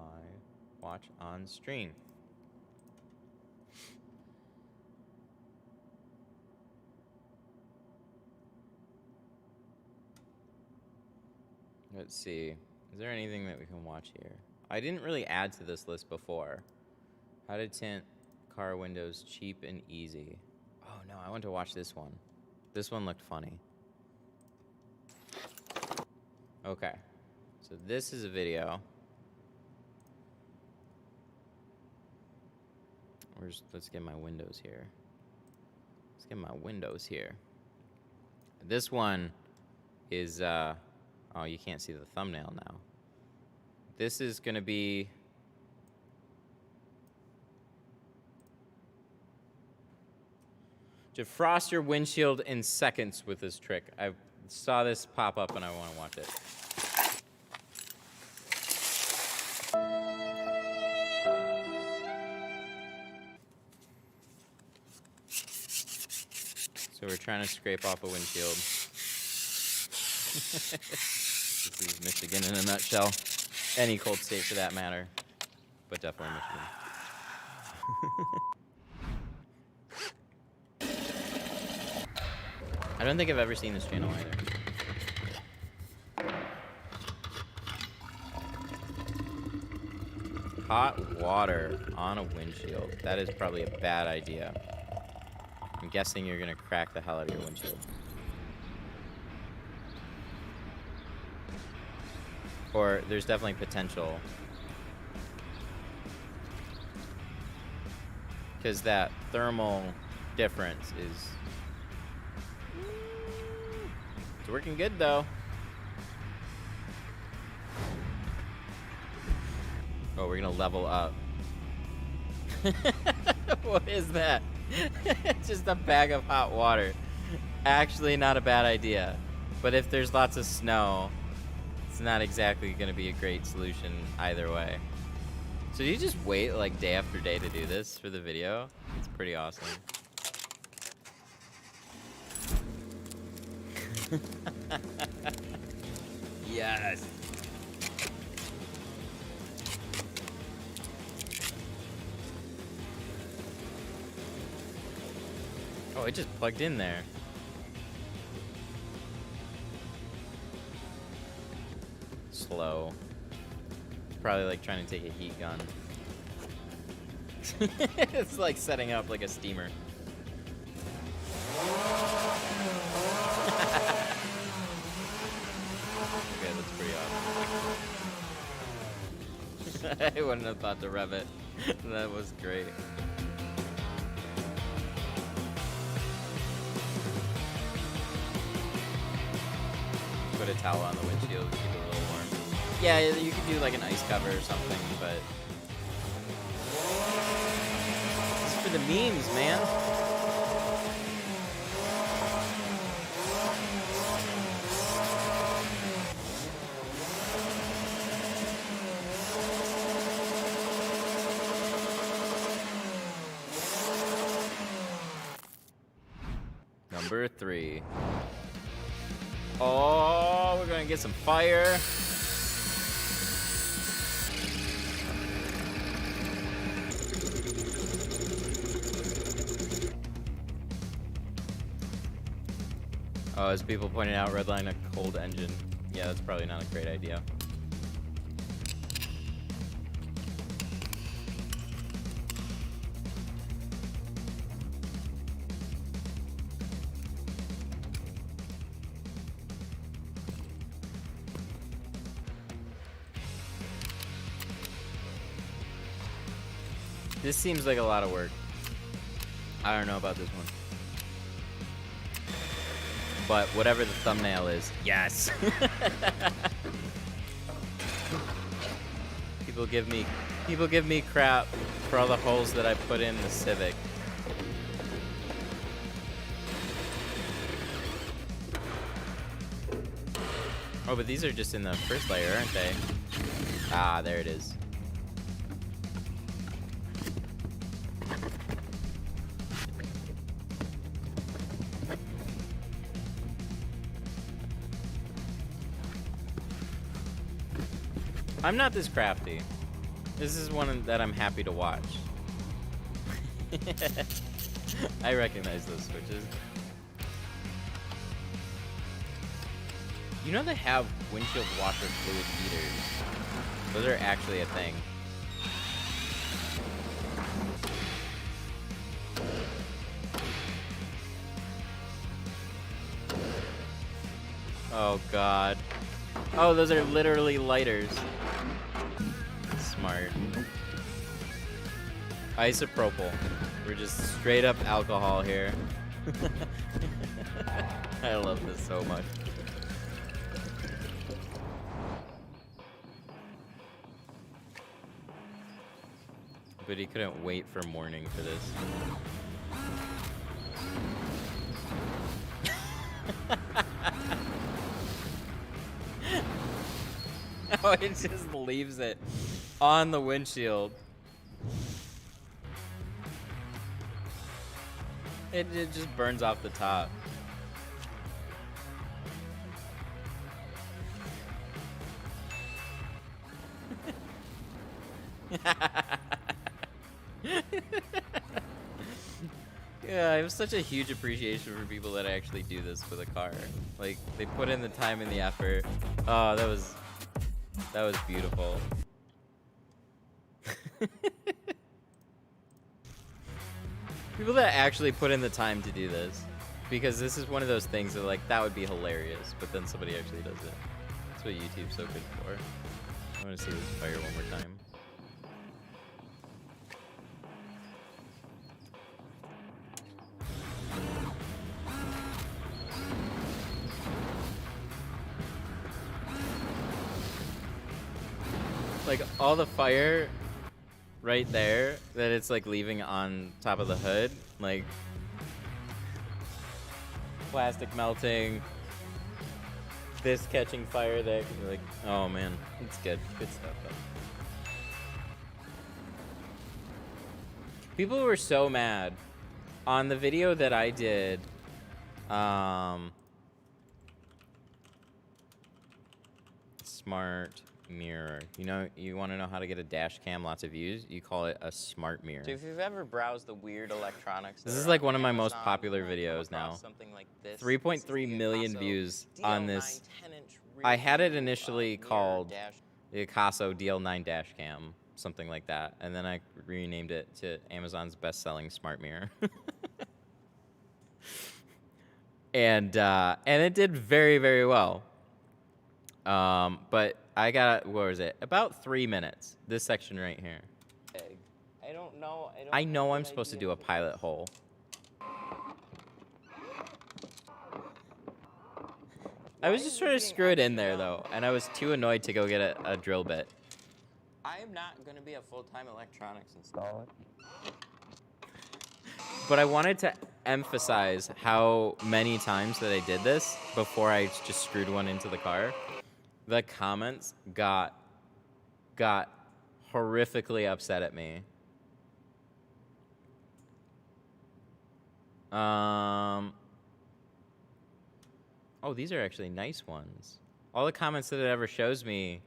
watch on stream? Let's see. Is there anything that we can watch here? I didn't really add to this list before. How to tint car windows cheap and easy. Oh no, I want to watch this one. This one looked funny. Okay, so this is a video. Let's get my windows here. Let's get my windows here. This one is, oh, you can't see the thumbnail now. This is gonna be defrost your windshield in seconds with this trick. I saw this pop up and I want to watch it. So we're trying to scrape off a windshield. This is Michigan in a nutshell. Any cold state for that matter, but definitely Michigan. I don't think I've ever seen this channel either. Hot water on a windshield. That is probably a bad idea. I'm guessing you're gonna crack the hell out of your windshield. Or there's definitely potential. Because that thermal difference is... It's working good, though. Oh, we're gonna level up. What is that? Just a bag of hot water. Actually, not a bad idea. But if there's lots of snow, it's not exactly gonna be a great solution either way. So do you just wait like day after day to do this for the video? It's pretty awesome. Yes. Oh, it just plugged in there. Slow. Probably like trying to take a heat gun. It's like setting up like a steamer. Okay, that's pretty awesome. I wouldn't have thought to rev it. That was great. Put a towel on the windshield to keep it a little warm. Yeah, you could do like an ice cover or something, but this is for the memes, man. Number 3. Oh, we're gonna get some fire. Oh, as people pointed out, redline a cold engine. Yeah, that's probably not a great idea. This seems like a lot of work. I don't know about this one. But whatever the thumbnail is, yes. People give me crap for all the holes that I put in the Civic. Oh, but these are just in the first layer, aren't they? Ah, there it is. I'm not this crafty. This is one that I'm happy to watch. I recognize those switches. You know they have windshield washer fluid heaters. Those are actually a thing. Oh God. Oh, those are literally lighters. Smart. Isopropyl. We're just straight up alcohol here. I love this so much. But he couldn't wait for morning for this. Oh, it just leaves it on the windshield. It just burns off the top. Yeah, I have such a huge appreciation for people that actually do this with a car. Like, they put in the time and the effort. Oh, that was beautiful. People that actually put in the time to do this. Because this is one of those things that, like, that would be hilarious, but then somebody actually does it. That's what YouTube's so good for. I want to see this fire one more time. Like, all the fire right there that it's like leaving on top of the hood, like plastic melting, this catching fire there, like, oh man, it's good stuff though. People were so mad on the video that I did, smart mirror. You know, you want to know how to get a dash cam, lots of views? You call it a smart mirror. So if you've ever browsed the weird electronics, this is like one of my most popular videos now. 3.3 million views on this. I had it initially called the Picasso DL9 dash cam, something like that, and then I renamed it to Amazon's best-selling smart mirror. And it did very, very well. But I got, what was it? About 3 minutes. This section right here. I don't know. I know I'm supposed to do a pilot hole. I was just trying to screw it in there though, and I was too annoyed to go get a drill bit. I am not going to be a full-time electronics installer. But I wanted to emphasize how many times that I did this before I just screwed one into the car. The comments got horrifically upset at me. Oh, these are actually nice ones. All the comments that it ever shows me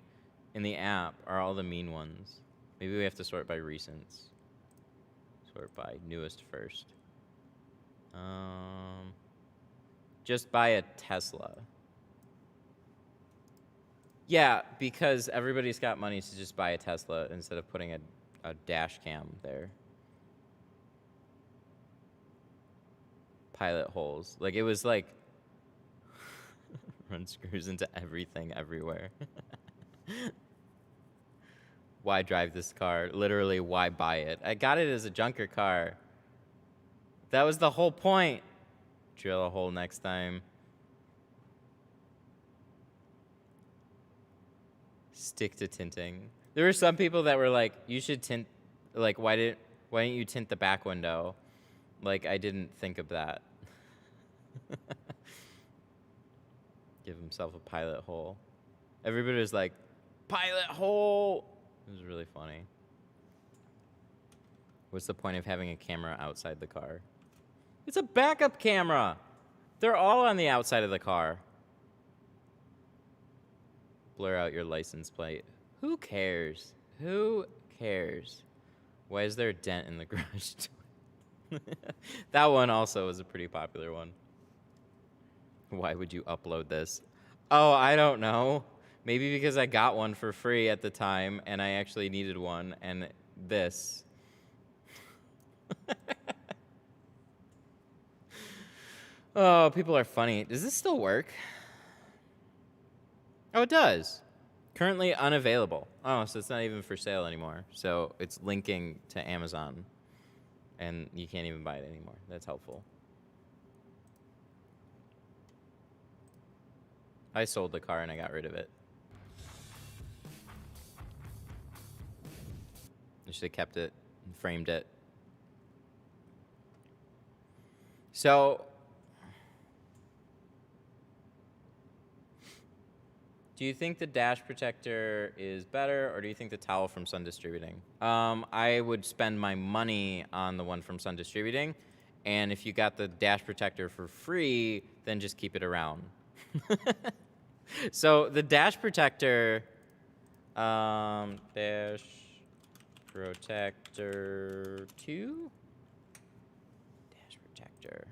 in the app are all the mean ones. Maybe we have to sort by recents. Sort by newest first. Just buy a Tesla. Yeah, because everybody's got money to just buy a Tesla instead of putting a dash cam there. Pilot holes. Like, it was like run screws into everything everywhere. Why drive this car? Literally, why buy it? I got it as a junker car. That was the whole point. Drill a hole next time. Stick to tinting. There were some people that were like, you should tint, like, why didn't you tint the back window? Like, I didn't think of that. Give himself a pilot hole. Everybody was like, pilot hole! It was really funny. What's the point of having a camera outside the car? It's a backup camera! They're all on the outside of the car. Blur out your license plate. Who cares? Who cares? Why is there a dent in the garage door? That one also was a pretty popular one. Why would you upload this? Oh, I don't know. Maybe because I got one for free at the time and I actually needed one, and this. Oh, people are funny. Does this still work? Oh, it does. Currently unavailable. Oh, so it's not even for sale anymore. So it's linking to Amazon, and you can't even buy it anymore. That's helpful. I sold the car and I got rid of it. I should have kept it and framed it. So, do you think the dash protector is better, or do you think the towel from Sun Distributing? I would spend my money on the one from Sun Distributing, and if you got the dash protector for free, then just keep it around. So the dash protector, dash protector 2? Dash protector.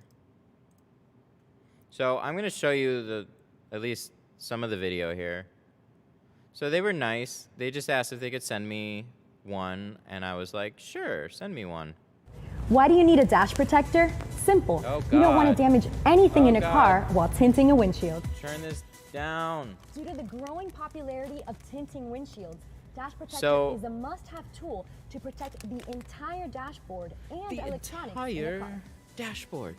So I'm going to show you at least some of the video here. So they were nice. They just asked if they could send me one, and I was like, sure, send me one. Why do you need a dash protector? Simple. Oh, you don't want to damage anything in a God. car while tinting a windshield. Turn this down. Due to the growing popularity of tinting windshields, dash protector is a must-have tool to protect the entire dashboard and electronics in a car. Dashboard.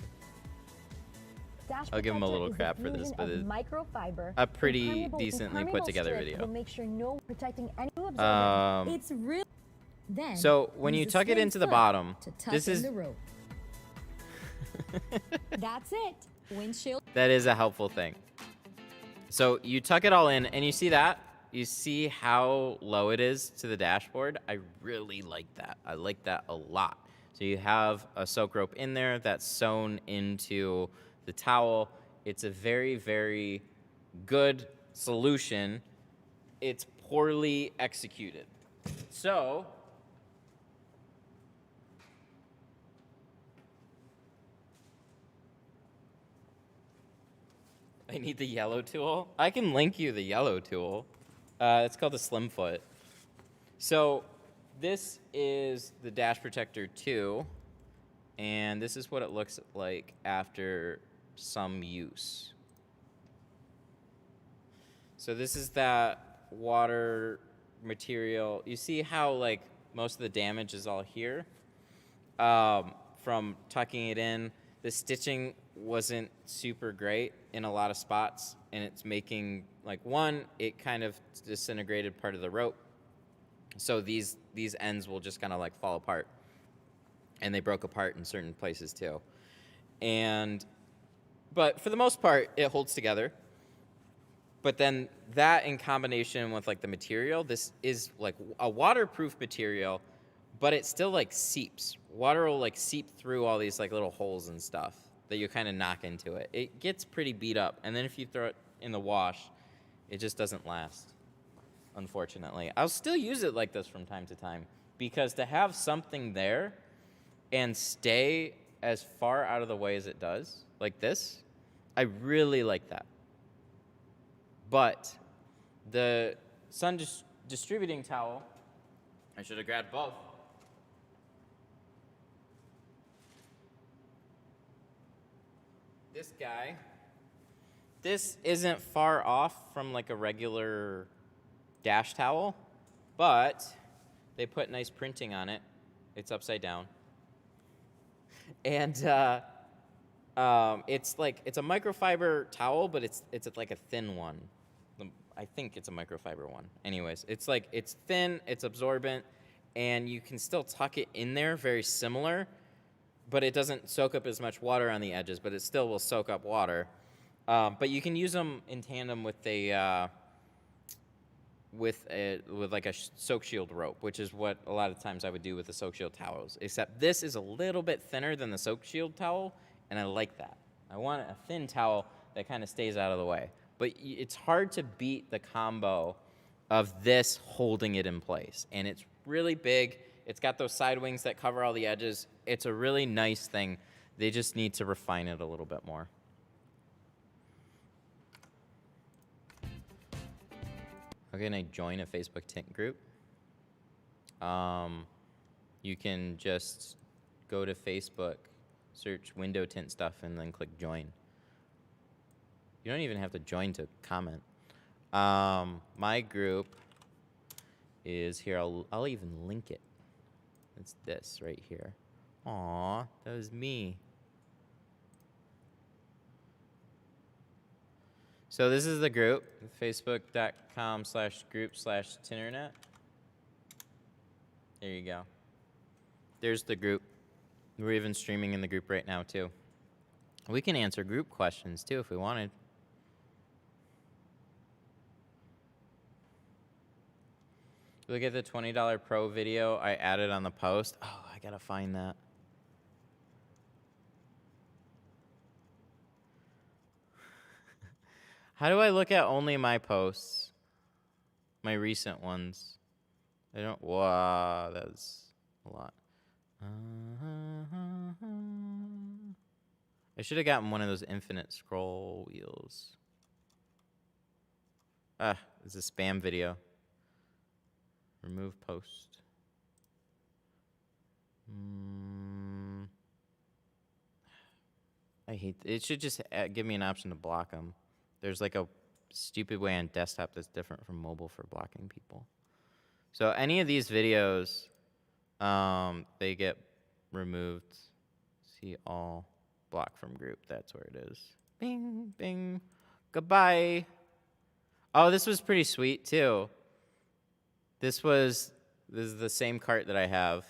Dash I'll give him a protector little is crap the for this, fusion but of it's microfiber, a pretty impermeable decently put together strip video. Will make sure no protecting any absorbent. It's real. Then So when you use a tuck it slim into the foot bottom, to tuck this in is the rope. That's it. Windshield. that is a helpful thing. So you tuck it all in, and you see that? You see how low it is to the dashboard? I really like that. I like that a lot. So you have a soak rope in there that's sewn into the towel. It's a very, very good solution. It's poorly executed. So, I need the yellow tool. I can link you the yellow tool. It's called the Slim Foot. So this is the dash protector 2, and this is what it looks like after some use. So this is that water material. You see how like most of the damage is all here from tucking it in. The stitching wasn't super great in a lot of spots, and it's making, like, one, it kind of disintegrated part of the rope. So these ends will just kind of like fall apart. And they broke apart in certain places too. But for the most part, it holds together. But then that in combination with like the material, this is like a waterproof material, but it still like seeps. Water will like seep through all these like little holes and stuff that you kind of knock into it. It gets pretty beat up. And then if you throw it in the wash, it just doesn't last, unfortunately. I'll still use it like this from time to time, because to have something there and stay as far out of the way as it does, like this, I really like that. But the sun distributing towel, I should have grabbed both. This guy, this isn't far off from like a regular dash towel, but they put nice printing on it. It's upside down. And it's a microfiber towel, but it's like a thin one. I think it's a microfiber one. Anyways, it's thin, it's absorbent, and you can still tuck it in there, very similar, but it doesn't soak up as much water on the edges, but it still will soak up water. But you can use them in tandem with like a soak shield rope, which is what a lot of times I would do with the soak shield towels, except this is a little bit thinner than the soak shield towel, and I like that. I want a thin towel that kind of stays out of the way. But it's hard to beat the combo of this holding it in place. And it's really big. It's got those side wings that cover all the edges. It's a really nice thing. They just need to refine it a little bit more. Okay, and I join a Facebook Tint group. You can just go to Facebook, search window tint stuff, and then click join. You don't even have to join to comment. My group is here. I'll even link it. It's this right here. Aw, that was me. So this is the group, facebook.com/group/tinternet. There you go. There's the group. We're even streaming in the group right now, too. We can answer group questions, too, if we wanted. Look at the $20 Pro video I added on the post. Oh, I gotta find that. How do I look at only my posts? My recent ones. I don't. Wow, that's a lot. I should have gotten one of those infinite scroll wheels. It's a spam video. Remove post. I hate it. Should just give me an option to block them. There's like a stupid way on desktop that's different from mobile for blocking people. So any of these videos, they get removed. See all, block from group. That's where it is. Bing, bing. Goodbye. Oh, this was pretty sweet too. This is the same cart that I have.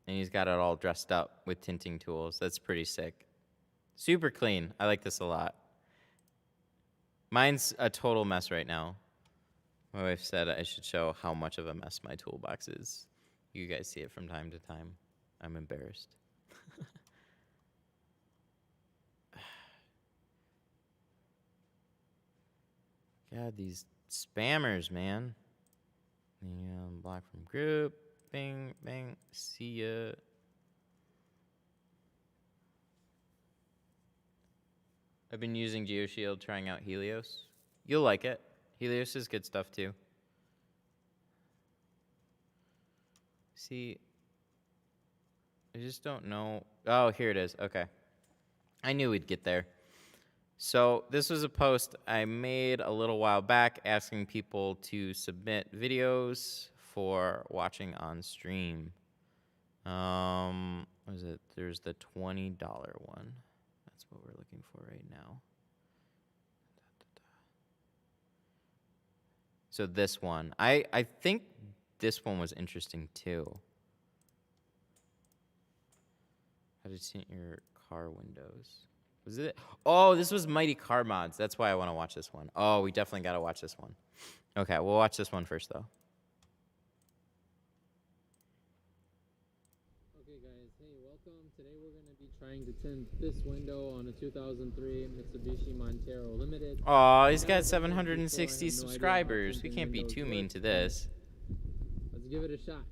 And he's got it all dressed up with tinting tools. That's pretty sick. Super clean. I like this a lot. Mine's a total mess right now. My wife said I should show how much of a mess my toolbox is. You guys see it from time to time. I'm embarrassed. God, these spammers, man. Block from group. Bing, bing. See ya. I've been using GeoShield, trying out Helios. You'll like it. Helios is good stuff too. See, I just don't know. Oh, here it is. Okay. I knew we'd get there. So this was a post I made a little while back asking people to submit videos for watching on stream. What is it? There's the $20 one. That's what we're looking for right now. So this one. I think this one was interesting too. How to tint your car windows. Was it? Oh, this was Mighty Car Mods. That's why I want to watch this one. Oh, we definitely got to watch this one. Okay, we'll watch this one first, though. Okay, guys. Hey, welcome. Today we're going to be trying to tint this window on a 2003 Mitsubishi Montero Limited. Oh, he's got 760 subscribers. We can't be too mean to this. Let's give it a shot.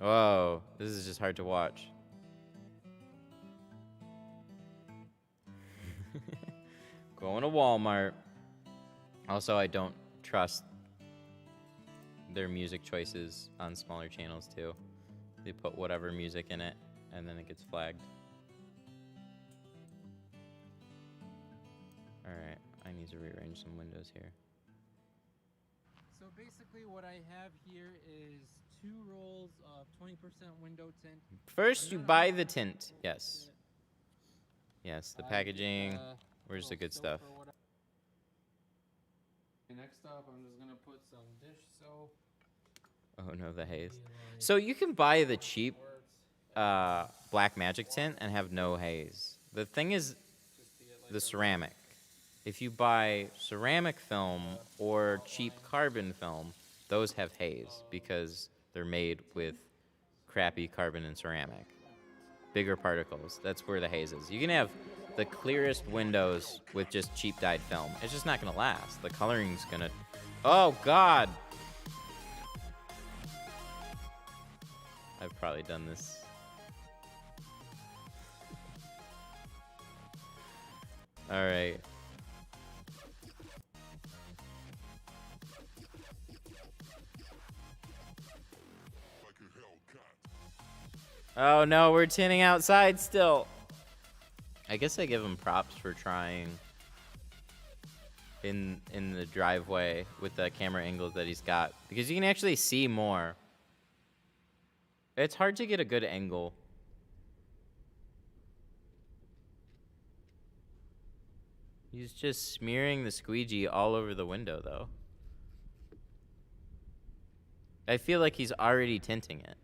Whoa, this is just hard to watch. Going to Walmart. Also, I don't trust their music choices on smaller channels, too. They put whatever music in it, and then it gets flagged. Alright, I need to rearrange some windows here. So basically what I have here is 2 rolls of 20% window tint. First, you buy the tint. Yes. Yes, the packaging. Where's the good stuff? Next up, I'm just going to put some dish soap. Oh no, the haze. So you can buy the cheap black magic tint and have no haze. The thing is the ceramic. If you buy ceramic film or cheap carbon film, those have haze because they're made with crappy carbon and ceramic. Bigger particles. That's where the haze is. You can have the clearest windows with just cheap dyed film. It's just not going to last. The coloring's going to... Oh, God! I've probably done this. All right. Oh no, we're tinting outside still. I guess I give him props for trying in the driveway with the camera angles that he's got, because you can actually see more. It's hard to get a good angle. He's just smearing the squeegee all over the window, though. I feel like he's already tinting it.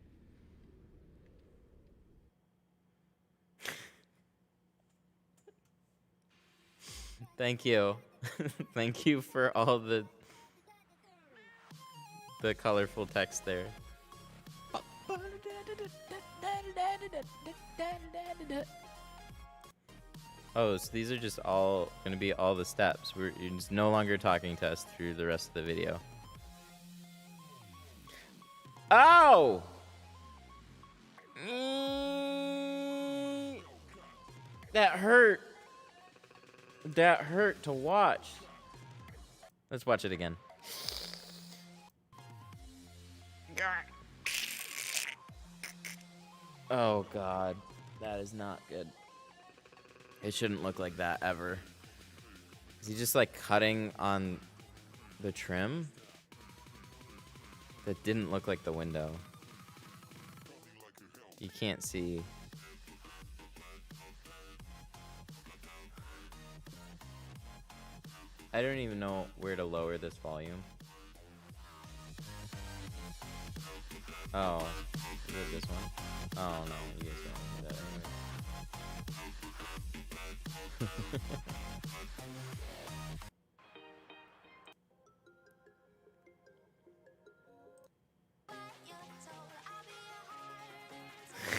Thank you. Thank you for all the colorful text there. Oh, so these are just all going to be all the steps. You're just no longer talking to us through the rest of the video. Oh! That hurt. That hurt to watch. Let's watch it again. Oh, God. That is not good. It shouldn't look like that ever. Is he just like cutting on the trim? That didn't look like the window. You can't see. I don't even know where to lower this volume. Oh, is it this one? Oh no, you guys don't need that anyway.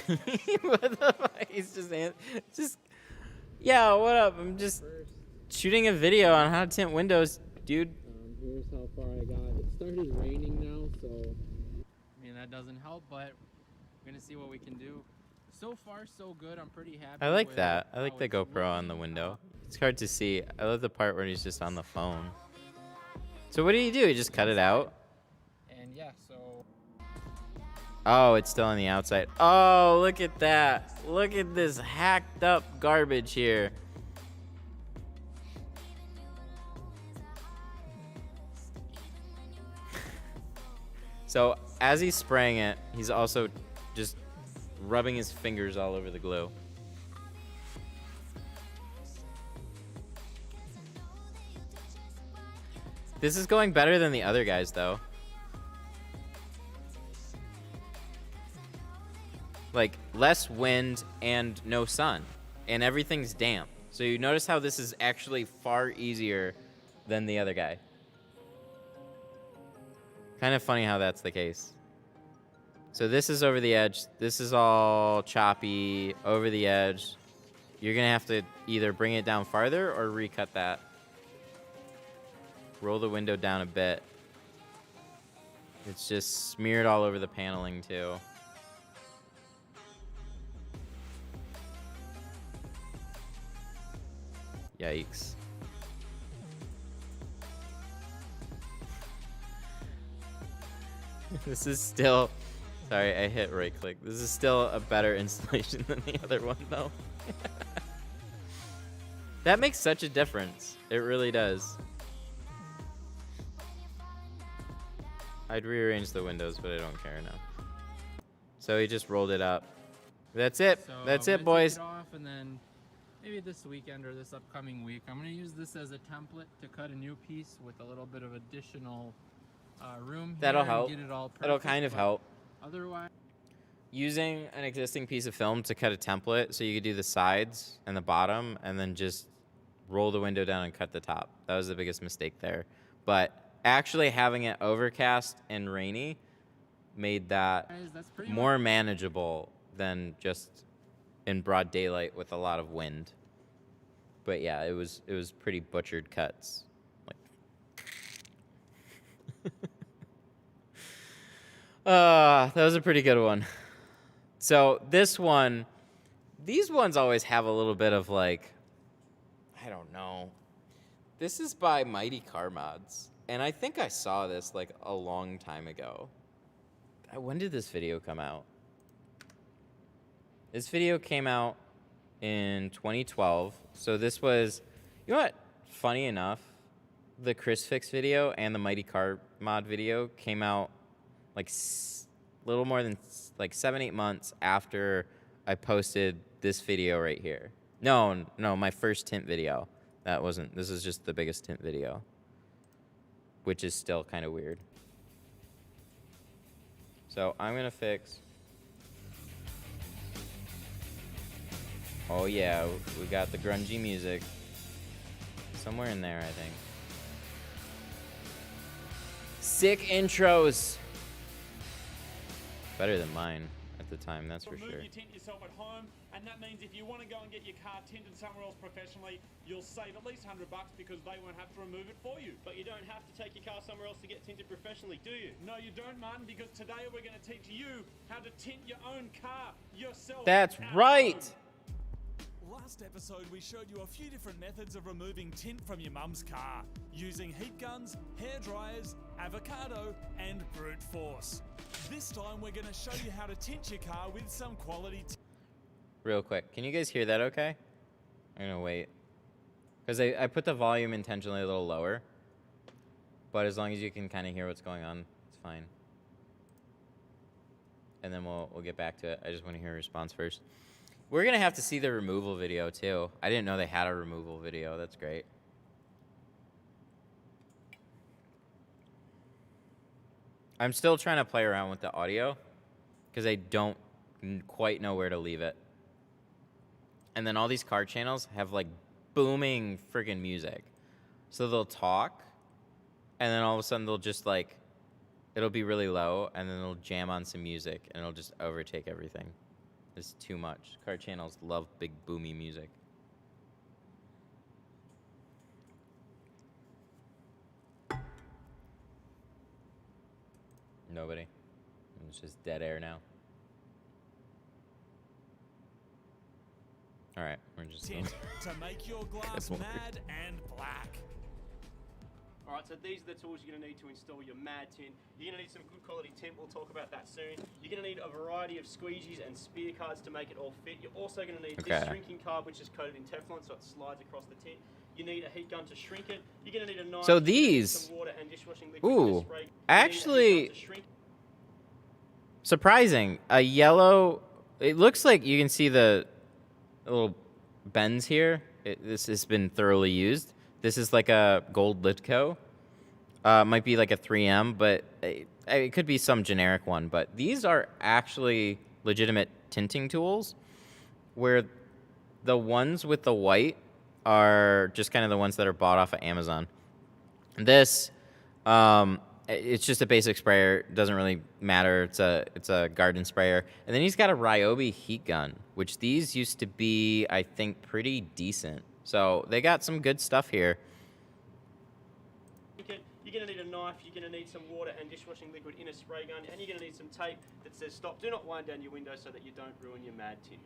What the fuck? He's just, yeah, what up? I'm just shooting a video on how to tint windows, dude. Here's how far I got. It started raining now, so I mean that doesn't help, but we're gonna see what we can do. So far, so good. I'm pretty happy. I like with that. I how like the it's GoPro on the looking. window. It's hard to see. I love the part where he's just on the phone. So what do? You just cut it out? And yeah, so Oh, it's still on the outside. Oh, look at that. Look at this hacked up garbage here. So as he's spraying it, he's also just rubbing his fingers all over the glue. This is going better than the other guys, though. Like, less wind and no sun. And everything's damp. So you notice how this is actually far easier than the other guy. Kind of funny how that's the case. So this is over the edge. This is all choppy, over the edge. You're going to have to either bring it down farther or recut that. Roll the window down a bit. It's just smeared all over the paneling, too. Yikes. This is still... Sorry, I hit right click. This is still a better installation than the other one, though. That makes such a difference. It really does. I'd rearrange the windows, but I don't care now. So he just rolled it up. That's it. So That's I'm it, gonna boys. take it off, and then maybe this weekend or this upcoming week, I'm gonna use this as a template to cut a new piece with a little bit of additional room. That'll here and help. Get it all That'll perfect, kind of but help. Otherwise, Using an existing piece of film to cut a template so you could do the sides and the bottom and then just roll the window down and cut the top. That was the biggest mistake there. But actually having it overcast and rainy made that that's pretty more manageable than just in broad daylight with a lot of wind. But yeah, it was pretty butchered cuts. Like that was a pretty good one. So this one, these ones always have a little bit of like, I don't know. This is by Mighty Car Mods. And I think I saw this like a long time ago. When did this video come out? This video came out in 2012. So this was, you know what? Funny enough, the Chris Fix video and the Mighty Car Mod video came out like little more than like 7-8 months after I posted this video right here. No, my first tint video. This is just the biggest tint video, which is still kind of weird. So I'm gonna fix. Oh yeah, we got the grungy music. Somewhere in there, I think. Sick intros. Better than mine at the time, that's for sure. Remove your tint yourself at home, and that means if you want to go and get your car tinted somewhere else professionally, you'll save at least $100 because they won't have to remove it for you. But you don't have to take your car somewhere else to get tinted professionally, do you? No, you don't, Martin, because today we're going to teach you how to tint your own car yourself. That's at right. home. Last episode, we showed you a few different methods of removing tint from your mum's car, using heat guns, hair dryers, avocado, and brute force. This time, we're going to show you how to tint your car with some quality Real quick, can you guys hear that okay? I'm gonna wait. Because I put the volume intentionally a little lower. But as long as you can kind of hear what's going on, it's fine. And then we'll get back to it. I just want to hear a response first. We're gonna have to see the removal video too. I didn't know they had a removal video. That's great. I'm still trying to play around with the audio because I don't quite know where to leave it. And then all these car channels have like booming friggin' music. So they'll talk and then all of a sudden they'll just like, it'll be really low and then they'll jam on some music and it'll just overtake everything. is too much. Car channels love big boomy music. Nobody. It's just dead air now. All right, we're just Tint to make your glass mad and black. Alright, so these are the tools you're going to need to install your mad tint. You're going to need some good quality tint, we'll talk about that soon. You're going to need a variety of squeegees and spear cards to make it all fit. You're also going to need this shrinking card, which is coated in Teflon, so it slides across the tint. You need a heat gun to shrink it. You're going to need a knife. So these, some water and dishwashing liquid ooh, spray. actually, surprising. A yellow, it looks like you can see the little bends here. This has been thoroughly used. This is like a gold Litco. Might be like a 3M, but it could be some generic one. But these are actually legitimate tinting tools, where the ones with the white are just kind of the ones that are bought off of Amazon. This, it's just a basic sprayer. It doesn't really matter. It's a garden sprayer. And then he's got a Ryobi heat gun, which these used to be, I think, pretty decent. So they got some good stuff here. You're going to need a knife, you're going to need some water and dishwashing liquid in a spray gun, and you're going to need some tape that says stop, do not wind down your window so that you don't ruin your mad tint.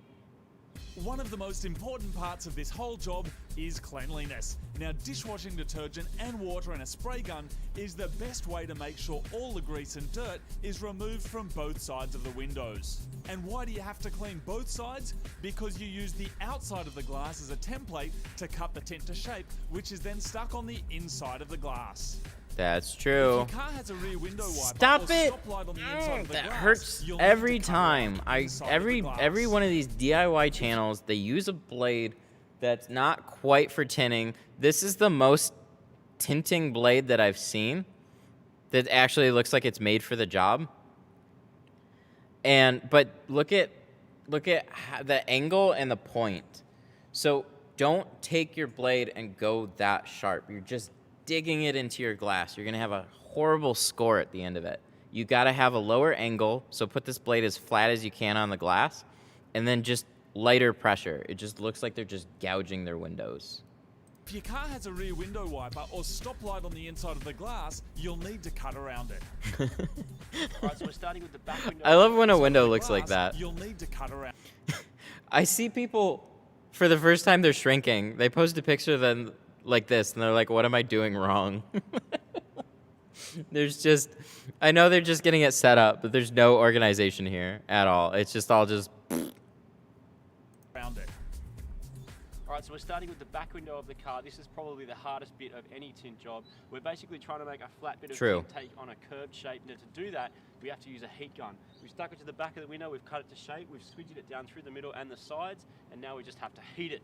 One of the most important parts of this whole job is cleanliness. Now, dishwashing detergent and water in a spray gun is the best way to make sure all the grease and dirt is removed from both sides of the windows. And why do you have to clean both sides? Because you use the outside of the glass as a template to cut the tint to shape, which is then stuck on the inside of the glass. That's true. If your car has a rear window wiper Stop or it! stoplight on the inside of the That glass, hurts you'll need every to cover time. around the inside of the glass. Every one of these DIY channels, they use a blade that's not quite for tinting. This is the most tinting blade that I've seen that actually looks like it's made for the job. But look at the angle and the point. So don't take your blade and go that sharp. You're just digging it into your glass. You're gonna have a horrible score at the end of it. You gotta have a lower angle, so put this blade as flat as you can on the glass, and then just lighter pressure. It just looks like they're just gouging their windows. If your car has a rear window wiper or stoplight on the inside of the glass, you'll need to cut around it. Alright, so we're starting with the back window. I love when a window looks like that. You'll need to cut around. I see people, for the first time they're shrinking, they post a picture of them like this, and they're like, what am I doing wrong? I know they're just getting it set up, but there's no organization here at all. It's just all just... Around it. Alright, so we're starting with the back window of the car. This is probably the hardest bit of any tint job. We're basically trying to make a flat bit of tint take on a curved shape. Now to do that, we have to use a heat gun. We've stuck it to the back of the window, we've cut it to shape, we've squidged it down through the middle and the sides, and now we just have to heat it.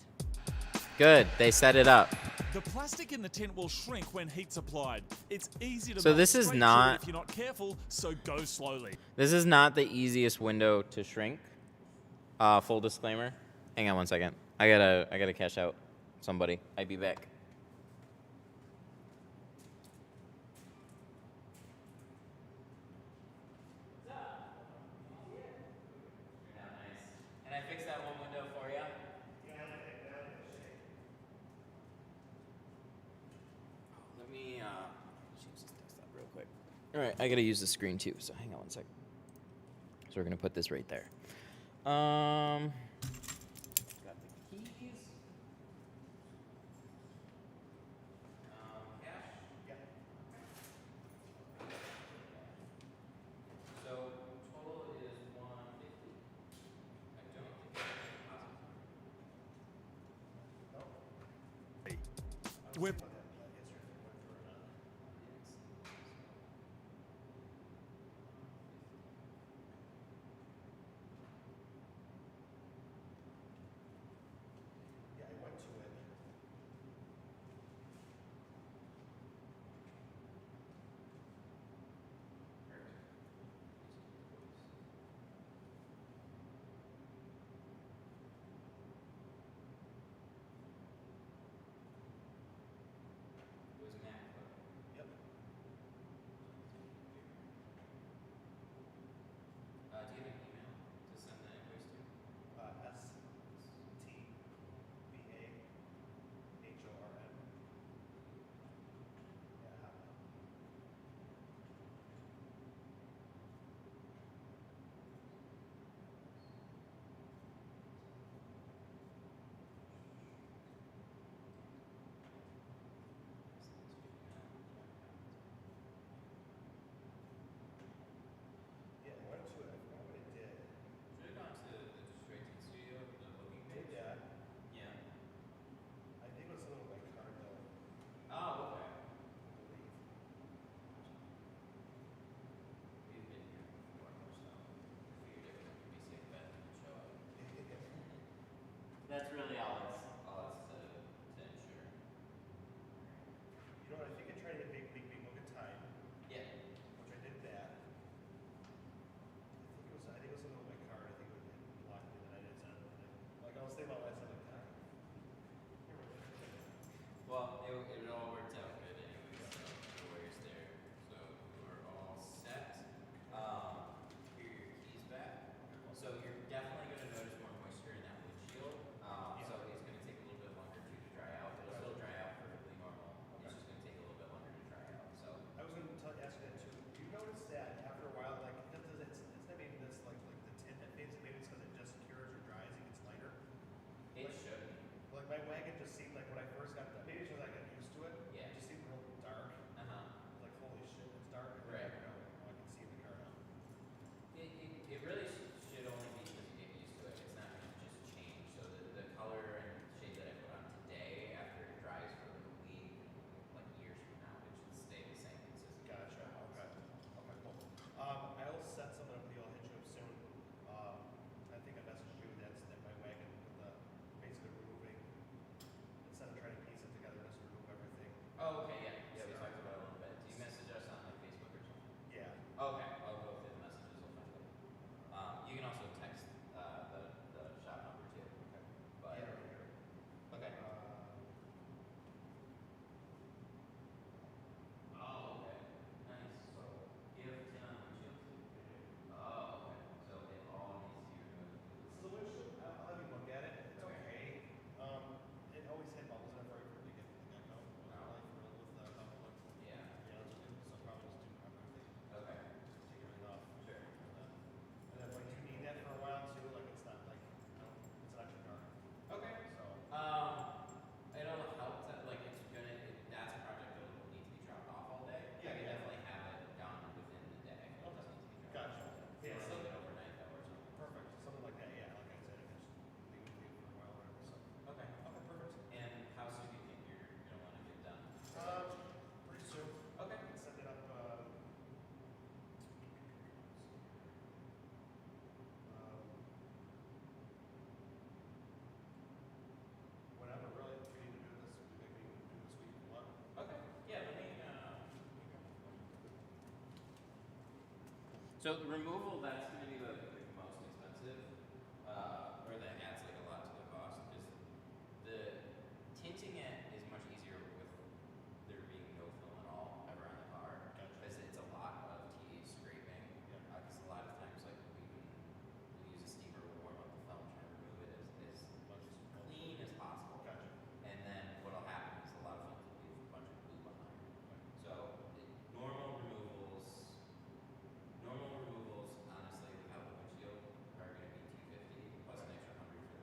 Good, they set it up. The plastic in the tint will shrink when heat's applied. It's easy to So melt this is straight not- through if you're not careful, so go slowly. This is not the easiest window to shrink. Full disclaimer. Hang on one second. I gotta cash out somebody. I'll be back. And I fixed that one window for you. Let me change this desktop real quick. All right, I gotta use the screen too, so hang on one sec. So we're gonna put this right there. Got the keys. Cash. Yep. So total is 150. I don't think I can We're That's really all it's to ensure. You know what? I think I tried a big book of time. Yeah. Which I did that. I think it was something with my card. I think it blocked me that I didn't send it. Like I was thinking about last time, like, God. Well, it all worked out good anyway, so no worries there. So we're all set. Here are your keys back. So you're definitely going to notice more moisture in that windshield. So it's going to take a little bit longer to dry out. It'll still dry out perfectly normal. It's just going to take a little bit longer to dry out. So I was going to ask you that too. Do you notice that after a while, like it's not maybe this like the tint that fades, maybe it's because it just cures or dries, it gets lighter. it Like, should. Like my wagon just seemed like when I first got done, maybe it's because I got used to it. Yeah. It just seemed real dark. Like holy shit, it's dark. And Right. then, I can see the car now. It really should only be because you get used to it. It's not going to just change. So the color and shade that I put on today, after it dries for like a week, like years from now, it should stay the same consistent. Gotcha. Okay. Okay. Cool. I will set something up with you. I'll hit you up soon. I think I messaged you that my wagon with the basically removing instead of trying to piece it together, just remove everything. Oh, okay, yeah. Yeah, we talked about it a little bit. Do you message us on like Facebook or something? Yeah. Okay, I'll go through the messages. I'll find it. You can also text the shop number too. Okay. But Yeah. Right here. okay. Oh, okay. Nice. So you have tin on the windshield too? Oh, okay. So it all needs to be removed. This is a windshield. I'll have you look at it. It's okay. It always had bubbles in it for it to get the get go. Like with the bubble. Yeah. Yeah, it's good. So probably just do everything. Okay. Take everything off. Sure. And then like you need that for a while too. Like it's not like it's not your car. Okay. So It'll help that like it's gonna that's a project that will need to be dropped off all day. Yeah, I can yeah. definitely have it done within the day. It Okay. doesn't need to be dropped Gotcha. off. Yeah, Or so- leave it overnight though or something. perfect. Something like that. Yeah, like I said, it just leave it for a while or whatever. So Okay. okay, perfect. And how soon do you think you're gonna want to get done? Pretty soon. Okay. I can set it up. Whatever, really, if we need to do this, maybe we can do this week if you want. Okay. Yeah, let me So the removal, that's going to be the most expensive, or that adds like a lot to the cost. Because the tinting it is much easier with there being no film at all ever on the car, because it's a lot of tedious scraping. Because a lot of times, like we use a steamer to warm up the film, trying to remove it as clean as possible. Gotcha. And then what'll happen is a lot of films will leave a bunch of glue behind. So normal removals, honestly, without the windshield, are going to be $250 plus an extra $100 for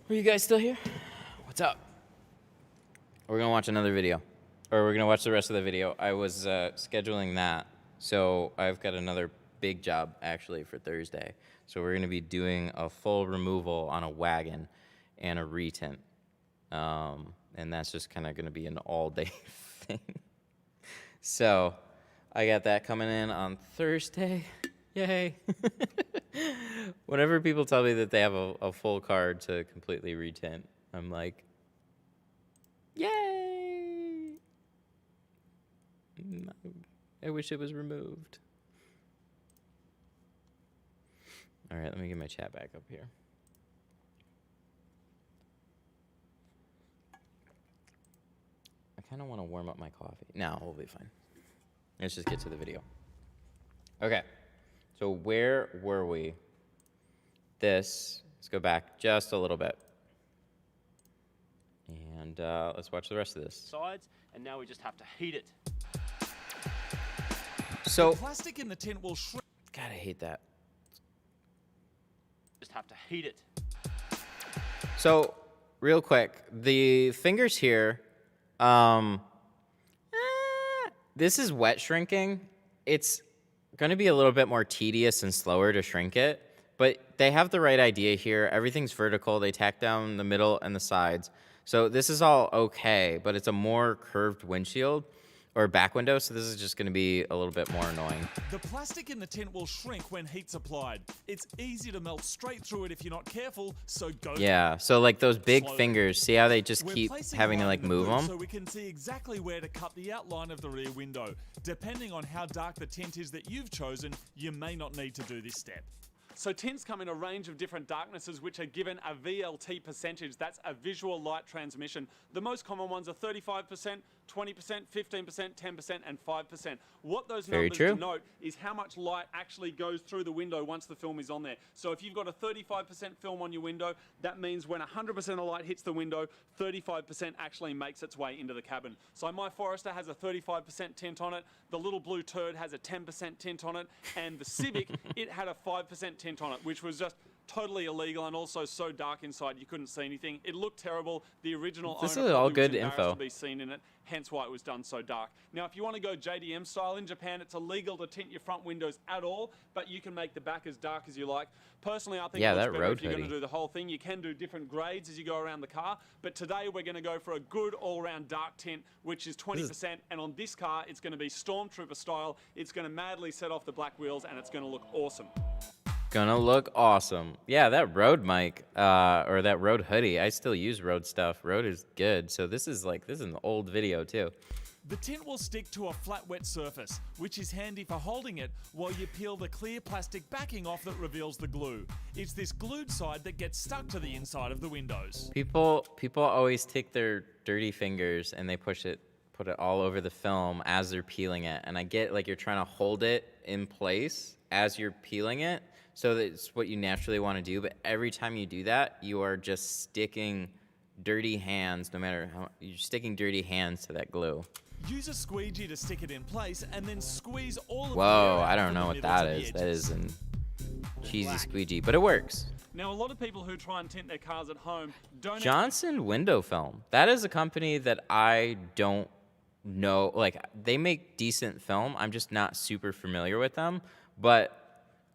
Are you guys still here? What's up? We're gonna watch another video, or we're gonna watch the rest of the video. I was scheduling that, so I've got another big job actually for Thursday. So we're gonna be doing a full removal on a wagon and a retint, and that's just kind of gonna be an all-day thing. So I got that coming in on Thursday. Yay! Whenever people tell me that they have a full card to completely retint, I'm like, yay! I wish it was removed. All right, let me get my chat back up here. I kind of want to warm up my coffee. No, we'll be fine. Let's just get to the video. Okay, so where were we? Let's go back just a little bit. And let's watch the rest of this. Sides, and now we just have to heat it. So, The plastic in the tint will shrink. God, I hate that. Just have to heat it. So, real quick, the fingers here, this is wet shrinking. It's going to be a little bit more tedious and slower to shrink it, but they have the right idea here. Everything's vertical. They tack down the middle and the sides. So this is all okay, but it's a more curved windshield or back window, so this is just going to be a little bit more annoying. The plastic in the tint will shrink when heat's applied. It's easy to melt straight through it if you're not careful, so go. Yeah, so like those big slowly. fingers, see how they just We're keep placing having to light like in the move blue them? So we can see exactly where to cut the outline of the rear window. Depending on how dark the tint is that you've chosen, you may not need to do this step. So tints come in a range of different darknesses which are given a VLT percentage. That's a visual light transmission. The most common ones are 35%, 20%, 15%, 10%, and 5%. What those Very numbers true. denote is how much light actually goes through the window once the film is on there. So if you've got a 35% film on your window, that means when 100% of light hits the window, 35% actually makes its way into the cabin. So my Forester has a 35% tint on it, the little blue turd has a 10% tint on it, and the Civic, it had a 5% tint on it, which was just totally illegal and also so dark inside you couldn't see anything. It looked terrible. The original This owner is all probably was good embarrassed info. to be seen in it, hence why it was done so dark. Now, if you want to go JDM style in Japan, it's illegal to tint your front windows at all, but you can make the back as dark as you like. Personally, I think Yeah, it looks that better road if you're going to hoodie. do the whole thing. You can do different grades as you go around the car, but today we're going to go for a good all-round dark tint, which is 20%, and on this car, it's going to be Stormtrooper style. It's going to madly set off the black wheels, and it's going to look awesome. Gonna look awesome. Yeah, that road mic, or that road hoodie, I still use road stuff. Road is good. So this is an old video too. The tint will stick to a flat wet surface, which is handy for holding it while you peel the clear plastic backing off that reveals the glue. It's this glued side that gets stuck to the inside of the windows. People always take their dirty fingers and they put it all over the film as they're peeling it. And I get like you're trying to hold it in place as you're peeling it. So that's what you naturally want to do, but every time you do that, you are just sticking dirty hands, no matter how, you're sticking dirty hands to that glue. Use a squeegee to stick it in place and then squeeze all of the Whoa, air out I don't from know the what middle that to the is. That edges. is a cheesy squeegee, but it works. Now, a lot of people who try and tint their cars at home don't... Johnson Window Film. That is a company that I don't know. Like, they make decent film. I'm just not super familiar with them, but...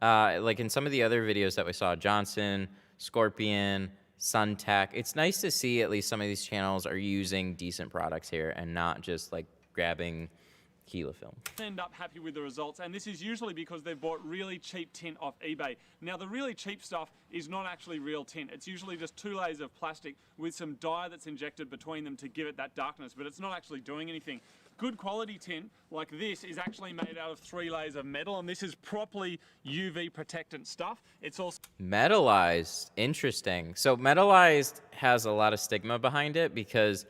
like in some of the other videos that we saw, Johnson, Scorpion, Suntech, it's nice to see at least some of these channels are using decent products here and not just like grabbing Gila film. end up happy with the results, and this is usually because they've bought really cheap tint off eBay. Now, the really cheap stuff is not actually real tint. It's usually just 2 layers of plastic with some dye that's injected between them to give it that darkness, but it's not actually doing anything. Good quality tint like this is actually made out of 3 layers of metal, and this is properly UV protectant stuff. It's also Metallized, interesting. So metallized has a lot of stigma behind it because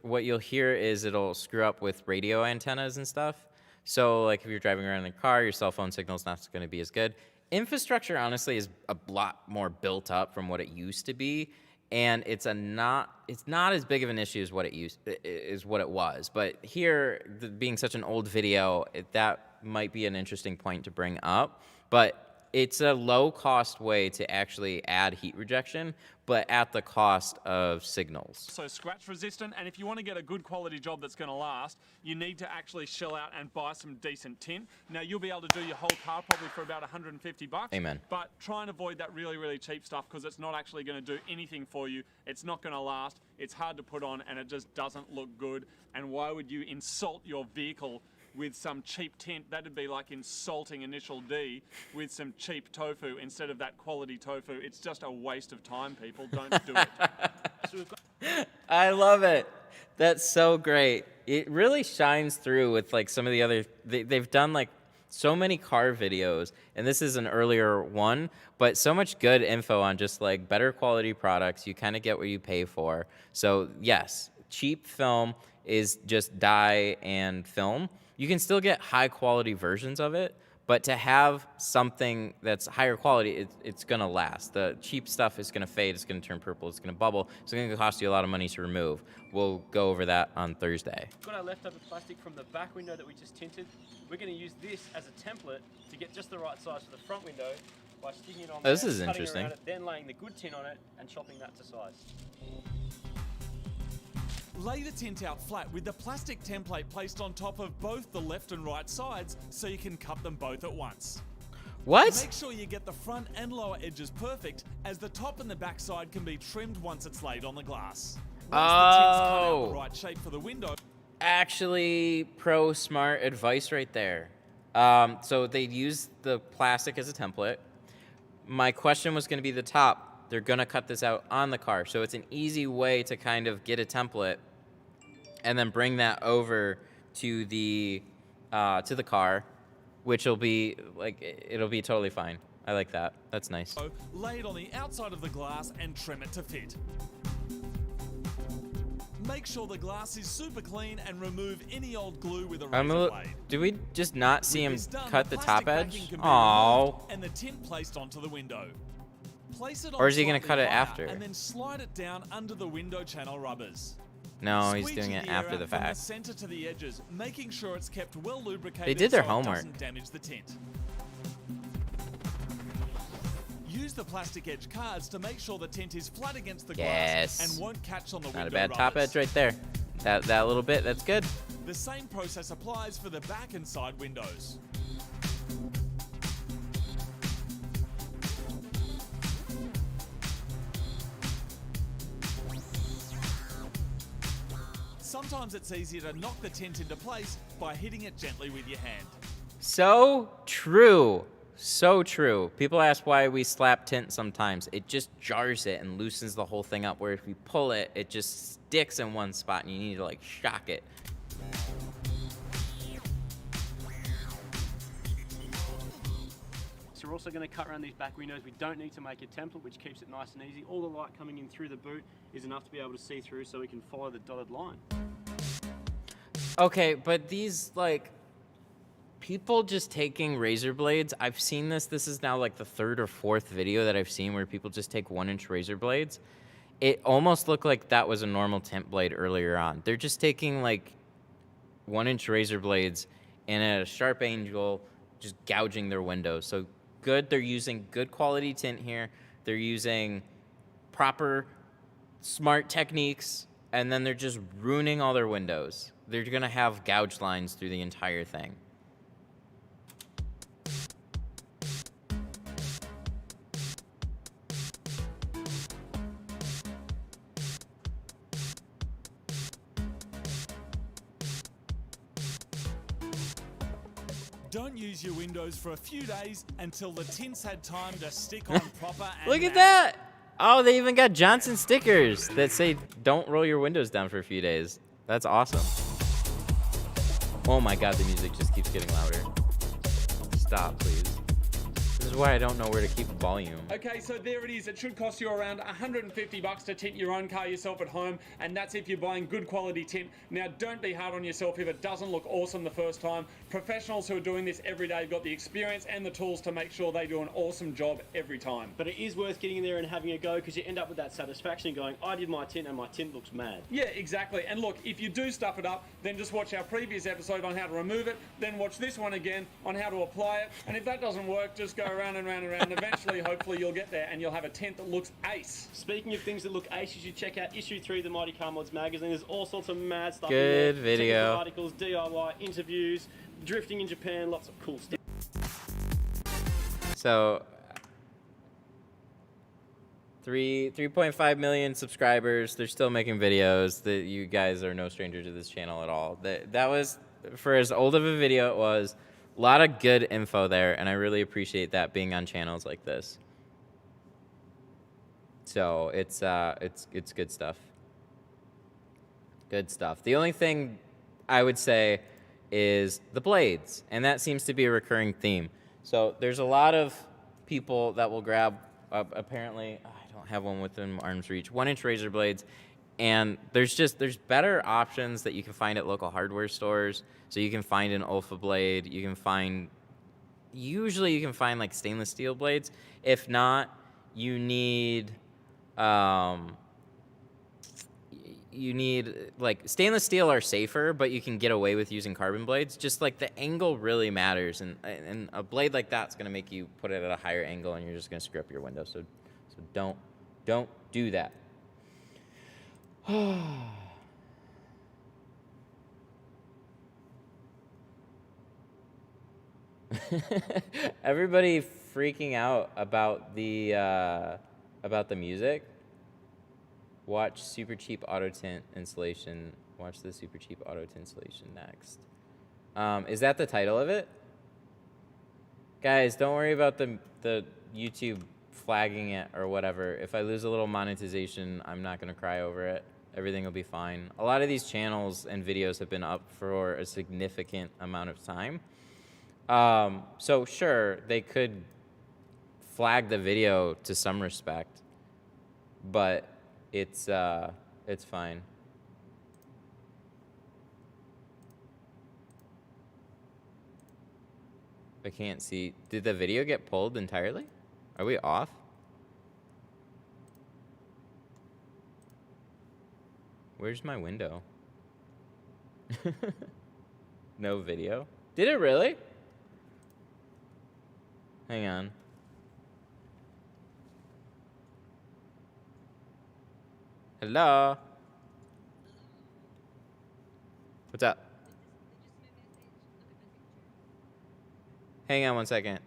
what you'll hear is it'll screw up with radio antennas and stuff. So like if you're driving around in a car, your cell phone signal's not going to be as good. Infrastructure honestly is a lot more built up from what it used to be, and it's not as big of an issue as what it was. But here, being such an old video, that might be an interesting point to bring up. But it's a low-cost way to actually add heat rejection, but at the cost of signals. So scratch resistant, and if you want to get a good quality job that's going to last, you need to actually shell out and buy some decent tint. Now you'll be able to do your whole car probably for about 150 bucks. Amen. But try and avoid that really, really cheap stuff because it's not actually going to do anything for you. It's not going to last. It's hard to put on, and it just doesn't look good. And why would you insult your vehicle with some cheap tint? That'd be like insulting Initial D with some cheap tofu instead of that quality tofu. It's just a waste of time, people. Don't do it. I love it. That's so great. It really shines through with like some of the other, they've done like so many car videos, and this is an earlier one, but so much good info on just like better quality products. You kind of get what you pay for. So yes, cheap film is just dye and film. You can still get high quality versions of it, but to have something that's higher quality, it's gonna last. The cheap stuff is gonna fade, it's gonna turn purple, it's gonna bubble, it's gonna cost you a lot of money to remove. We'll go over that on Thursday. We've got our leftover plastic from the back window that we just tinted. We're going to use this as a template to get just the right size for the front window by sticking it on This there, is cutting interesting. around it, then laying the good tint on it and chopping that to size. Lay the tint out flat with the plastic template placed on top of both the left and right sides so you can cut them both at once. What? Make sure you get the front and lower edges perfect, as the top and the back side can be trimmed once it's laid on the glass. Once the tint's cut out the right shape for the window. Actually, pro smart advice right there. So they use the plastic as a template. My question was going to be the top. They're going to cut this out on the car. So it's an easy way to kind of get a template and then bring that over to the car, which will be like, it'll be totally fine. I like that. That's nice. Lay it on the outside of the glass and trim it to fit. Make sure the glass is super clean and remove any old glue with a razor blade. Do we just not see him Done, cut the top plastic backing edge? can be Oh. removed and the tint placed onto the window. Place it on Or is he gonna slightly cut it higher after? And then slide it down under the window channel rubbers. No, he's Squeegee doing it the after air the out from fact. the center to the edges, making sure it's kept well lubricated. They did their so homework. It doesn't damage the tint. Use the plastic edge cards to make sure the tint is flat against the glass Yes. and won't catch on the window Not a bad rubbers. top edge right there. That little bit, that's good. The same process applies for the back and side windows. Sometimes it's easier to knock the tint into place by hitting it gently with your hand. So true. So true. People ask why we slap tint sometimes. It just jars it and loosens the whole thing up, where if you pull it, it just sticks in one spot and you need to like shock it. So we're also going to cut around these back windows. We don't need to make a template, which keeps it nice and easy. All the light coming in through the boot is enough to be able to see through, so we can follow the dotted line. Okay, but these like people just taking razor blades. I've seen this. This is now like the third or fourth video that I've seen where people just take 1-inch razor blades. It almost looked like that was a normal tint blade earlier on. They're just taking like 1-inch razor blades and at a sharp angle, just gouging their windows. So good, they're using good quality tint here. They're using proper, smart techniques, and then they're just ruining all their windows. They're gonna have gouge lines through the entire thing. Don't use your windows for a few days until the tints had time to stick on proper and Look at that! Oh, they even got Johnson stickers that say don't roll your windows down for a few days. That's awesome. Oh my god, the music just keeps getting louder. Stop, please. This is why I don't know where to keep volume. Okay, so there it is. It should cost you around 150 bucks to tint your own car yourself at home, and that's if you're buying good quality tint. Now, don't be hard on yourself if it doesn't look awesome the first time. professionals who are doing this every day have got the experience and the tools to make sure they do an awesome job every time. But it is worth getting in there and having a go, because you end up with that satisfaction going, I did my tint and my tint looks mad. Yeah, exactly. And look, if you do stuff it up, then just watch our previous episode on how to remove it, then watch this one again on how to apply it. And if that doesn't work, just go around and round and round. Eventually, hopefully, you'll get there and you'll have a tint that looks ace. Speaking of things that look ace, you should check out issue 3 of the Mighty Car Mods magazine. There's all sorts of mad stuff in there. Good video. Technical articles, DIY, interviews, drifting in Japan, lots of cool stuff. So 3.5 million subscribers. They're still making videos. You guys are no stranger to this channel at all. That was, for as old of a video it was, a lot of good info there, and I really appreciate that being on channels like this. So it's good stuff. Good stuff. The only thing I would say is the blades, and that seems to be a recurring theme. So there's a lot of people that will grab, apparently, I don't have one within arm's reach, 1-inch razor blades, and there's better options that you can find at local hardware stores. So you can find an Olfa blade, usually you can find like stainless steel blades. If not, you need like stainless steel are safer, but you can get away with using carbon blades. Just like the angle really matters, and a blade like that's gonna make you put it at a higher angle, and you're just gonna screw up your window. So don't do that. Everybody freaking out about the music. Watch super cheap auto tint installation. Watch the super cheap auto tint installation next. Is that the title of it? Guys, don't worry about the YouTube flagging it or whatever. If I lose a little monetization, I'm not gonna cry over it. Everything will be fine. A lot of these channels and videos have been up for a significant amount of time. So sure, they could flag the video to some respect, but it's fine. I can't see. Did the video get pulled entirely? Are we off? Where's my window? No video? Did it really? Hang on. Hello? What's up? Hang on one second.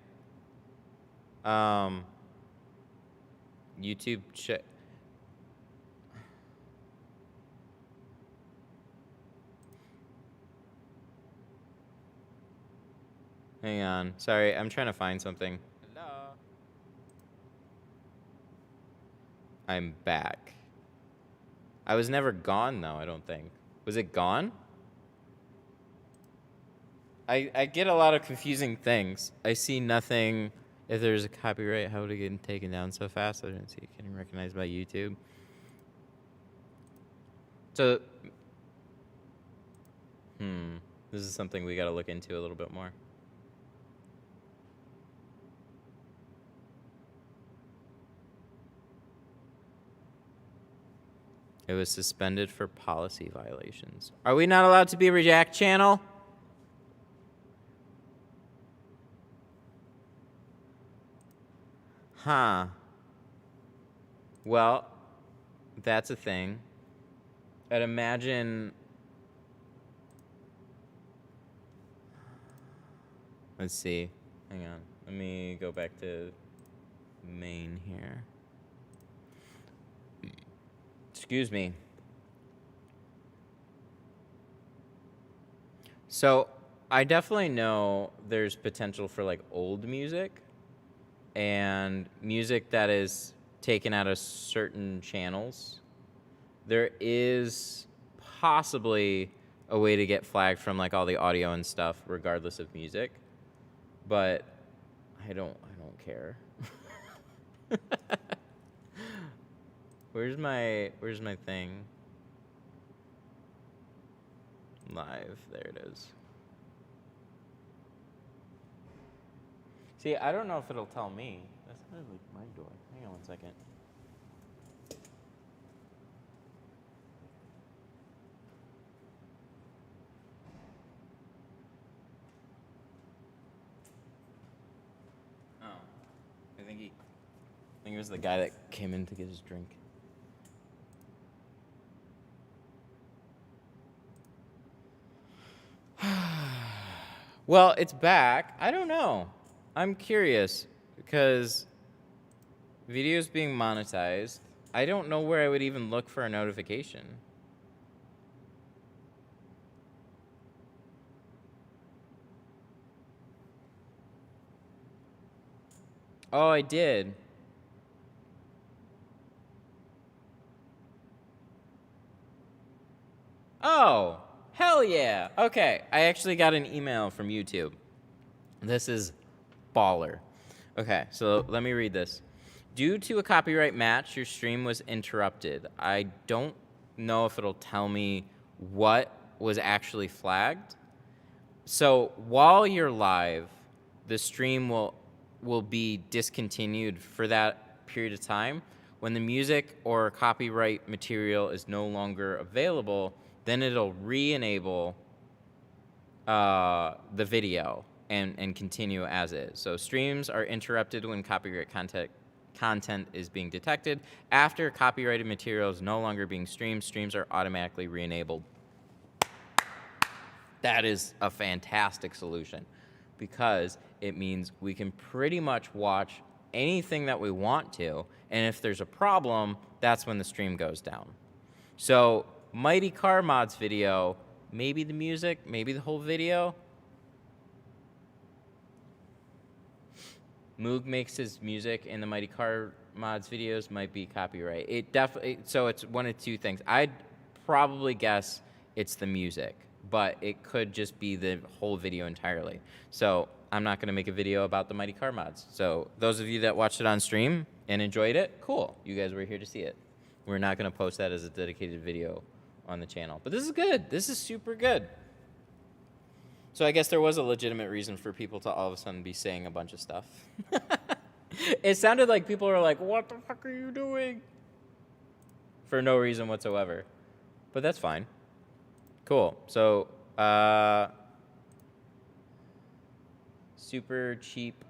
YouTube check. Hang on. Sorry, I'm trying to find something. Hello? I'm back. I was never gone, though, I don't think. Was it gone? I get a lot of confusing things. I see nothing. If there's a copyright, how would it get taken down so fast? I didn't see it getting recognized by YouTube. So, this is something we gotta look into a little bit more. It was suspended for policy violations. Are we not allowed to be a React channel? Huh. Well, that's a thing. I'd imagine... Let's see. Hang on. Let me go back to main here. Excuse me. So, I definitely know there's potential for like old music and music that is taken out of certain channels. There is possibly a way to get flagged from like all the audio and stuff regardless of music, but I don't care. Where's my thing? Live, there it is. See, I don't know if it'll tell me. That's not like my door. Hang on one second. Oh. I think it was the guy that came in to get his drink. Well, it's back. I don't know. I'm curious because video's being monetized. I don't know where I would even look for a notification. Oh, I did. Oh, hell yeah. Okay, I actually got an email from YouTube. This is baller. Okay, so let me read this. Due to a copyright match, your stream was interrupted. I don't know if it'll tell me what was actually flagged. So while you're live, the stream will be discontinued for that period of time. When the music or copyright material is no longer available, then it'll re-enable the video and continue as is. So streams are interrupted when copyright content is being detected. After copyrighted material is no longer being streamed, streams are automatically re-enabled. That is a fantastic solution because it means we can pretty much watch anything that we want to, and if there's a problem, that's when the stream goes down. So Mighty Car Mods video, maybe the music, maybe the whole video. Moog makes his music in the Mighty Car Mods videos, might be copyright. It definitely, so it's one of two things. I'd probably guess it's the music, but it could just be the whole video entirely. So I'm not gonna make a video about the Mighty Car Mods. So those of you that watched it on stream and enjoyed it, cool. You guys were here to see it. We're not gonna post that as a dedicated video on the channel. But this is good. This is super good. So I guess there was a legitimate reason for people to all of a sudden be saying a bunch of stuff. It sounded like people were like, what the fuck are you doing? For no reason whatsoever. But that's fine. Cool. So, super cheap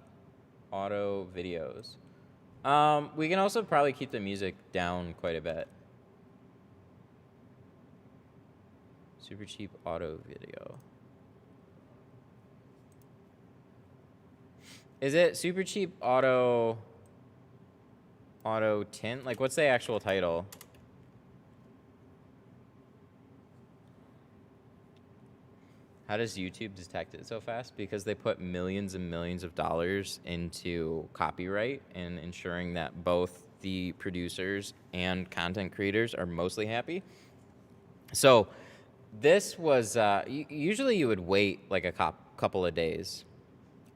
auto videos. We can also probably keep the music down quite a bit. Super cheap auto video. Is it super cheap auto tint? Like, what's the actual title? How does YouTube detect it so fast? Because they put millions and millions of dollars into copyright and ensuring that both the producers and content creators are mostly happy. So this was, usually you would wait like a couple of days.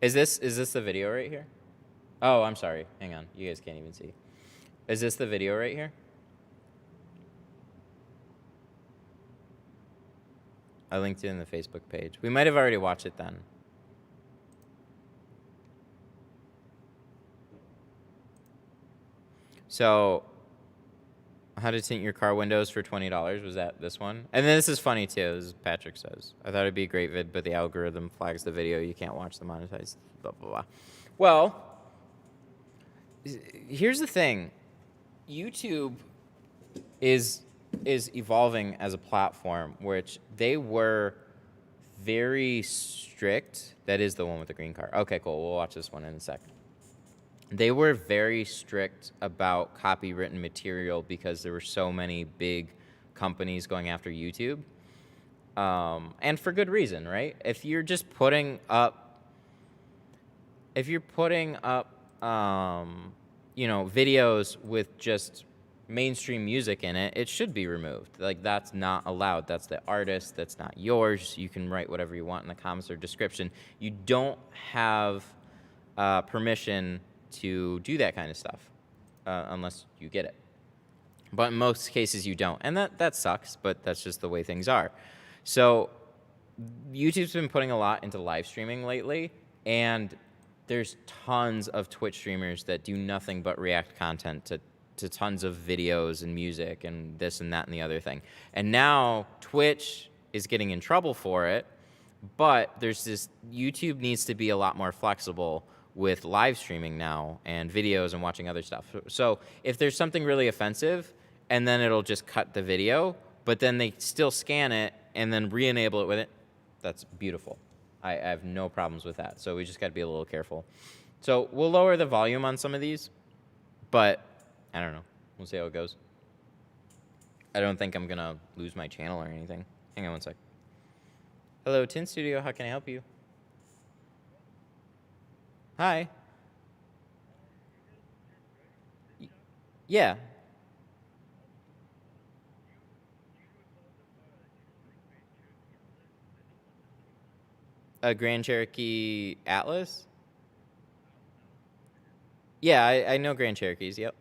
Is this the video right here? Oh, I'm sorry. Hang on. You guys can't even see. Is this the video right here? I linked it in the Facebook page. We might have already watched it then. So, how to tint your car windows for $20. Was that this one? And then this is funny too, as Patrick says. I thought it'd be a great vid, but the algorithm flags the video. You can't watch the monetized, blah, blah, blah. Well, here's the thing. YouTube is evolving as a platform, which they were very strict. That is the one with the green car. Okay, cool. We'll watch this one in a sec. They were very strict about copywritten material because there were so many big companies going after YouTube. And for good reason, right? If you're just putting up, videos with just mainstream music in it, it should be removed. Like, that's not allowed. That's the artist. That's not yours. You can write whatever you want in the comments or description. You don't have permission to do that kind of stuff unless you get it. But in most cases, you don't. And that sucks, but that's just the way things are. So YouTube's been putting a lot into live streaming lately, and there's tons of Twitch streamers that do nothing but react content to tons of videos and music and this and that and the other thing. And now Twitch is getting in trouble for it, but there's this, YouTube needs to be a lot more flexible with live streaming now and videos and watching other stuff. So if there's something really offensive, and then it'll just cut the video, but then they still scan it and then re-enable it with it, that's beautiful. I have no problems with that. So we just got to be a little careful. So we'll lower the volume on some of these, but I don't know. We'll see how it goes. I don't think I'm going to lose my channel or anything. Hang on one sec. Hello, Tint Studio. How can I help you? Hi. Yeah. A Grand Cherokee Atlas? Yeah, I know Grand Cherokees, yep.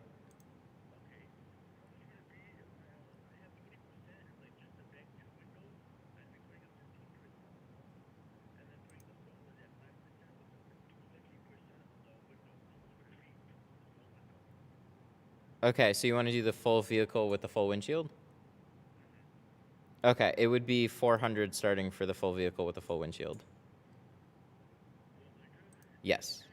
Okay, so you want to do the full vehicle with the full windshield? Okay, it would be 400 starting for the full vehicle with the full windshield. Yes.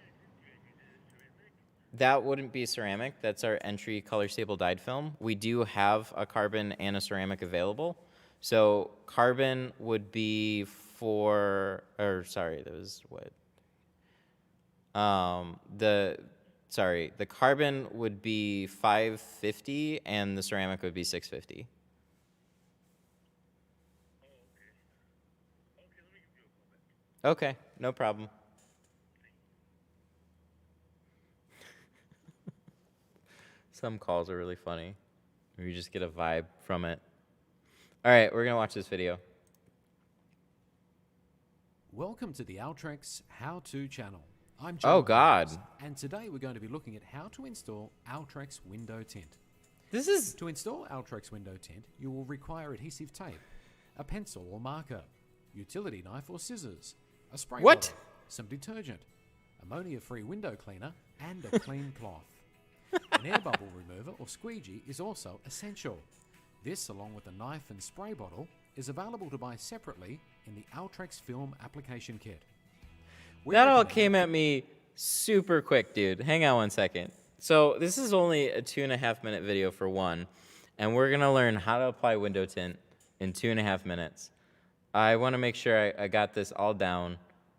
That wouldn't be ceramic. That's our entry color stable dyed film. We do have a carbon and a ceramic available. So carbon would be for, or sorry, that was what? The carbon would be $550 and the ceramic would be $650. Okay, no problem. Some calls are really funny. You just get a vibe from it. All right, we're going to watch this video. Welcome to the Altrex How-To channel. I'm John. Oh, God. Collins, and today we're going to be looking at how to install Altrex window tint. This is... To install Altrex window tint, you will require adhesive tape, a pencil or marker, utility knife or scissors, a spray bottle, some detergent, ammonia-free window cleaner, and a clean cloth. An air bubble remover or squeegee is also essential. This, along with a knife and spray bottle, is available to buy separately in the Altrex film application kit. That all came at me super quick, dude. Hang on one second. So this is only a 2.5 minute video for one, and we're gonna learn how to apply window tint in 2.5 minutes. I want to make sure I got this all down.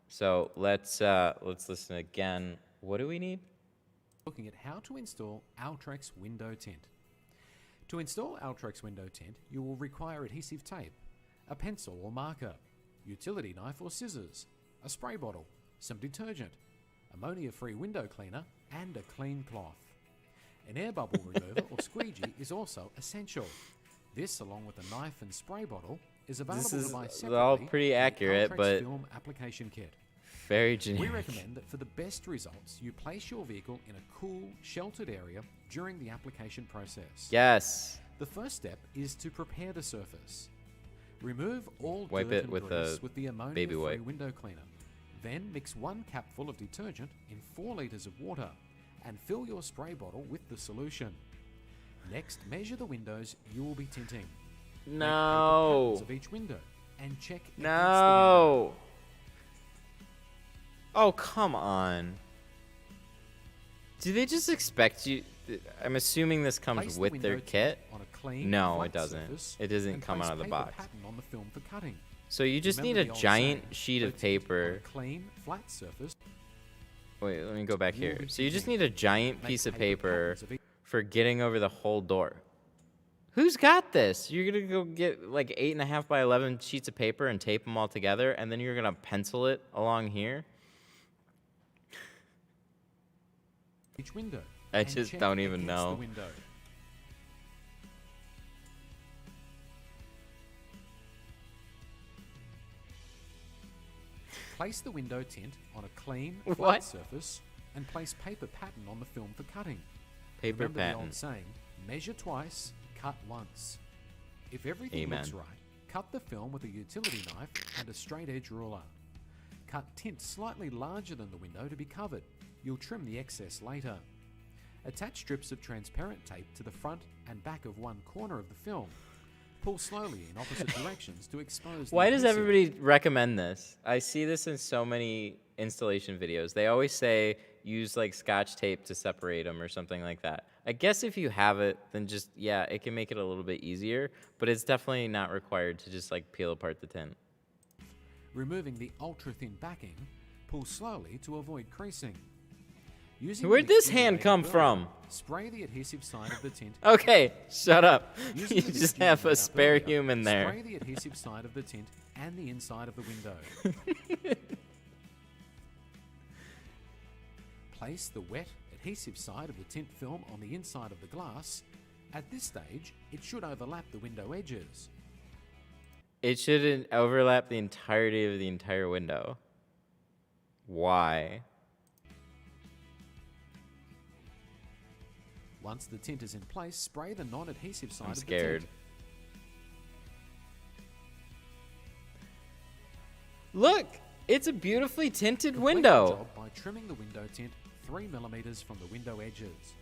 So let's listen again. What do we need? Looking at how to install Altrex window tint. To install Altrex window tint, you will require adhesive tape, a pencil or marker, utility knife or scissors, a spray bottle, some detergent, ammonia-free window cleaner, and a clean cloth. An air bubble remover or squeegee is also essential. This, along with a knife and spray bottle, is available to buy separately. All pretty accurate, in the Altrex but film application kit. Very generic. We recommend that for the best results, you place your vehicle in a cool, sheltered area during the application process. Yes. The first step is to prepare the surface. Remove all Wipe dirt it and with grease the with the baby ammonia-free wipe. window cleaner. Then mix 1 capful of detergent in 4 liters of water and fill your spray bottle with the solution. Next, measure the windows you will be tinting. No. Make patterns of each window and check against the window. No. Oh, come on. Do they just expect you? I'm assuming this comes Place the with window their tint kit. on a clean, No, flat it doesn't. surface It doesn't and come place out of the paper box. pattern on the film for cutting. So you just Remember need a the old giant saying, sheet of put tint on paper. a clean, flat surface. Wait, let me go back You will here. be So you just tinting. need a giant Make piece of paper paper patterns of each- for getting over the whole door. Who's got this? You're gonna go get like 8.5 by 11 sheets of paper and tape them all together, and then you're gonna pencil it along here. Each window. I and just check don't even against know. the window. Place the window tint on a clean, flat What? surface and place paper pattern on the film for cutting. Paper Remember the pattern. old saying, measure twice, cut once. If everything Amen. looks right, cut the film with a utility knife and a straight edge ruler. cut tint slightly larger than the window to be covered. You'll trim the excess later. Attach strips of transparent tape to the front and back of one corner of the film. Pull slowly in opposite directions to expose the Why does adhesive. everybody recommend this? I see this in so many installation videos. They always say use like Scotch tape to separate them or something like that. I guess if you have it, then just, yeah, it can make it a little bit easier, but it's definitely not required to just like peel apart the tint. Removing the ultra-thin backing, pull slowly to avoid creasing. Using Where'd the this hand extruded come burner, from? Spray the adhesive side of the tint. Okay, shut up. Using You the just mixture have made a up spare earlier, human there. Spray the adhesive side of the tint and the inside of the window. Place the wet, adhesive side of the tint film on the inside of the glass. At this stage, it should overlap the window edges. It shouldn't overlap the entirety of the entire window. Why? Once the tint is in place, spray the non-adhesive side I'm of the scared. tint. Look, it's a beautifully tinted Complete the window. job by trimming the window tint 3 mm from the window edges.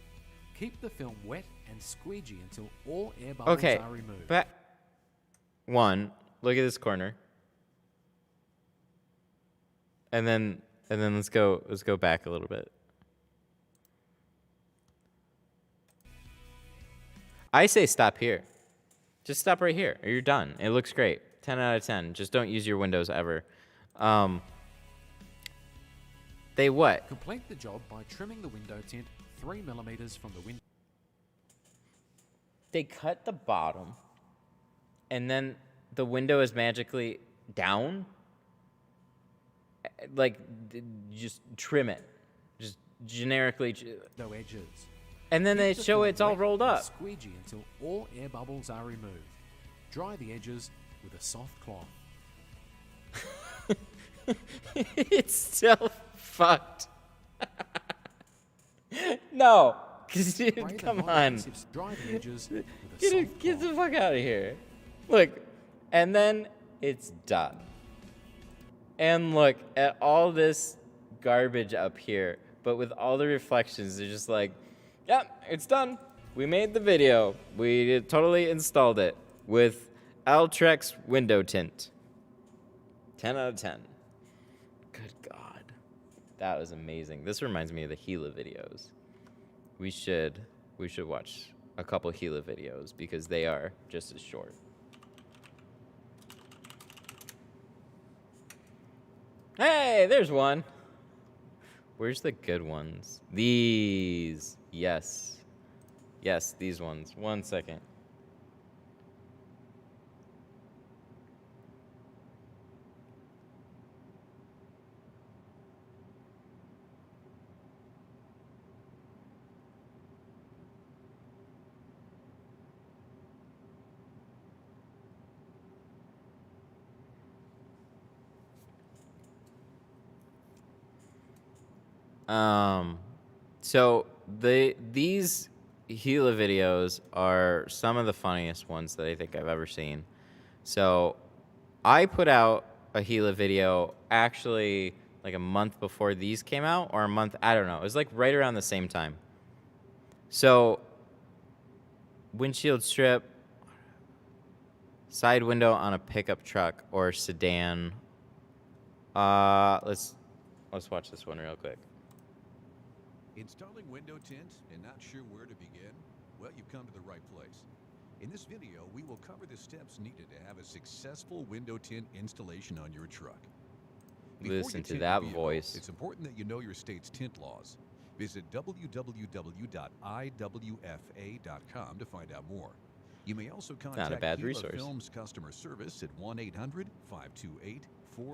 Keep the film wet and squeegee until all air bubbles Okay, are removed. but one, look at this corner. And then let's go back a little bit. I say stop here. Just stop right here, or you're done. It looks great. 10 out of 10. Just don't use your windows ever. They what? Complete the job by trimming the window tint 3 mm from the window. They cut the bottom, and then the window is magically down. Like, just trim it. Just generically. Window edges. And then they Keep the show film it's all wet rolled and up. Squeegee until all air bubbles are removed. Dry the edges with a soft cloth. It's still fucked. No, Spray dude, the come on. non-adhesive- Dry the edges with a soft Get the cloth. fuck out of here. Look, and then it's done. And look at all this garbage up here, but with all the reflections, they're just like, yep, it's done. We made the video. We totally installed it with Altrex window tint. 10 out of 10. Good God. That was amazing. This reminds me of the Gila videos. We should watch a couple Gila videos because they are just as short. Hey, there's one. Where's the good ones? These. Yes. Yes, these ones. 1 second. So these Gila videos are some of the funniest ones that I think I've ever seen. So I put out a Gila video actually like a month before these came out, or a month, I don't know. It was like right around the same time. So windshield strip, side window on a pickup truck or sedan. Let's watch this one real quick. Installing window tint and not sure where to begin? Well, you've come to the right place. In this video, we will cover the steps needed to have a successful window tint installation on your truck. Before you Listen to tint that your vehicle, voice. It's important that you know your state's tint laws. Visit www.iwfa.com to find out more. You may also contact Not a bad Gila resource. Films customer service at 1-800-528-4481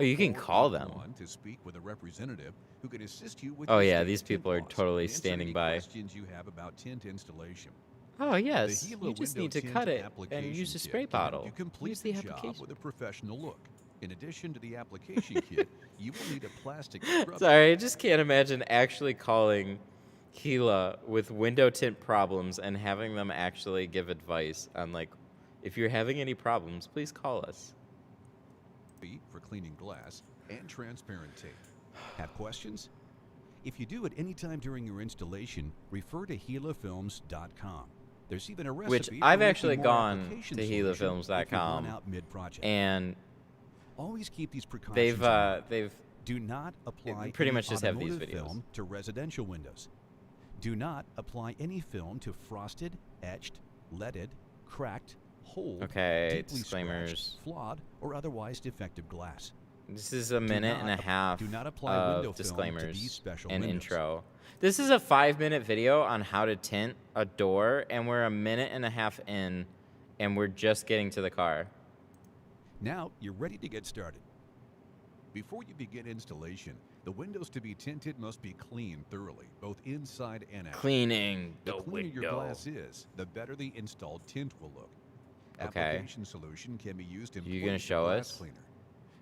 Oh, you can call them. to speak with a representative who can assist you with Oh, your yeah, state's these tint people are laws totally and answer standing any by. questions you have about tint installation. Oh, yes. The Gila You just window need to tint cut it and application use a kit spray can help bottle. You complete Use the the job application. with a professional look. In addition to the application kit, you will need a plastic scrub. Sorry, I just can't imagine actually calling Gila with window tint problems and having them actually give advice on, like, if you're having any problems, please call us. for cleaning glass, and transparent tape. Have questions? If you do at any time during your installation, refer to HelaFilms.com. There's even a recipe Which for I've making actually more gone application to solution if you run HelaFilms.com, out mid-project. and Always keep these precautions they've in mind. they've Do not apply pretty any much just have these automotive videos. film to residential windows. Do not apply any film to frosted, etched, leaded, cracked, holed, Okay, deeply disclaimers. scratched, flawed, or otherwise defective glass. This is a minute and a half do not apply of window film to disclaimers these special and windows. intro. This is a 5-minute video on how to tint a door, and we're a minute and a half in, and we're just getting to the car. Now you're ready to get started. Before you begin installation, the windows to be tinted must be cleaned thoroughly, both inside and out. Cleaning The the cleaner your window. glass is, the better the installed tint will look. Okay. Application solution can be used in You gonna place of show glass us? cleaner.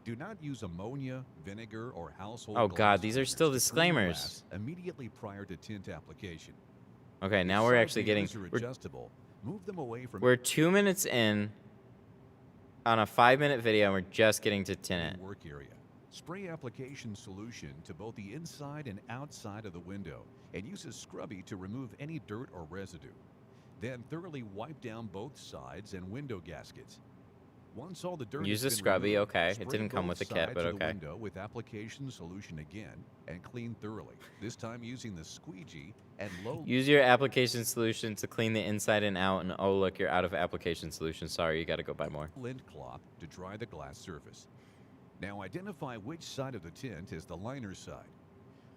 Do not use ammonia, vinegar, or household Oh, glass God, these are cleaners still to clean disclaimers. glass immediately prior to tint application. Okay, If now we're side actually getting. mirrors are We're, adjustable. Move them away from we're 2 minutes in on a 5-minute video, and we're just getting to tint it. work area. Spray application solution to both the inside and outside of the window and use a scrubby to remove any dirt or residue. Then thoroughly wipe down both sides and window gaskets. Once all the dirt Use has a been scrubby, removed, okay. It spray didn't come both with the kit, sides but of the okay. window with application solution again and clean thoroughly. This time using the squeegee and low Use your application solution to clean the inside and out, and oh look, you're out of application solution. Sorry, you got to go buy more. lint cloth to dry the glass surface. Now identify which side of the tint is the liner side.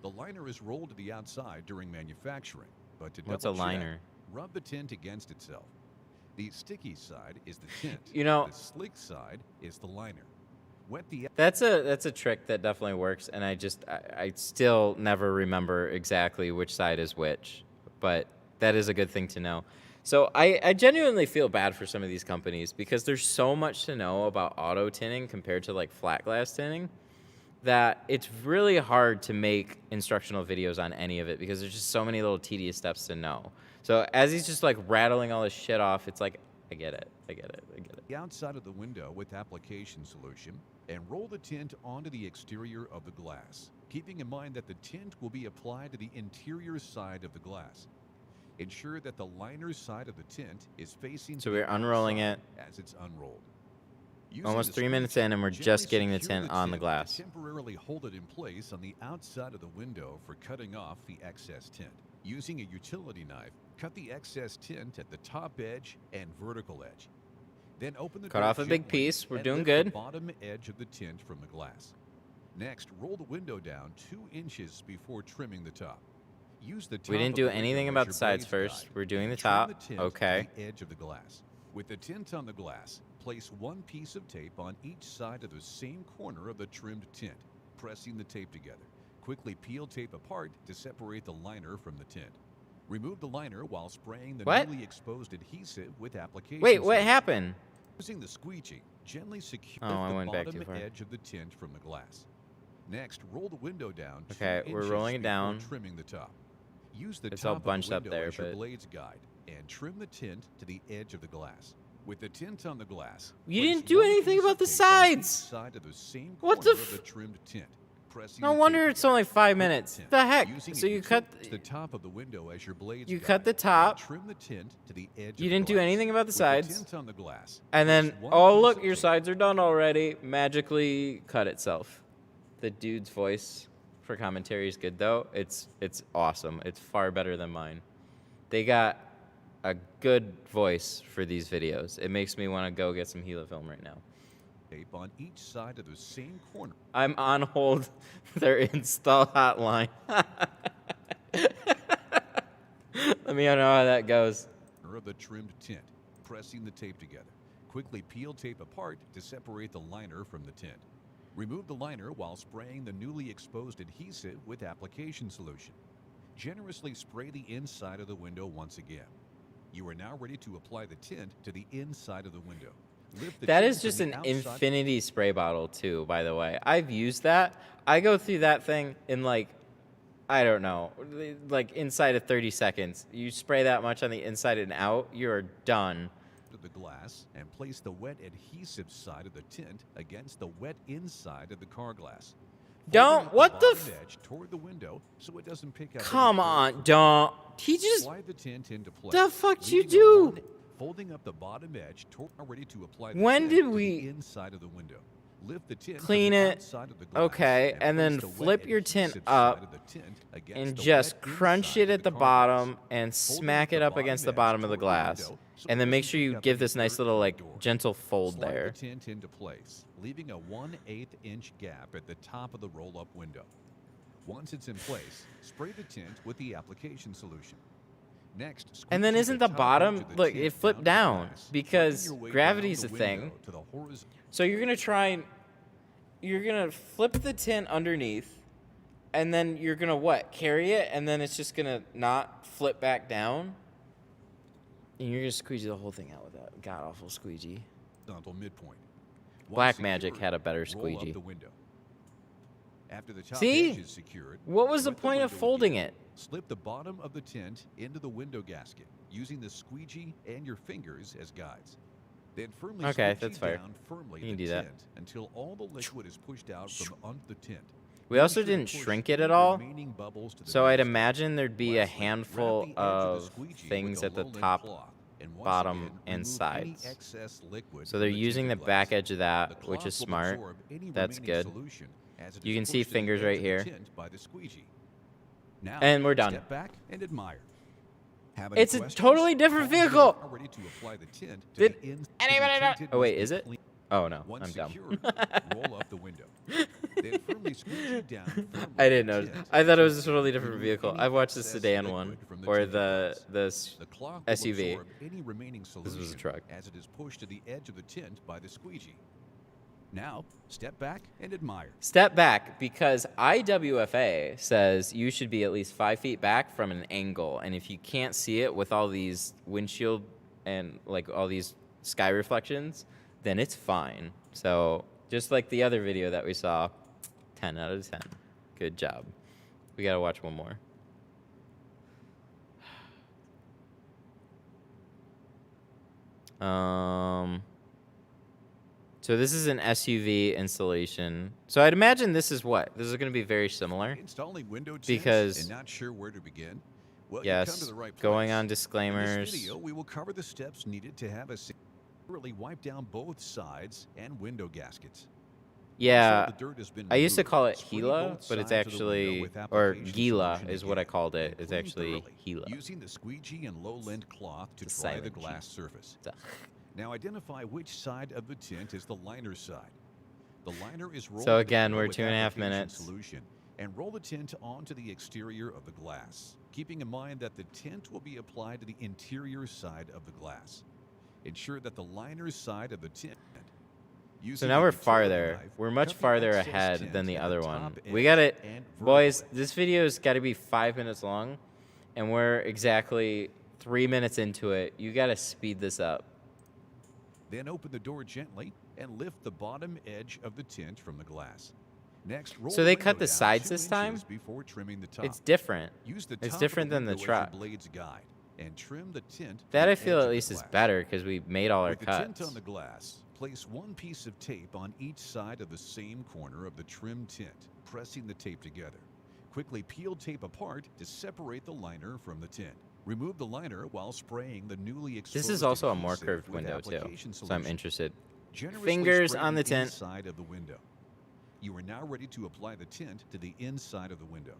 The liner is rolled to the outside during manufacturing, but to What's a double check, liner? rub the tint against itself. The sticky side is the tint. You know- the slick side is the liner. Wet the That's a trick that definitely works, and I still never remember exactly which side is which, but that is a good thing to know. So I genuinely feel bad for some of these companies because there's so much to know about auto tinting compared to like flat glass tinting that it's really hard to make instructional videos on any of it because there's just so many little tedious steps to know. So as he's just like rattling all this shit off, it's like, I get it. the outside of the window with application solution and roll the tint onto the exterior of the glass, keeping in mind that the tint will be applied to the interior side of the glass. Ensure that the liner side of the tint is facing So to the we're unrolling outside it. as it's unrolled. Using Almost the 3 minutes squeegee, in, and we're gently just getting the secure tint on the tint glass. to temporarily hold it in place on the outside of the window for cutting off the excess tint. Using a utility knife, cut the excess tint at the top edge and vertical edge. Then open the Cut door off a big gently piece. We're and doing lift good. the bottom edge of the tint from the glass. Next, roll the window down 2 inches before trimming the top. Use the top We didn't of do the anything window about as the your sides blades first. guide We're doing and the trim top. tint Okay. to the edge of the glass. With the tint on the glass, place 1 piece of tape on each side of the same corner of the trimmed tint, pressing the tape together. Quickly peel tape apart to separate the liner from the tint. Remove the liner while spraying the What? newly exposed adhesive with application. Wait, what solution. happened? Using the squeegee, gently secure Oh, I the went back bottom too far. edge of the tint from the glass. Next, roll the window down 2 Okay, we're inches rolling it before down. trimming the top. Use the It's top all of the bunched up window there, as your but- blades guide and trim the tint to the edge of the glass. With the tint on the glass, You place didn't do 1 anything piece about of the tape on each sides. side of the same What corner the of the trimmed tint. Pressing No the wonder tape it's only 5 together. minutes. Tint. The heck? Using So a you cut utility to the top of the window as your blades You guide cut the and top. Trim the tint to the edge. You of didn't the do glass. anything about the With sides. tint on the glass, And then, place 1 oh piece look, of your tape sides are done already. Magically cut itself. The dude's voice for commentary is good though. It's awesome. It's far better than mine. They got a good voice for these videos. It makes me want to go get some Gila film right now. tape on each side of the same corner. I'm on hold their install hotline. Let me know how that goes. Of the trimmed tint, pressing the tape together. Quickly peel tape apart to separate the liner from the tint. Remove the liner while spraying the newly exposed adhesive with application solution. Generously spray the inside of the window once again. You are now ready to apply the tint to the inside of the window. Lift the That tint is from just the an outside- infinity spray bottle too, by the way. I've used that. I go through that thing in like, I don't know, like inside of 30 seconds. You spray that much on the inside and out, you're done. the glass and place the wet adhesive side of the tint against the wet inside of the car glass. Don't. What the edge toward the window so it doesn't pick up. Come on, don't. He just. Slide the tint into place. The fuck you leaving a do? Folding up the bottom edge toward ready to apply the When tint did to we the inside of the window. Lift the tint clean from the it? outside of the glass Okay, and then place the flip wet your tint adhesive side up of the tint against and the just wet crunch inside it of at the car bottom glass. and Folding smack it up against the edge bottom of the toward glass. window so And it then make doesn't sure you pick up give any this nice dirt little from the like door. gentle fold Slide there. the tint into place, leaving a 1/8 inch gap at the top of the roll-up window. Once it's in place, spray the tint with the application solution. Next, And then squeegee isn't the the top bottom, edge of the look, tint it flipped down down to the glass, because working your way gravity's down a the thing. window to the horizontal. So you're gonna try and you're gonna flip the tint underneath, and then you're gonna what? Carry it, and then it's just gonna not flip back down. And you're gonna squeegee the whole thing out with that god awful squeegee. Midpoint. Black Once Magic secured, had a better roll up squeegee. the window. After the top See? edge is secured, What was the wet point of window folding again. it? Slip the bottom of the tint into the window gasket using the squeegee and your fingers as guides. Then firmly Okay, squeegee that's fair. down firmly You can the do that. tint until all the liquid is pushed out from under the tint. We also Be sure to didn't push shrink it any at all, remaining bubbles to the so I'd nearest imagine there'd be a Lastly, wrap handful the edge of the squeegee with things a at the low-length top, cloth, and once bottom, again, and remove any sides. excess liquid So from they're the using the tinted back glass. edge of The that, which cloth is will smart. absorb any That's remaining good. solution as it You is can see pushed to the fingers edge right of the here. tint by the squeegee. Now, And we're done. Step back and admire. Have any It's a questions? totally different Pause vehicle. and ready to apply the tint to Did the ins- anybody to the know? tinted Oh wait, with is the it? clean- Oh no, Once I'm dumb. secured, roll up the window. Then firmly squeegee down firmly I didn't the notice. tint I thought it was a until totally you different remove vehicle. any I've watched the excess sedan liquid one from or tinted the glass. The cloth will SUV. absorb any remaining solution was a truck. as it is pushed to the edge of the tint by the squeegee. Now, step back and admire. Step back because IWFA says you should be at least 5 feet back from an angle, and if you can't see it with all these windshield and like all these sky reflections, then it's fine. So just like the other video that we saw, 10 out of 10. Good job. We gotta watch one more. So this is an SUV installation. So I'd imagine this is what? This is going to be very similar. Installing window tints Because- and not sure where to begin? Well, you come to Yes, the right place. going on In disclaimers. this video, we will cover the steps needed to have a securely wipe down both sides and window gaskets. Yeah, Once all the dirt has been I used to removed, call it spray Gila, both but it's sides of the window actually, with or application Gila solution is what I again, called it. and It's clean actually thoroughly, Gila. using the squeegee and low-lint cloth to It's a dry the silent glass G. surface. Duh. Now identify which side of the tint is the liner side. The liner is rolled So again, together we're with 2.5 application minutes. Solution and roll the tint onto the exterior of the glass, keeping in mind that the tint will be applied to the interior side of the glass. Ensure that the liner side of the tint. So using now a we're utility farther. knife, We're much cut the farther excess ahead tint than the at other top one. edge We got it, and boys. vertically. This video's got to be 5 minutes long, and we're exactly 3 minutes into it. You got to speed this up. Then open the door gently and lift the bottom edge of the tint from the glass. Next, roll So the they window cut the down sides 2 this time? inches before trimming the top. It's different. Use the It's top different of than the window as your truck. blade's guide and trim the tint. That to I the feel edge at of the least is glass. better because we made all our With the cuts. tint on the glass, place one piece of tape on each side of the same corner of the trim tint, pressing the tape together. Quickly peel tape apart to separate the liner from the tint. Remove the liner while spraying the newly exposed This is also a more adhesive curved with window too, application so I'm solution. interested. Generously Fingers spray on the tint. inside of the window. You are now ready to apply the tint to the inside of the window.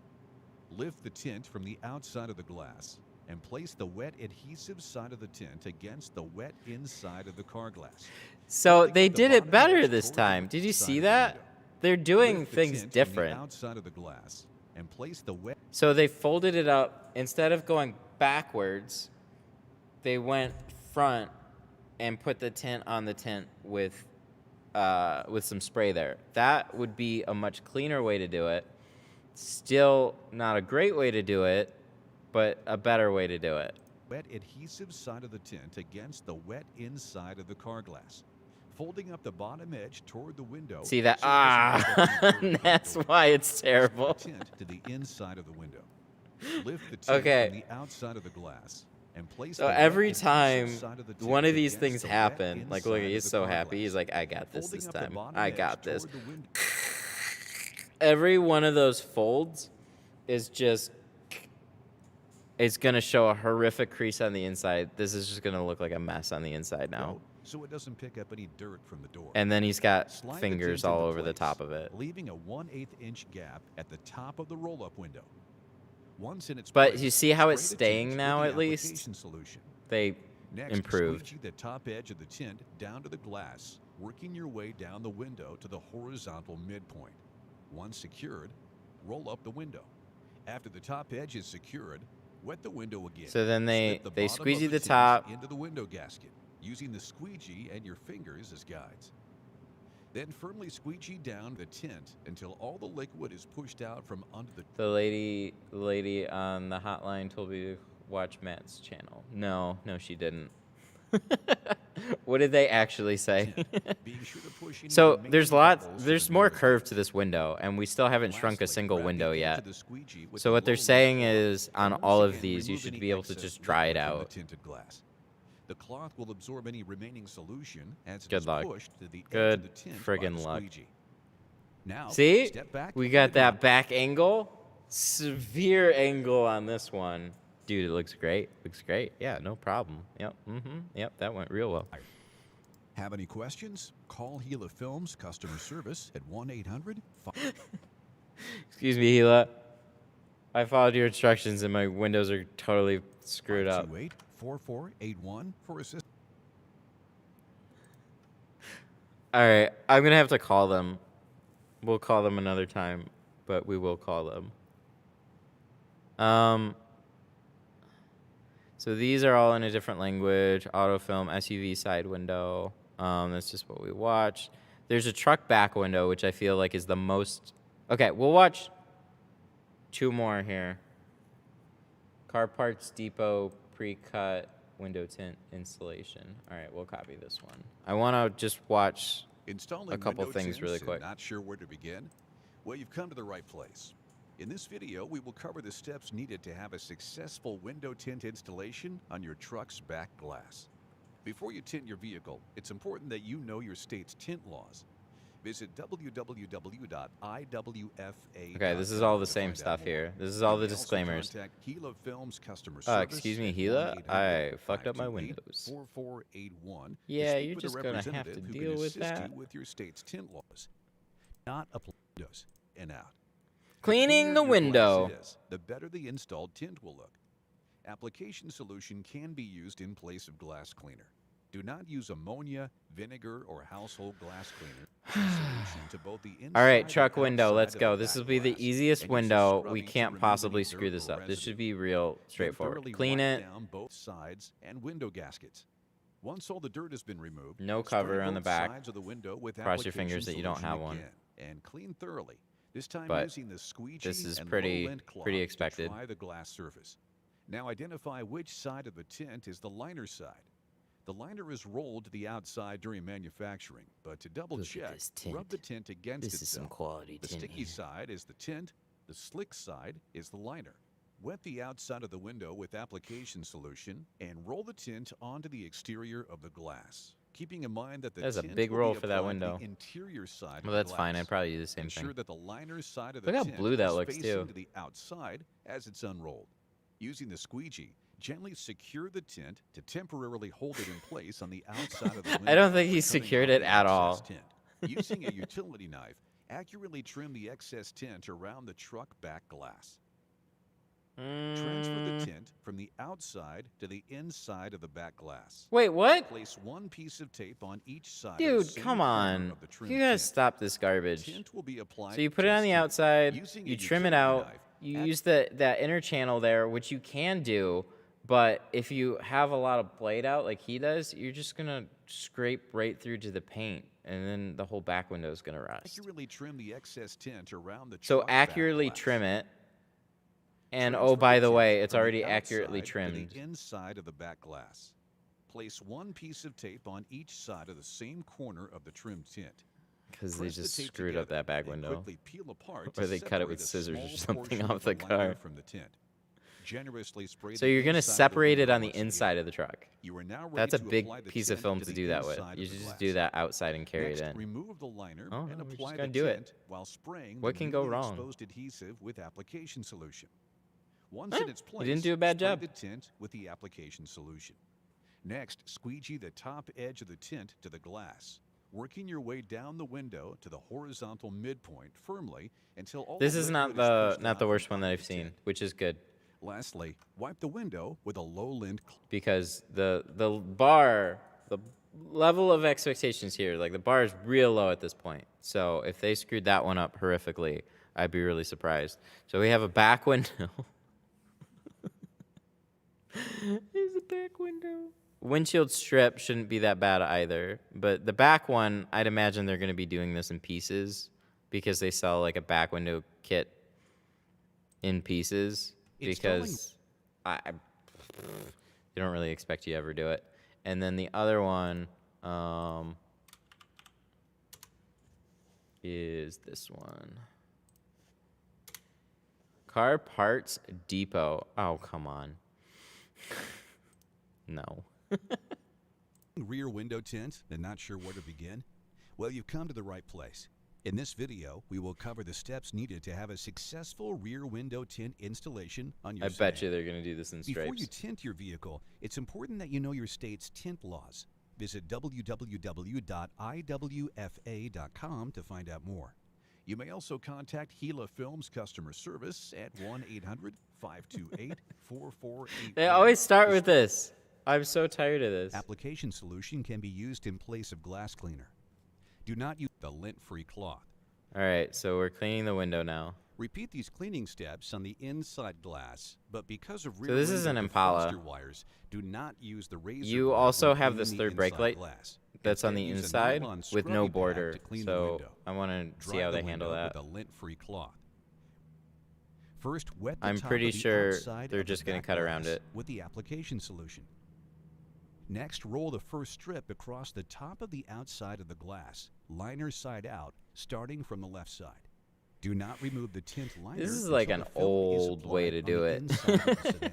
Lift the tint from the outside of the glass and place the wet adhesive side of the tint against the wet inside of the car glass. So Holding they up the did it bottom better edge this toward the time. Did you side see of the that? window. They're doing Lift the things tint from different. the outside of the glass and place the wet So they folded it up. Instead of going backwards, they went front and put the tint on the tint with some spray there. That would be a much cleaner way to do it. Still not a great way to do it, but a better way to do it. wet adhesive side of the tint against the wet inside of the car glass. Folding up the bottom edge toward the window. See that? so it doesn't pick up any dirt That's from the why it's door. terrible. Tint to the inside of the window. Lift the tint Okay. from the outside of the glass and place So the every wet time adhesive side of the one tint of these against things the wet happen, like look, inside he's of the so car happy. He's glass. like, I got this Holding this up the time. bottom I edge got this. toward the window. Every one of those folds is just, it's going to show a horrific crease on the inside. This is just going to look like a mess on the inside now. So it doesn't pick up any dirt from the door. And then he's got Slide the fingers tint all into over the place, top of it. leaving a 1/8 inch gap at the top of the roll-up window. Once in its But place, you see how it's spray the staying tint now with at the least? application solution. They Next, improved. squeegee the top edge of the tint down to the glass, working your way down the window to the horizontal midpoint. Once secured, roll up the window. After the top edge is secured, wet the window again. So then they Slip the bottom squeegee of the tint top. into the window gasket, using the squeegee and your fingers as guides. Then firmly squeegee down the tint until all the liquid is pushed out from under the The lady on the hotline told me to watch Matt's channel. No, she didn't. What did they actually say? Being sure to push any So remaining there's bubbles there's from more the curve to this window, and we still haven't shrunk a Lastly, single grab the window edge yet. of the squeegee with So the what they're low saying lip is on and all once of again, these, you remove should any be able to excess just dry it liquid from the out. tinted glass. The cloth will absorb any remaining solution as it Good is luck. pushed to the edge Good of the tint friggin' by the luck. squeegee. Now, See? step back We from got the that back angle. Severe angle on this one. Dude, it looks great. Looks great. Yeah, no problem. Yep. Yep, that went real well. Have any questions? Call Gila Films customer service at 1-800. Excuse me, Gila. I followed your instructions and my windows are totally screwed up. 528-4481 for assistance. All right, I'm going to have to call them. We'll call them another time, but we will call them. So these are all in a different language. Autofilm, SUV side window. That's just what we watched. There's a truck back window, which I feel like is the most... Okay, we'll watch 2 more here. Car Parts Depot pre-cut window tint installation. All right, we'll copy this one. I want to just watch Installing a couple window things really tints quick. and not sure where to begin? Well, you've come to the right place. In this video, we will cover the steps needed to have a successful window tint installation on your truck's back glass. Before you tint your vehicle, it's important that you know your state's tint laws. Visit www.iwfa.gov. Okay, this is all the to same find out stuff more. here. This is all You the may also disclaimers. contact Gila Films customer service Excuse me, at Gila? 1-800-528-4481 I fucked up my windows. to Yeah, speak you're with a just gonna have to representative who deal can with assist that. you with your state's tint laws. Not apply windows and out. Cleaning the cleaner your glass window. is, the better the installed tint will look. Application solution can be used in place of glass cleaner. Do not use ammonia, vinegar, or household glass cleaner as a solution to both the All right, inside truck and window, outside let's of go. the This back will be the glass, easiest and use a window. scrubby We to can't remove possibly any screw dirt this or up. This residue. should be real Then straightforward. thoroughly Clean wipe it. down both sides and window gaskets. Once all the dirt has been removed, No spray cover on the both back. sides of the window with Cross your application fingers that you don't solution have one. again, and clean thoroughly. This time But using the squeegee this is and pretty- low-lint cloth pretty to expected. dry the glass surface. Now identify which side of the tint is the liner side. The liner is rolled to the outside during manufacturing, but to double check, this tint. rub the tint against This is some itself. quality The tint sticky here. side is the tint, the slick side is the liner. Wet the outside of the window with application solution and roll the tint onto the exterior of the glass. Keeping in mind that the That's a tint big will roll be for that applied to window. the interior side Well, of that's the fine. glass. I'd probably do the same Ensure thing. that the liner side of the Look how tint blue that is looks, facing too. to the outside as it's unrolled. Using the squeegee, gently secure the tint to temporarily hold it in place on the outside of the window. I don't think he by cutting secured off it the at excess all. Tint. Using a utility knife, accurately trim the excess tint around the truck back glass. Transfer the tint from the outside to the inside of the back glass. Wait, what? Place one piece of tape on each side of the Dude, same come corner on. of the trim You gotta tint. stop this garbage. Tint will be applied So you to put it on test the tint. outside, Using a you trim it utility out, knife, you use that inner channel there, which you can do, but if you have a lot of blade out like he does, you're just gonna scrape right through to the paint, and then the whole back window is gonna rust. accurately trim the excess tint around the So truck back accurately glass. trim it, and Transfer oh, by the tint way, it's from the already accurately outside to trimmed. the inside of the back glass. Place one piece of tape on each side of the same corner of the trim tint. Because they Press the just tape screwed up together that back and window. quickly peel apart Or to they cut it with separate a scissors or small something portion off of the liner car. from the tint. generously spray So the you're gonna inside of the separate it window on the once inside again. of the truck. You are now ready That's a to big apply the piece of tint film to to the do that with. inside of You the should just glass. do that outside and carry Next, it in. remove the liner Oh, and no, we're just apply the gonna do it. tint while spraying What the can go newly wrong? exposed adhesive with application solution. Once Eh, in its you place, didn't do a bad spray job. the tint with the application solution. Next, squeegee the top edge of the tint to the glass, working your way down the window to the horizontal midpoint firmly until all This the is not liquid is pushed the out worst from one that under I've the seen, tint. which is good Lastly, wipe the window with a low-lint because the bar, the level of expectations here, like the bar is real low at this point. So if they screwed that one up horrifically, I'd be really surprised. So we have a back window. There's a back window. Windshield strip shouldn't be that bad either, but the back one, I'd imagine they're going to be doing this in pieces because they sell like a back window kit in pieces because they don't really expect you to ever do it. And then the other one is this one. Car Parts Depot. Oh, come on. No. rear window tint and not sure where to begin? Well, you've come to the right place. In this video, we will cover the steps needed to have a successful rear window tint installation on your I sedan. bet you they're going to do this in stripes. Before you tint your vehicle, it's important that you know your state's tint laws. Visit www.iwfa.com to find out more. You may also contact Gila Films customer service at 1-800-528-4488. They always start with this. I'm so tired of this. Application solution can be used in place of glass cleaner. Do not use the lint-free cloth. All right, so we're cleaning the window now. Repeat these cleaning steps on the inside glass, but because of rear So this is window an Impala. defroster wires, do not use the razor You blade also when have cleaning this the third brake inside light glass. that's on Instead, the use a inside nylon with no scrubby pad border. to clean the So window. I want to see Dry how the they handle window that. with a lint-free cloth. First, wet the I'm top pretty of the sure outside they're of the just gonna back cut around glass it. with the application solution. Next, roll the first strip across the top of the outside of the glass, liner side out, starting from the left side. Do not remove the tint liner. This is like until an the film is old way applied to on do the it. inside of the sedan.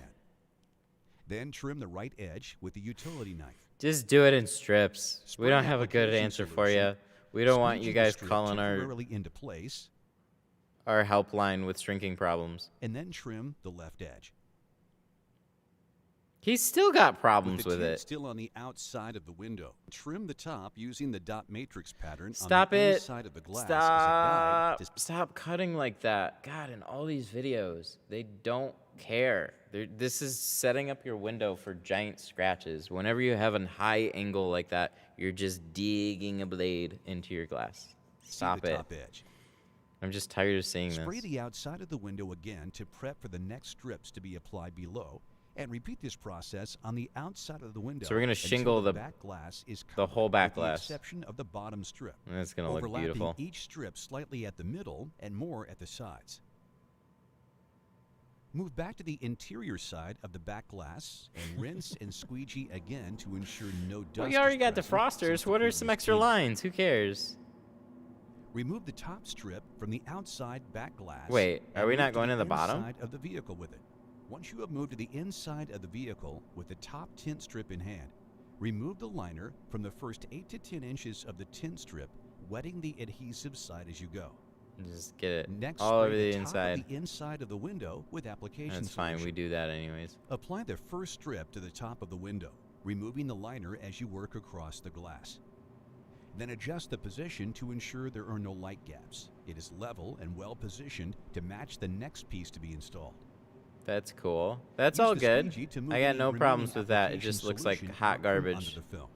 Then trim the right edge with the utility knife. Just do it in strips. We Spray don't have a good application answer for you. solution. We don't want Squeegee you the guys strip calling temporarily into place, our helpline with shrinking problems. and then trim the left edge. He's still got problems With with the tint it. still on the outside of the window, trim the top using the dot matrix pattern Stop on the it. inside of the glass as a guide Stop. to Stop cutting like that. God, in all these videos, they don't care. This is setting up your window for giant scratches. Whenever you have a high angle like that, you're just digging a blade into your glass. see Stop the it. top edge. I'm just tired of seeing Spray this. the outside of the window again to prep for the next strips to be applied below, and repeat this process on the outside of the window. So we're gonna until shingle the back glass is the whole back with glass. the exception of the bottom strip. And it's gonna look overlapping beautiful. each strip slightly at the middle and more at the sides. Move back to the interior side of the back glass and rinse and squeegee again to ensure no dust. Well, you already is got present defrosters. since the What are film some is extra clean. lines? Who cares? Remove the top strip from the outside back glass. Wait, are and we move not going to the bottom? inside of the vehicle with it. Once you have moved to the inside of the vehicle with the top tint strip in hand, remove the liner from the first 8 to 10 inches of the tint strip, wetting the adhesive side as you go. Just get it Next, all over spray the top inside. of the inside of the window with application That's fine. We solution. do that anyways. Apply the first strip to the top of the window, removing the liner as you work across the glass. Then adjust the position to ensure there are no light gaps. It is level and well positioned to match the next piece to be installed. That's cool. That's Use all the good. squeegee to move I got the no remaining problems with that. It application just looks like solution hot out from under garbage. the film.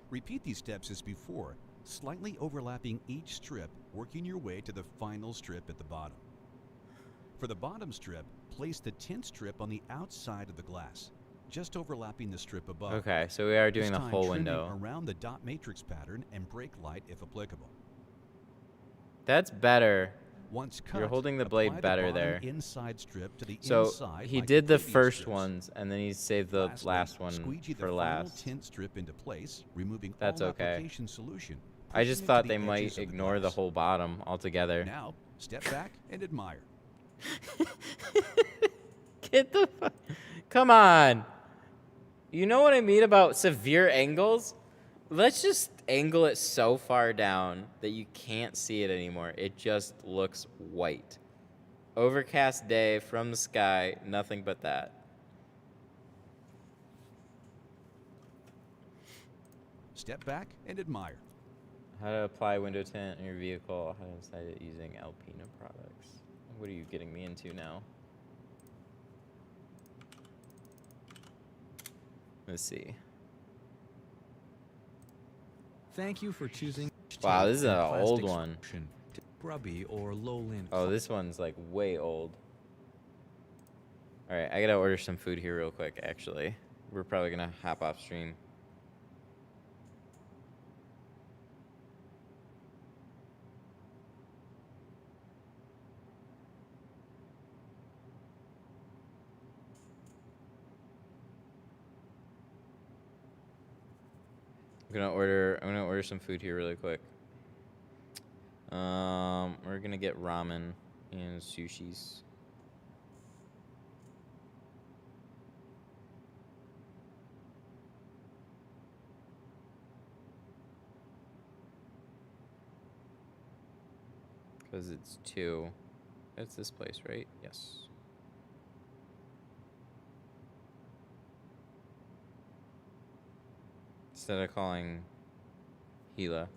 Repeat these steps as before, slightly overlapping each strip, working your way to the final strip at the bottom. For the bottom strip, place the tint strip on the outside of the glass, just overlapping the strip above. Okay, so we are This doing the time whole trimming window. around the dot matrix pattern and brake light if applicable. That's better. Once cut, You're holding the blade apply better bottom there. inside strip to the So inside he like did the previous first strips. ones, and then he saved the Lastly, last one squeegee the for final last. tint strip into place, removing That's all okay. application solution. I just pushing it to thought the they edges might of the ignore the glass. whole bottom altogether. Now, step back and admire. Get the fuck. Come on. You know what I mean about severe angles? Let's just angle it so far down that you can't see it anymore. It just looks white. Overcast day from the sky, nothing but that. Step back and admire. How to apply window tint in your vehicle. How to decide it using Alpina products. What are you getting me into now? Let's see. Thank you for choosing. Wow, this is an old one. Grubby or low lint. Oh, this one's like way old. All right, I gotta order some food here real quick, actually. We're probably gonna hop off stream. I'm gonna order some food here really quick. We're gonna get ramen and sushis. Because it's 2. It's this place, right? Yes. Instead of calling Gila.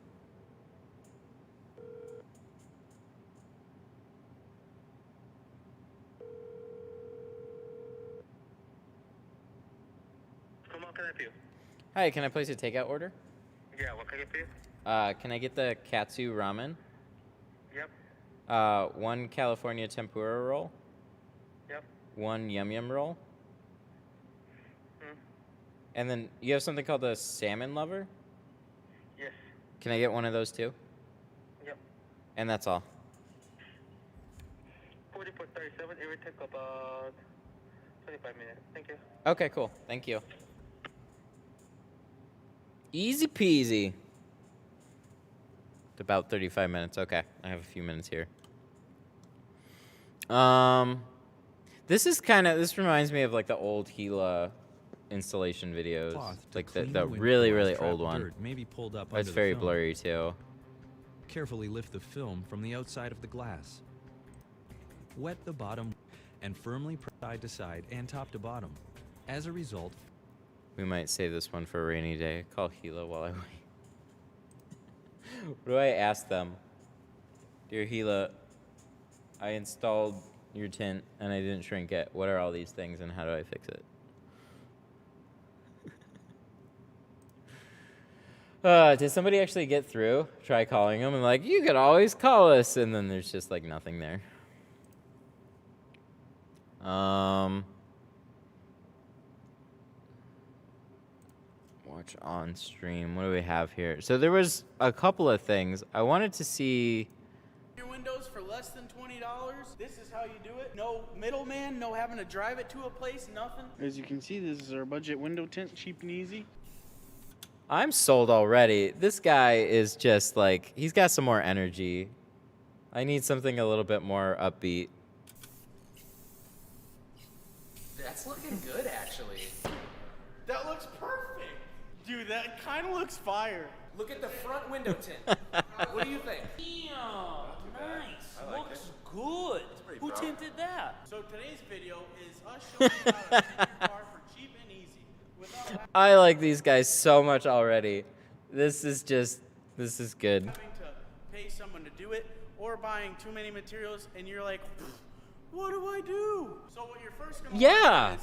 Come on, can I help you? Hi, can I place a takeout order? Yeah, what can I get for you? Can I get the katsu ramen? Yep. 1 California tempura roll. Yep. 1 yum yum roll. Hmm. And then you have something called a salmon lover? Yes. Can I get one of those too? Yep. And that's all. 40 for 37. It will take about 25 minutes. Thank you. Okay, cool. Thank you. Easy peasy. It's about 35 minutes. Okay, I have a few minutes here. This reminds me of like the old Gila installation videos, like the really, really old one. Maybe pulled up It's under very the film. blurry too. Carefully lift the film from the outside of the glass. Wet the bottom and firmly press side to side and top to bottom. As a result, We might save this one for a rainy day. Call Gila while I wait. What do I ask them? Dear Gila, I installed your tint and I didn't shrink it. What are all these things and how do I fix it? Did somebody actually get through? Try calling them and like, you could always call us. And then there's just like nothing there. Watch on stream. What do we have here? So there was a couple of things. I wanted to see. Your windows for less than $20. This is how you do it. No middleman, no having to drive it to a place, nothing. As you can see, this is our budget window tint, cheap and easy. I'm sold already. This guy is just like, he's got some more energy. I need something a little bit more upbeat. That's looking good, actually. That looks perfect. Dude, that kind of looks fire. Look at the front window tint. What do you think? Damn, nice. Looks good. Who tinted that? So today's video is us showing you how to tint your car for cheap and easy. I like these guys so much already. This is good. Having to pay someone to do it or buying too many materials and you're like, what do I do? So what you're first going to Yeah.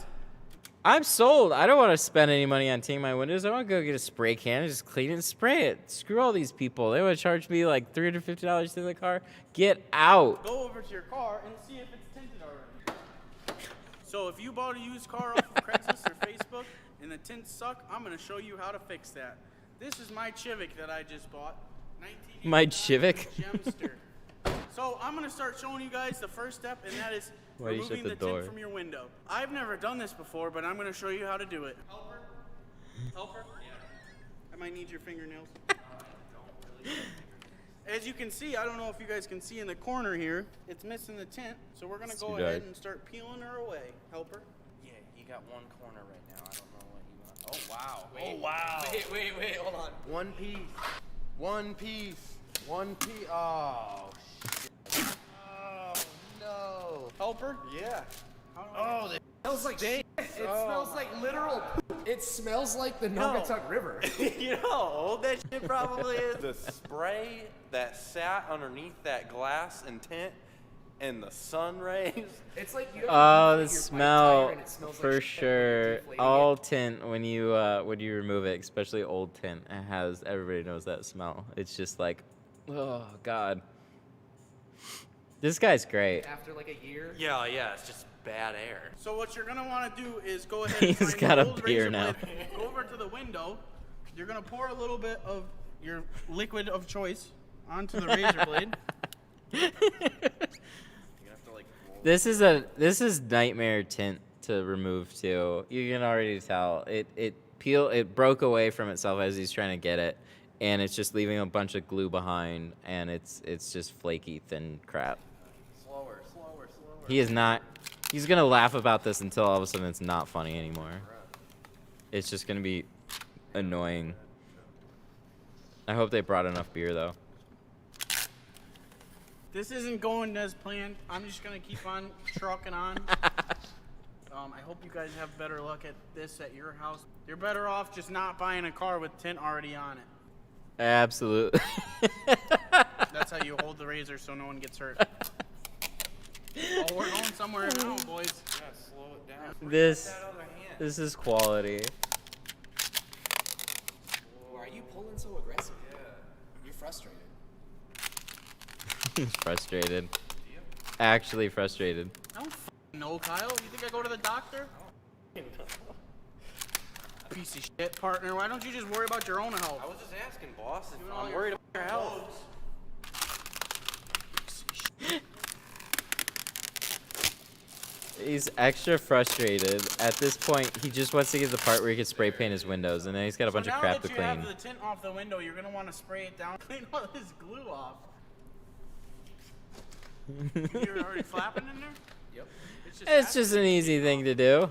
I'm sold. I don't want to spend any money on tinting my windows. I want to go get a spray can and just clean it and spray it. Screw all these people. They want to charge me like $350 to the car. Get out. Go over to your car and see if it's tinted already. So if you bought a used car off of Craigslist or Facebook and the tints suck, I'm going to show you how to fix that. This is my Civic that I just bought. My Civic? Gemster. So I'm going to start showing you guys the first step, and that is Why do you shut removing the the door? tint from your window. I've never done this before, but I'm going to show you how to do it. Helper? Helper? Yeah. I might need your fingernails. As you can see, I don't know if you guys can see in the corner here, it's missing the tint. So we're gonna go ahead and start peeling her away. Help her. Yeah, you got one corner right now. I don't know what you want. Oh wow. Wait, oh wow. Wait, hold on. One piece. One piece. One piece. Oh shit. Oh no. Help her? Yeah. Oh, it smells like shit. It smells like literal poop. It smells like the Naugatuck River. You know how old that shit probably is? The spray that sat underneath that glass and tint and the sun rays. It's like you The smell for sure. All tint when you remove it, especially old tint, it has, everybody knows that smell. It's just like, oh god. This guy's great. After like a year. Yeah, it's just bad air. So what you're gonna want to do is go ahead and He's find got the a old beer razor now. blade, go over to the window. You're gonna pour a little bit of your liquid of choice onto the razor blade. This is nightmare tint to remove too. You can already tell it broke away from itself as he's trying to get it, and it's just leaving a bunch of glue behind, and it's just flaky thin crap. Slower. He's gonna laugh about this until all of a sudden it's not funny anymore. It's just gonna be annoying. I hope they brought enough beer though. This isn't going as planned. I'm just gonna keep on trucking on. I hope you guys have better luck at this at your house. You're better off just not buying a car with tint already on it. Absolutely. That's how you hold the razor so no one gets hurt. Oh, we're going somewhere now, boys. Yeah, slow it down. This is quality. Why are you pulling so aggressive? Yeah. You're frustrated. He's frustrated. Actually frustrated. I don't know, Kyle. You think I go to the doctor? Piece of shit, partner. Why don't you just worry about your own health? I was just asking, boss. I'm worried about your health. He's extra frustrated. At this point, he just wants to get the part where he can spray paint his windows, and then he's got a bunch of crap to clean. Now that you have the tint off the window, you're gonna want to spray it down, clean all this glue off. You're already flapping in there? Yep. It's just an easy thing to do.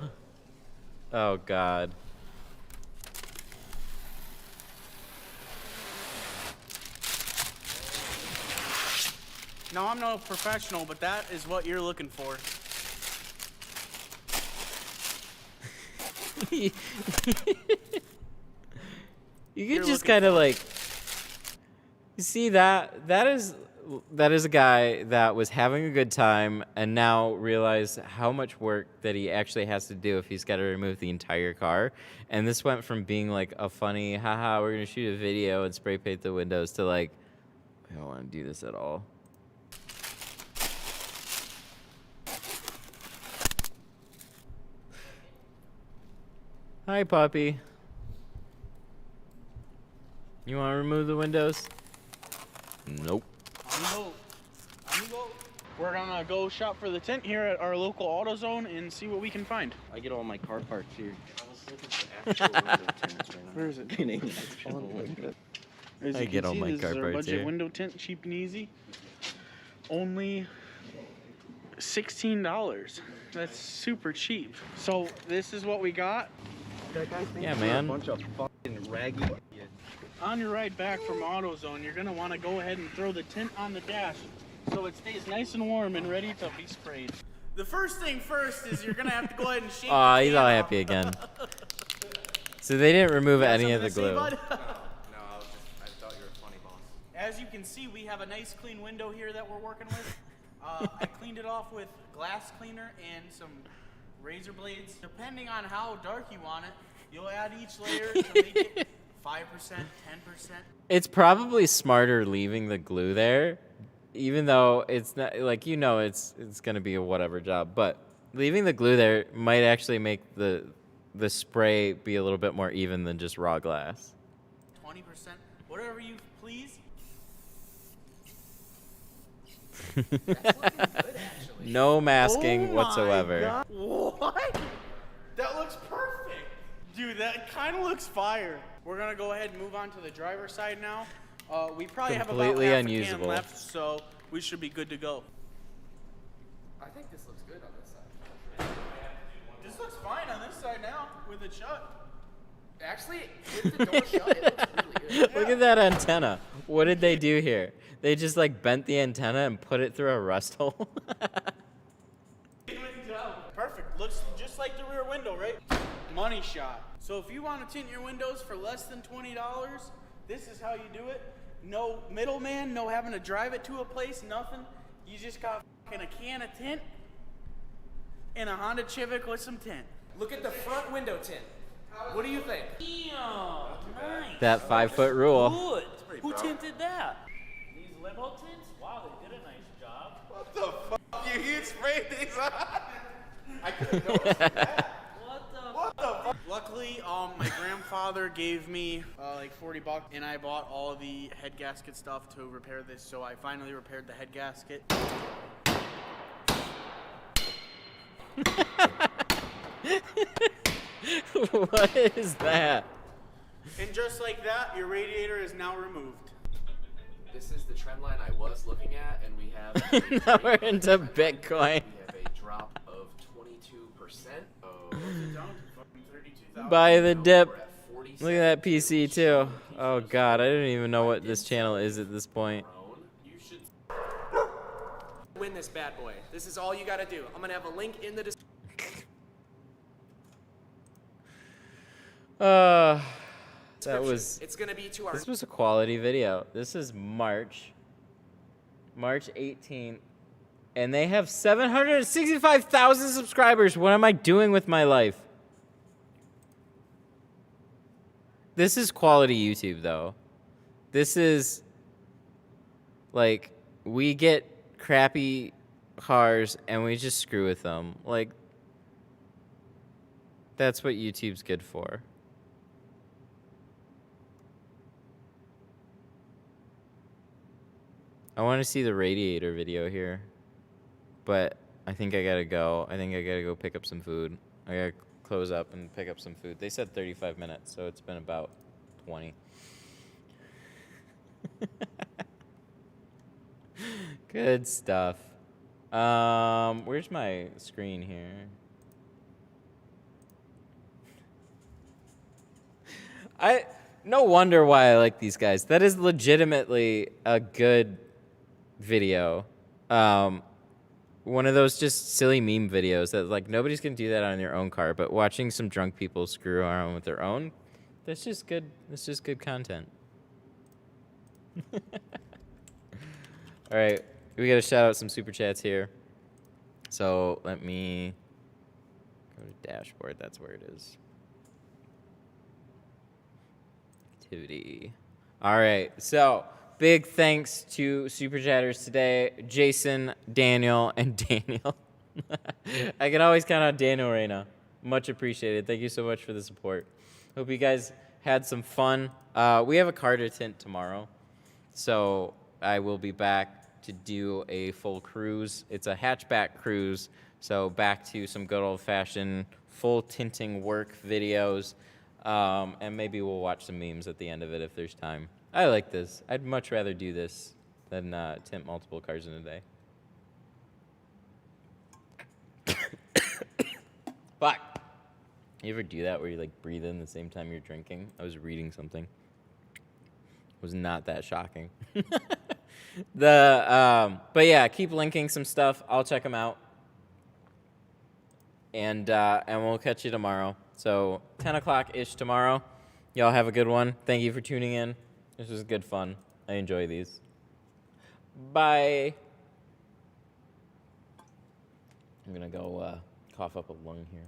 Oh god. No, I'm no professional, but that is what you're looking for. You could just kind of like, you see that is a guy that was having a good time and now realized how much work that he actually has to do if he's got to remove the entire car. And this went from being like a funny, haha, we're gonna shoot a video and spray paint the windows, to like, I don't want to do this at all. Hi, puppy. You want to remove the windows? Nope. We're gonna go shop for the tint here at our local AutoZone and see what we can find. I get all my car parts here. I was looking for actual window tints right now. Where is it? As I you get can all see, my this car is our parts budget here. window tint, cheap and easy. Only $16. That's super cheap. So this is what we got. Yeah, man. A bunch of fucking raggy idiots. On your ride back from AutoZone, you're gonna want to go ahead and throw the tint on the dash so it stays nice and warm and ready to be sprayed. The first thing first is you're gonna have to go ahead and shake Aw, the he's can all off. happy again. So they didn't remove any of the Something glue. to say, bud? I thought you were funny, boss. As you can see, we have a nice clean window here that we're working with. I cleaned it off with glass cleaner and some razor blades. Depending on how dark you want it, you'll add each layer to make it 5%, 10%. It's probably smarter leaving the glue there, even though it's not like, you know, it's gonna be a whatever job. But leaving the glue there might actually make the spray be a little bit more even than just raw glass. 20%, whatever you please. That's looking good, actually. No masking Oh whatsoever. my God. What? That looks perfect. Dude, that kind of looks fire. We're going to go ahead and move on to the driver's side now. We probably Completely have about half unusable. a can left, so we should be good to go. I think this looks good on this side. This looks fine on this side now with it shut. Actually, with the door shut, it looks really good. Look at that antenna. What did they do here? They just like bent the antenna and put it through a rust hole. Perfect. Looks just like the rear window, right? Money shot. So if you want to tint your windows for less than $20, this is how you do it. No middleman, no having to drive it to a place, nothing. You just got fucking a can of tint and a Honda Civic with some tint. Look at the front window tint. What do you think? Damn, nice. That 5-foot rule. Good. Who tinted that? These limo tints? Wow, they did a nice job. What the fuck? You sprayed these on? I could have noticed that. What the fuck? Luckily, my grandfather gave me like $40, and I bought all the head gasket stuff to repair this. So I finally repaired the head gasket. What is that? And just like that, your radiator is now removed. This is the trend line I was looking at, and we have Now we're into Bitcoin. We have a drop of 22%. Oh. Buy the dip. Look at that PC too. Oh god, I don't even know what this channel is at this point. Win this bad boy. This is all you gotta do. I'm gonna have a link in the description. That was. It's gonna be to our. This was a quality video. This is March 18th, and they have 765,000 subscribers. What am I doing with my life? This is quality YouTube, though. This is like we get crappy cars and we just screw with them. Like that's what YouTube's good for. I want to see the radiator video here, but I think I gotta go. I think I gotta go pick up some food. I gotta close up and pick up some food. They said 35 minutes, so it's been about 20. Good stuff. Where's my screen here? No wonder why I like these guys. That is legitimately a good video. One of those just silly meme videos that like nobody's gonna do that on their own car, but watching some drunk people screw around with their own, that's just good. That's just good content. All right, we gotta shout out some super chats here. So let me go to dashboard. That's where it is. Activity. All right, so big thanks to super chatters today, Jason, Daniel, and Daniel. I can always count on Daniel right now. Much appreciated. Thank you so much for the support. Hope you guys had some fun. We have a car to tint tomorrow, so I will be back to do a full cruise. It's a hatchback cruise, so back to some good old-fashioned full tinting work videos, and maybe we'll watch some memes at the end of it if there's time. I like this. I'd much rather do this than tint multiple cars in a day. Fuck. You ever do that where you like breathe in the same time you're drinking? I was reading something. It was not that shocking. But yeah, keep linking some stuff. I'll check them out. And we'll catch you tomorrow. So 10 o'clock-ish tomorrow. Y'all have a good one. Thank you for tuning in. This was good fun. I enjoy these. Bye. I'm gonna go cough up a lung here.